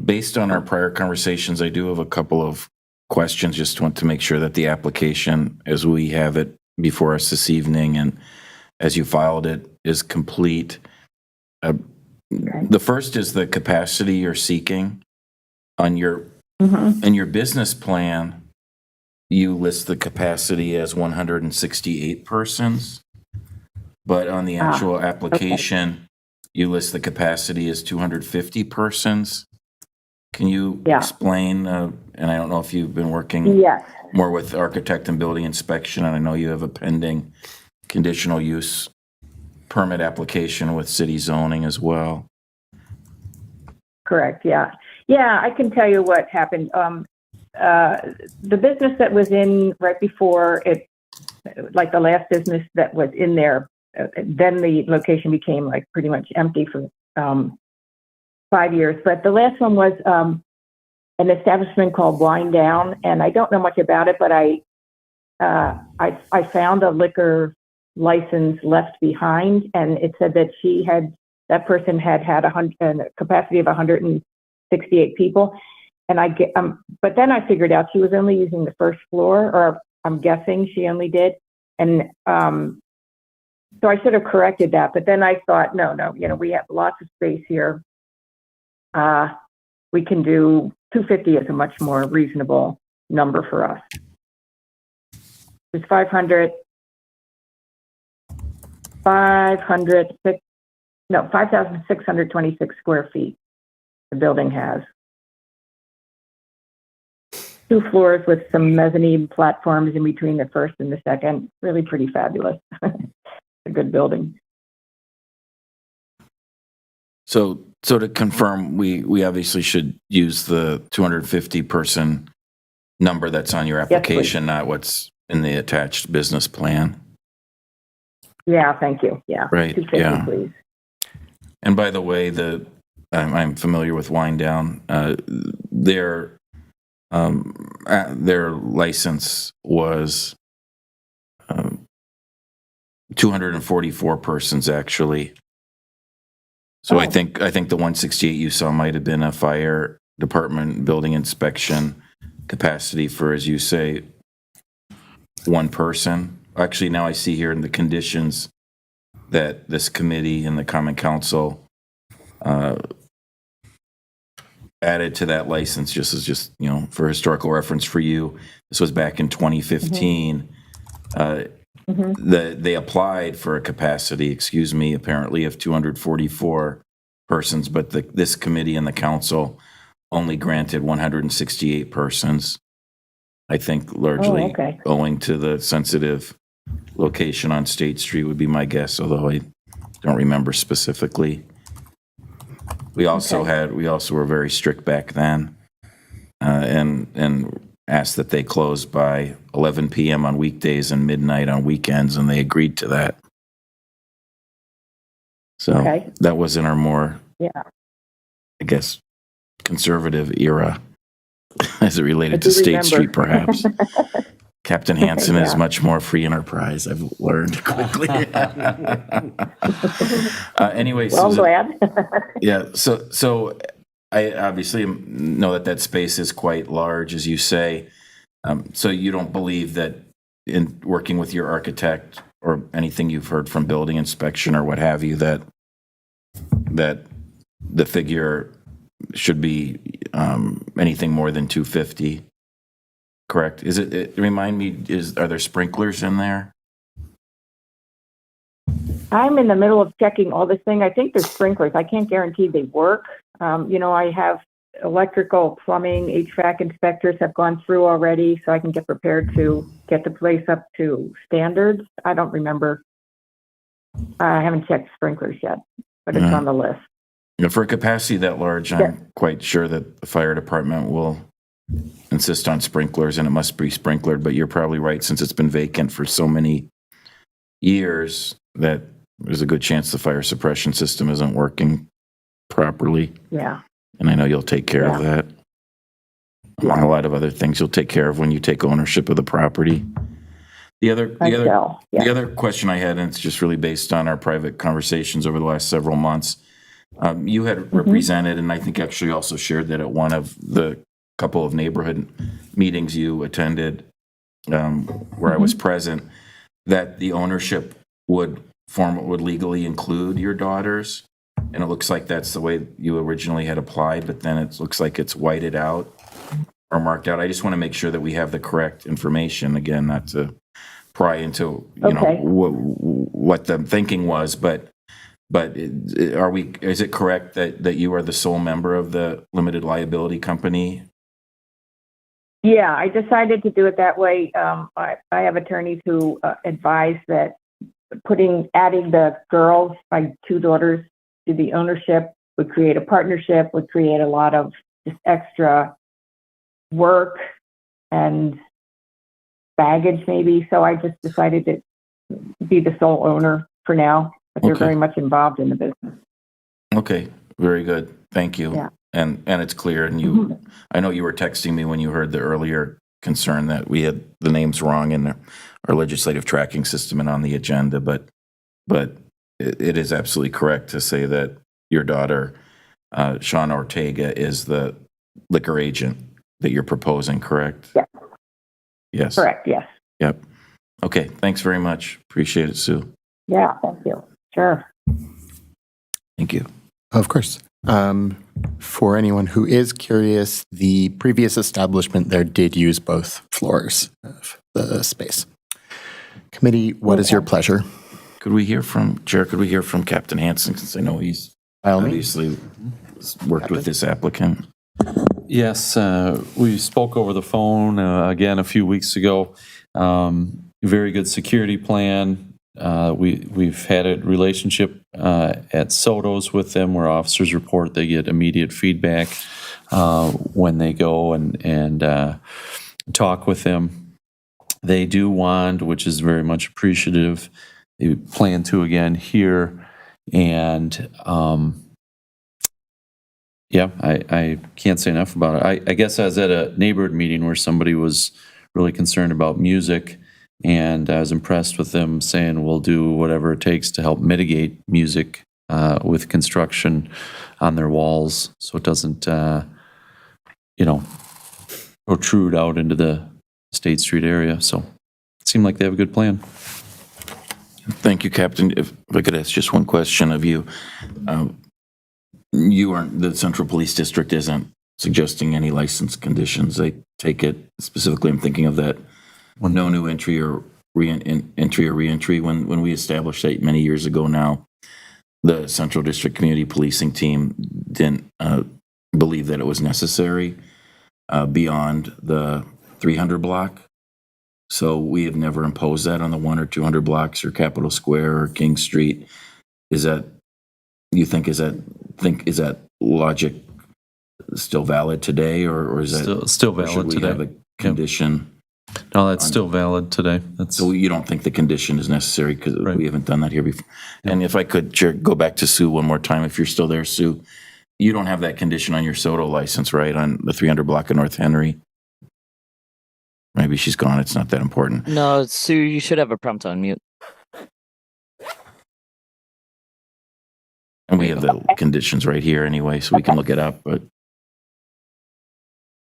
Based on our prior conversations, I do have a couple of questions. Just want to make sure that the application, as we have it before us this evening and as you filed it, is complete. The first is the capacity you're seeking. On your in your business plan, you list the capacity as 168 persons, but on the actual application, you list the capacity as 250 persons. Can you explain, and I don't know if you've been working more with architect and building inspection, and I know you have a pending conditional use permit application with city zoning as well. Correct, yeah. Yeah, I can tell you what happened. The business that was in right before it, like the last business that was in there, then the location became like pretty much empty for 5 years. But the last one was an establishment called Wind Down, and I don't know much about it, but I found a liquor license left behind, and it said that that person had a capacity of 168 people. And but then I figured out she was only using the first floor, or I'm guessing she only did. And so I should have corrected that. But then I thought, no, we have lots of space here. We can do 250 is a much more reasonable number for us. It's 5,626 square feet the building has. 2 floors with some mezzanine platforms in between the first and the second. Really pretty fabulous. A good building. So to confirm, we obviously should use the 250 person number that's on your application, not what's in the attached business plan. Yeah, thank you. Yeah. Right, 250, yeah. please. And by the way, I'm familiar with Wind Down. Their license was 244 persons actually. So I think the 168 you saw might have been a fire department building inspection capacity for, as you say, 1 person. Actually, now I see here in the conditions that this committee and the Common Council added to that license, just for historical reference for you. This was back in 2015. They applied for a capacity, apparently of 244 persons, but this committee and the council only granted 168 persons. I think largely owing to the sensitive location on State Street would be my guess, although I don't remember specifically. We also were very strict back then, and asked that they close by 11 p.m. on weekdays and midnight on weekends, and they agreed to that. So that was in our more, I guess, conservative era as it related to State Street, perhaps. Captain Hansen is much more free enterprise, I've learned quickly. Anyway, well, Susan, glad. yeah, so I obviously know that space is quite large, as you say. So you don't believe that in working with your architect or anything you've heard from building inspection or what have you, that the figure should be anything more than 250, correct? Remind me, are there sprinklers in there? I'm in the middle of checking all this thing. I think there's sprinklers. I can't guarantee they work. I have electrical, plumbing, HVAC inspectors have gone through already, so I can get prepared to get the place up to standards. I don't remember. I haven't checked sprinklers yet, but it's on the list. For a capacity that large, I'm quite sure that the fire department will insist on sprinklers, and it must be sprinklered, but you're probably right, since it's been vacant for so many years, that there's a good chance the fire suppression system isn't working properly. Yeah. And I know you'll take care of that. Among a lot of other things you'll take care of when you take ownership of the property. The other question I had, and it's just really based on our private conversations over the last several months, you had represented, and I think actually also shared that at one of the couple of neighborhood meetings you attended, where I was present, that the ownership would legally include your daughters. And it looks like that's the way you originally had applied, but then it looks like it's whited out or marked out. I just want to make sure that we have the correct information. Again, not to pry into what the thinking was, but is it correct that you are the sole member of the limited liability company? Yeah, I decided to do it that way. I have attorneys who advise that adding the girls, my 2 daughters, to the ownership would create a partnership, would create a lot of just extra work and baggage maybe. So I just decided to be the sole owner for now, but they're very much involved in the business. Okay, very good. Thank you. Yeah. And it's clear, and I know you were texting me when you heard the earlier concern that we had the names wrong in our legislative tracking system and on the agenda, but it is absolutely correct to say that your daughter, Shauna Ortega, is the liquor agent that you're proposing, correct? Yes. Yes. Correct, yes. Yep. Okay, thanks very much. Appreciate it, Sue. Yeah, thank you. Sure. Thank you. Of course. For anyone who is curious, the previous establishment there did use both floors of the space. Committee, what is your pleasure? Could we hear from Captain Hansen, since I know he's obviously worked with this applicant? Yes, we spoke over the phone again a few weeks ago. Very good security plan. We've had a relationship at Soto's with them where officers report they get immediate feedback when they go and talk with them. They do want, which is very much appreciative. They plan to again here, and yeah, I can't say enough about it. I guess I was at a neighborhood meeting where somebody was really concerned about music, and I was impressed with them saying we'll do whatever it takes to help mitigate music with construction on their walls so it doesn't, protrude out into the State Street area. So it seemed like they have a good plan. Thank you, Captain. If I could ask just one question of you. The Central Police District isn't suggesting any license conditions. They take it, specifically I'm thinking of that no new entry or re-entry. When we established that many years ago now, the Central District Community Policing Team didn't believe that it was necessary beyond the 300 block. So we have never imposed that on the 100 or 200 blocks or Capitol Square or King Street. Is that logic still valid today, or is that still valid should we today? have a condition? No, that's still valid today. So you don't think the condition is necessary because we haven't done that here before? And if I could, Chair, go back to Sue one more time, if you're still there, Sue. You don't have that condition on your Soto license, right, on the 300 block of North Henry? Maybe she's gone. It's not that important. No, Sue, you should have a prompt on mute. And we have the conditions right here anyway, so we can look it up. But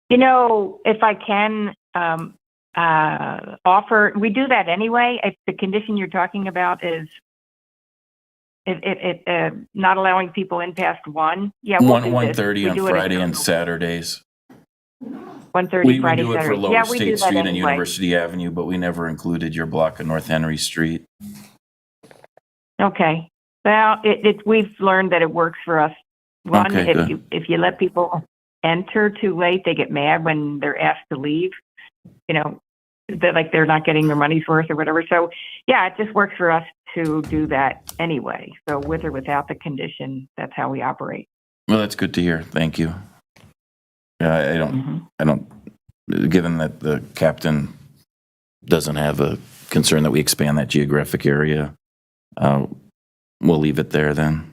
if I can offer, we do that anyway. If the condition you're talking about is not allowing people in past 1, yeah, we'll do 1:30 on Friday and Saturdays. 1:30 Friday, we do it for Saturday. Lower Yeah, we do State that Street and anyway. University Avenue, but we never included your block of North Henry Street. Okay. Well, we've learned that it works for us. One, Okay, if you let people enter too late, they get mad when they're asked to leave. They're not getting their money's worth or whatever. So, yeah, it just works for us to do that anyway. So, with or without the condition, that's how we operate. Well, that's good to hear. Thank you. Yeah, I don't. Given that the captain doesn't have a concern that we expand that geographic area, we'll leave it there then.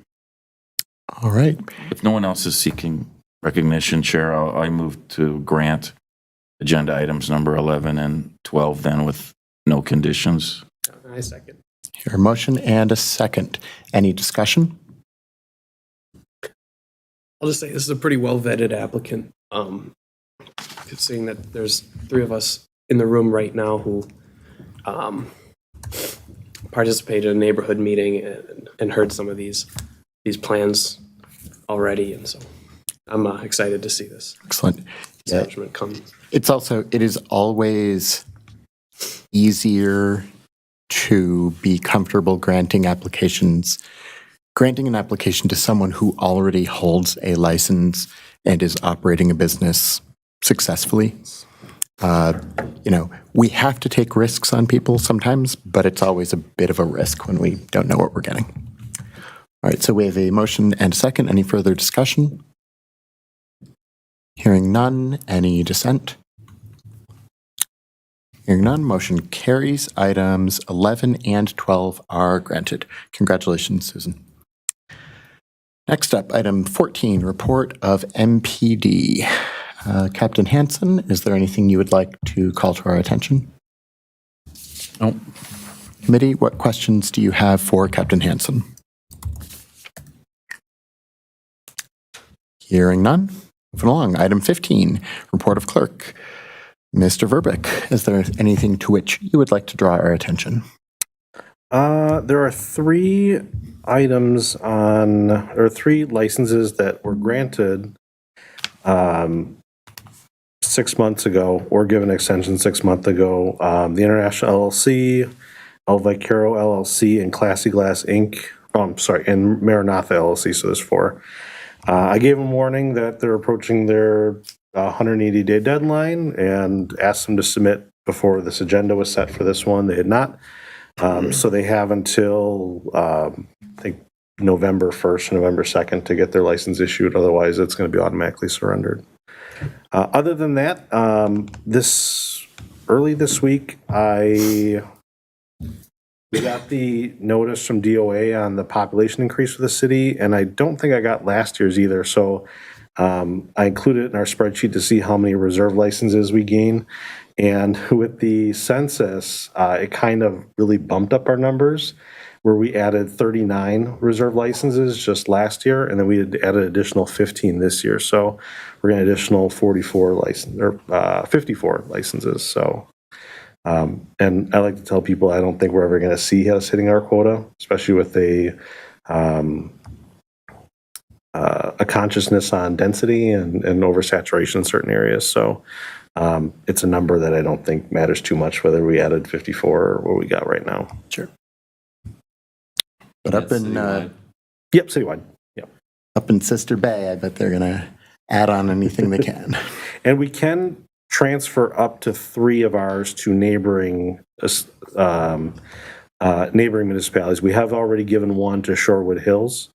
All right. If no one else is seeking recognition, Chair, I move to grant agenda items number 11 and 12 then with no conditions. I second. Your motion and a second. Any discussion? I'll just say this is a pretty well vetted applicant. Seeing that there's 3 of us in the room right now who participated in a neighborhood meeting and heard some of these plans already, and so I'm excited to see this. Excellent. Establishment come. It is always easier to be comfortable granting an application to someone who already holds a license and is operating a business successfully. We have to take risks on people sometimes, but it's always a bit of a risk when we don't know what we're getting. All right, so we have a motion and a second. Any further discussion? Hearing none. Any dissent? Hearing none, motion carries. Items 11 and 12 are granted. Congratulations, Susan. Next up, item 14, report of MPD. Captain Hansen, is there anything you would like to call to our attention? No. Committee, what questions do you have for Captain Hansen? Hearing none. Moving along, item 15, report of clerk. Mr. Verbeek, is there anything to which you would like to draw our attention? There are 3 items or 3 licenses that were granted 6 months ago or given extension 6 months ago. The International LLC, El Vicaro LLC, and Classy Glass Inc. And Maranatha LLC, so there's 4. I gave them warning that they're approaching their a 180-day deadline and asked them to submit before this agenda was set for this one. They had not. So they have until, I think, November 1st, November 2nd to get their license issued. Otherwise, it's going to be automatically surrendered. Other than that, early this week, we got the notice from DOA on the population increase for the city, and I don't think I got last year's either. So I included it in our spreadsheet to see how many reserve licenses we gain. And with the census, it kind of really bumped up our numbers, where we added 39 reserve licenses just last year, and then we had added additional 15 this year. So we're going to additional 54 54 licenses. So, and I like to tell people I don't think we're ever going to see us hitting our quota, especially with a consciousness on density and oversaturation in certain areas. So it's a number that I don't think matters too much whether we added 54 or what we got right now. Sure. But up in Yep, citywide. Yep. Up in Sister Bay, I bet they're going to add on anything they can. And we can transfer up to 3 of ours to neighboring municipalities. We have already given one to Shorewood Hills.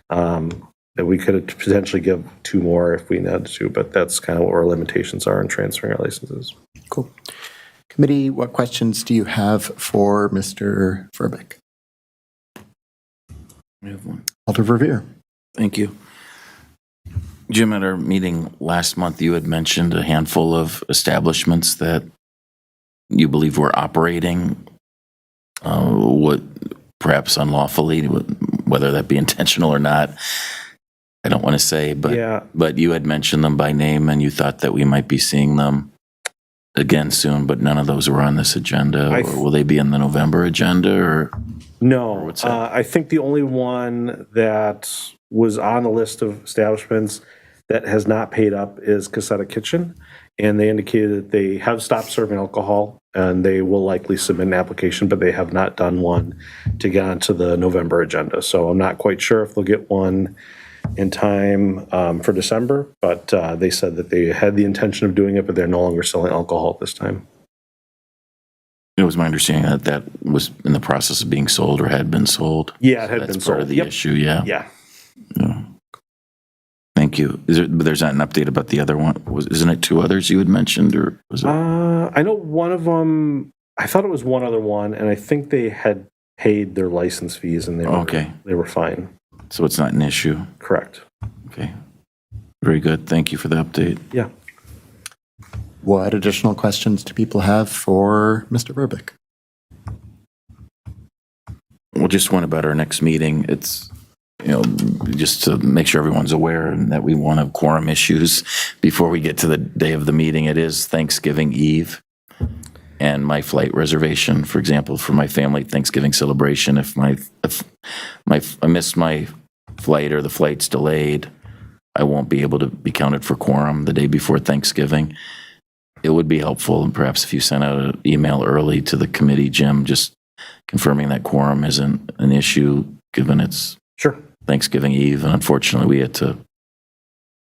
That we could potentially give 2 more if we needed to, but that's kind of what our limitations are in transferring our licenses. Cool. Committee, what questions do you have for Mr. Verbeek? We have one. Alder Verveer. Thank you. Jim, at our meeting last month, you had mentioned a handful of establishments that you believe were operating what perhaps unlawfully, whether that be intentional or not. I don't want to say, but you had mentioned them by name, and you thought that we might be seeing them again soon, but none of those were on this agenda. Or will they be in the November agenda? Or no, I think the only one that was on the list of establishments that has not paid up is Casetta Kitchen, and they indicated that they have stopped serving alcohol, and they will likely submit an application, but they have not done one to get onto the November agenda. So I'm not quite sure if they'll get one in time for December, but they said that they had the intention of doing it, but they're no longer selling alcohol at this time. It was my understanding that that was in the process of being sold or had been sold. Yeah, it had been That's sold. part of the issue, yeah. Yeah. Thank you. But there's not an update about the other one? Isn't it 2 others you had mentioned, or was it? I know one of them, I thought it was one other one, and I think they had paid their license fees, and they were fine. So it's not an issue? Correct. Okay. Very good. Thank you for the update. Yeah. What additional questions do people have for Mr. Verbeek? Well, just one about our next meeting. It's, just to make sure everyone's aware and that we won't have quorum issues before we get to the day of the meeting. It is Thanksgiving Eve. And my flight reservation, for example, for my family Thanksgiving celebration, if I miss my flight or the flight's delayed, I won't be able to be counted for quorum the day before Thanksgiving. It would be helpful, and perhaps if you sent out an email early to the committee, Jim, just confirming that quorum isn't an issue, given it's Thanksgiving Eve. And unfortunately,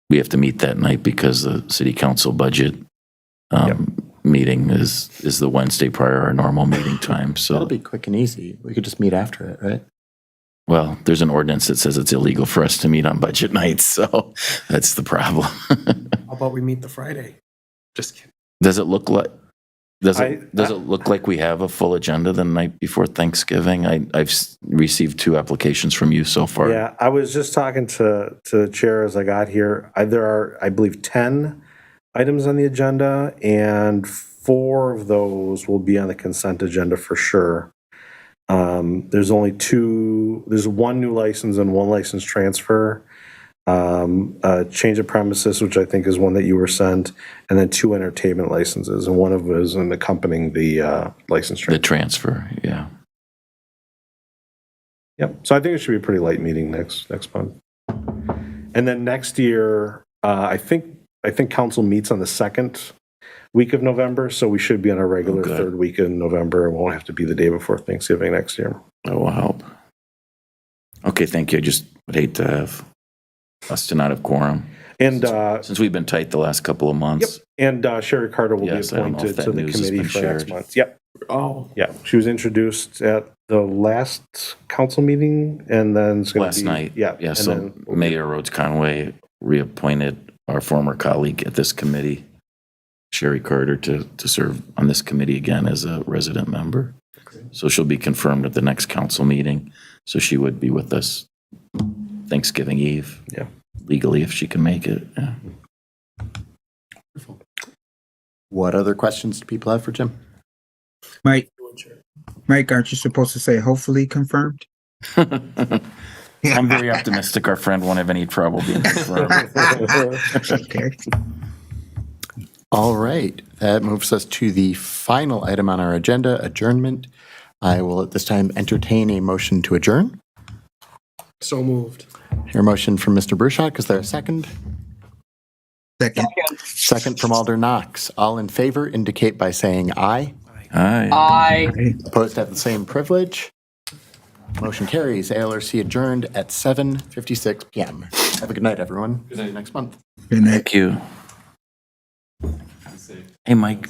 we have to meet that night because the city council budget meeting is the Wednesday prior our normal meeting time. So that'll be quick and easy. We could just meet after it, right? Well, there's an ordinance that says it's illegal for us to meet on budget nights, so that's the problem. How about we meet the Friday? Just kidding. Does it look like look like we have a full agenda the night before Thanksgiving? I've received 2 applications from you so far. Yeah, I was just talking to the chair as I got here. There are, I believe, 10 items on the agenda, and 4 of those will be on the consent agenda for sure. There's only 2, there's 1 new license and 1 license transfer, change of premises, which I think is one that you were sent, and then 2 entertainment licenses, and one of them is accompanying the license transfer. The transfer, yeah. Yep. So I think it should be a pretty light meeting next month. And then next year, I think council meets on the 2nd week of November, so we should be on our regular 3rd week in November. It won't have to be the day before Thanksgiving next year. That will help. Okay, thank you. I just would hate to have us to not have quorum. And, Since we've been tight the last couple of yep, months. and Sherry Carter will Yes, be I don't know if appointed that to the news has committee been for next shared. month. Yep. Oh, Yeah, she was introduced at the last council meeting and then it's going to Last be. night. Yeah. Yeah, and so then- Mayor Rhodes Conway reappointed our former colleague at this committee, Sherry Carter, to serve on this committee again as a resident member. So she'll be confirmed at the next council meeting. So she would be with us Thanksgiving Eve. Yeah. Legally, if she can make it. Yeah. What other questions do people have for Jim? Mike, aren't you supposed to say hopefully confirmed? I'm very optimistic our friend won't have any trouble being confirmed. Okay. All right, that moves us to the final item on our agenda, adjournment. I will at this time entertain a motion to adjourn. So moved. Hear a motion from Mr. Bruchak. Is there a second? Second. Second from Alder Knox. All in favor indicate by saying aye. Aye. Aye. Opposed have the same privilege. Motion carries. ALRC adjourned at 7:56 p.m. Have a good night, everyone. See you next month. Good night. Thank you. Hey, Mike.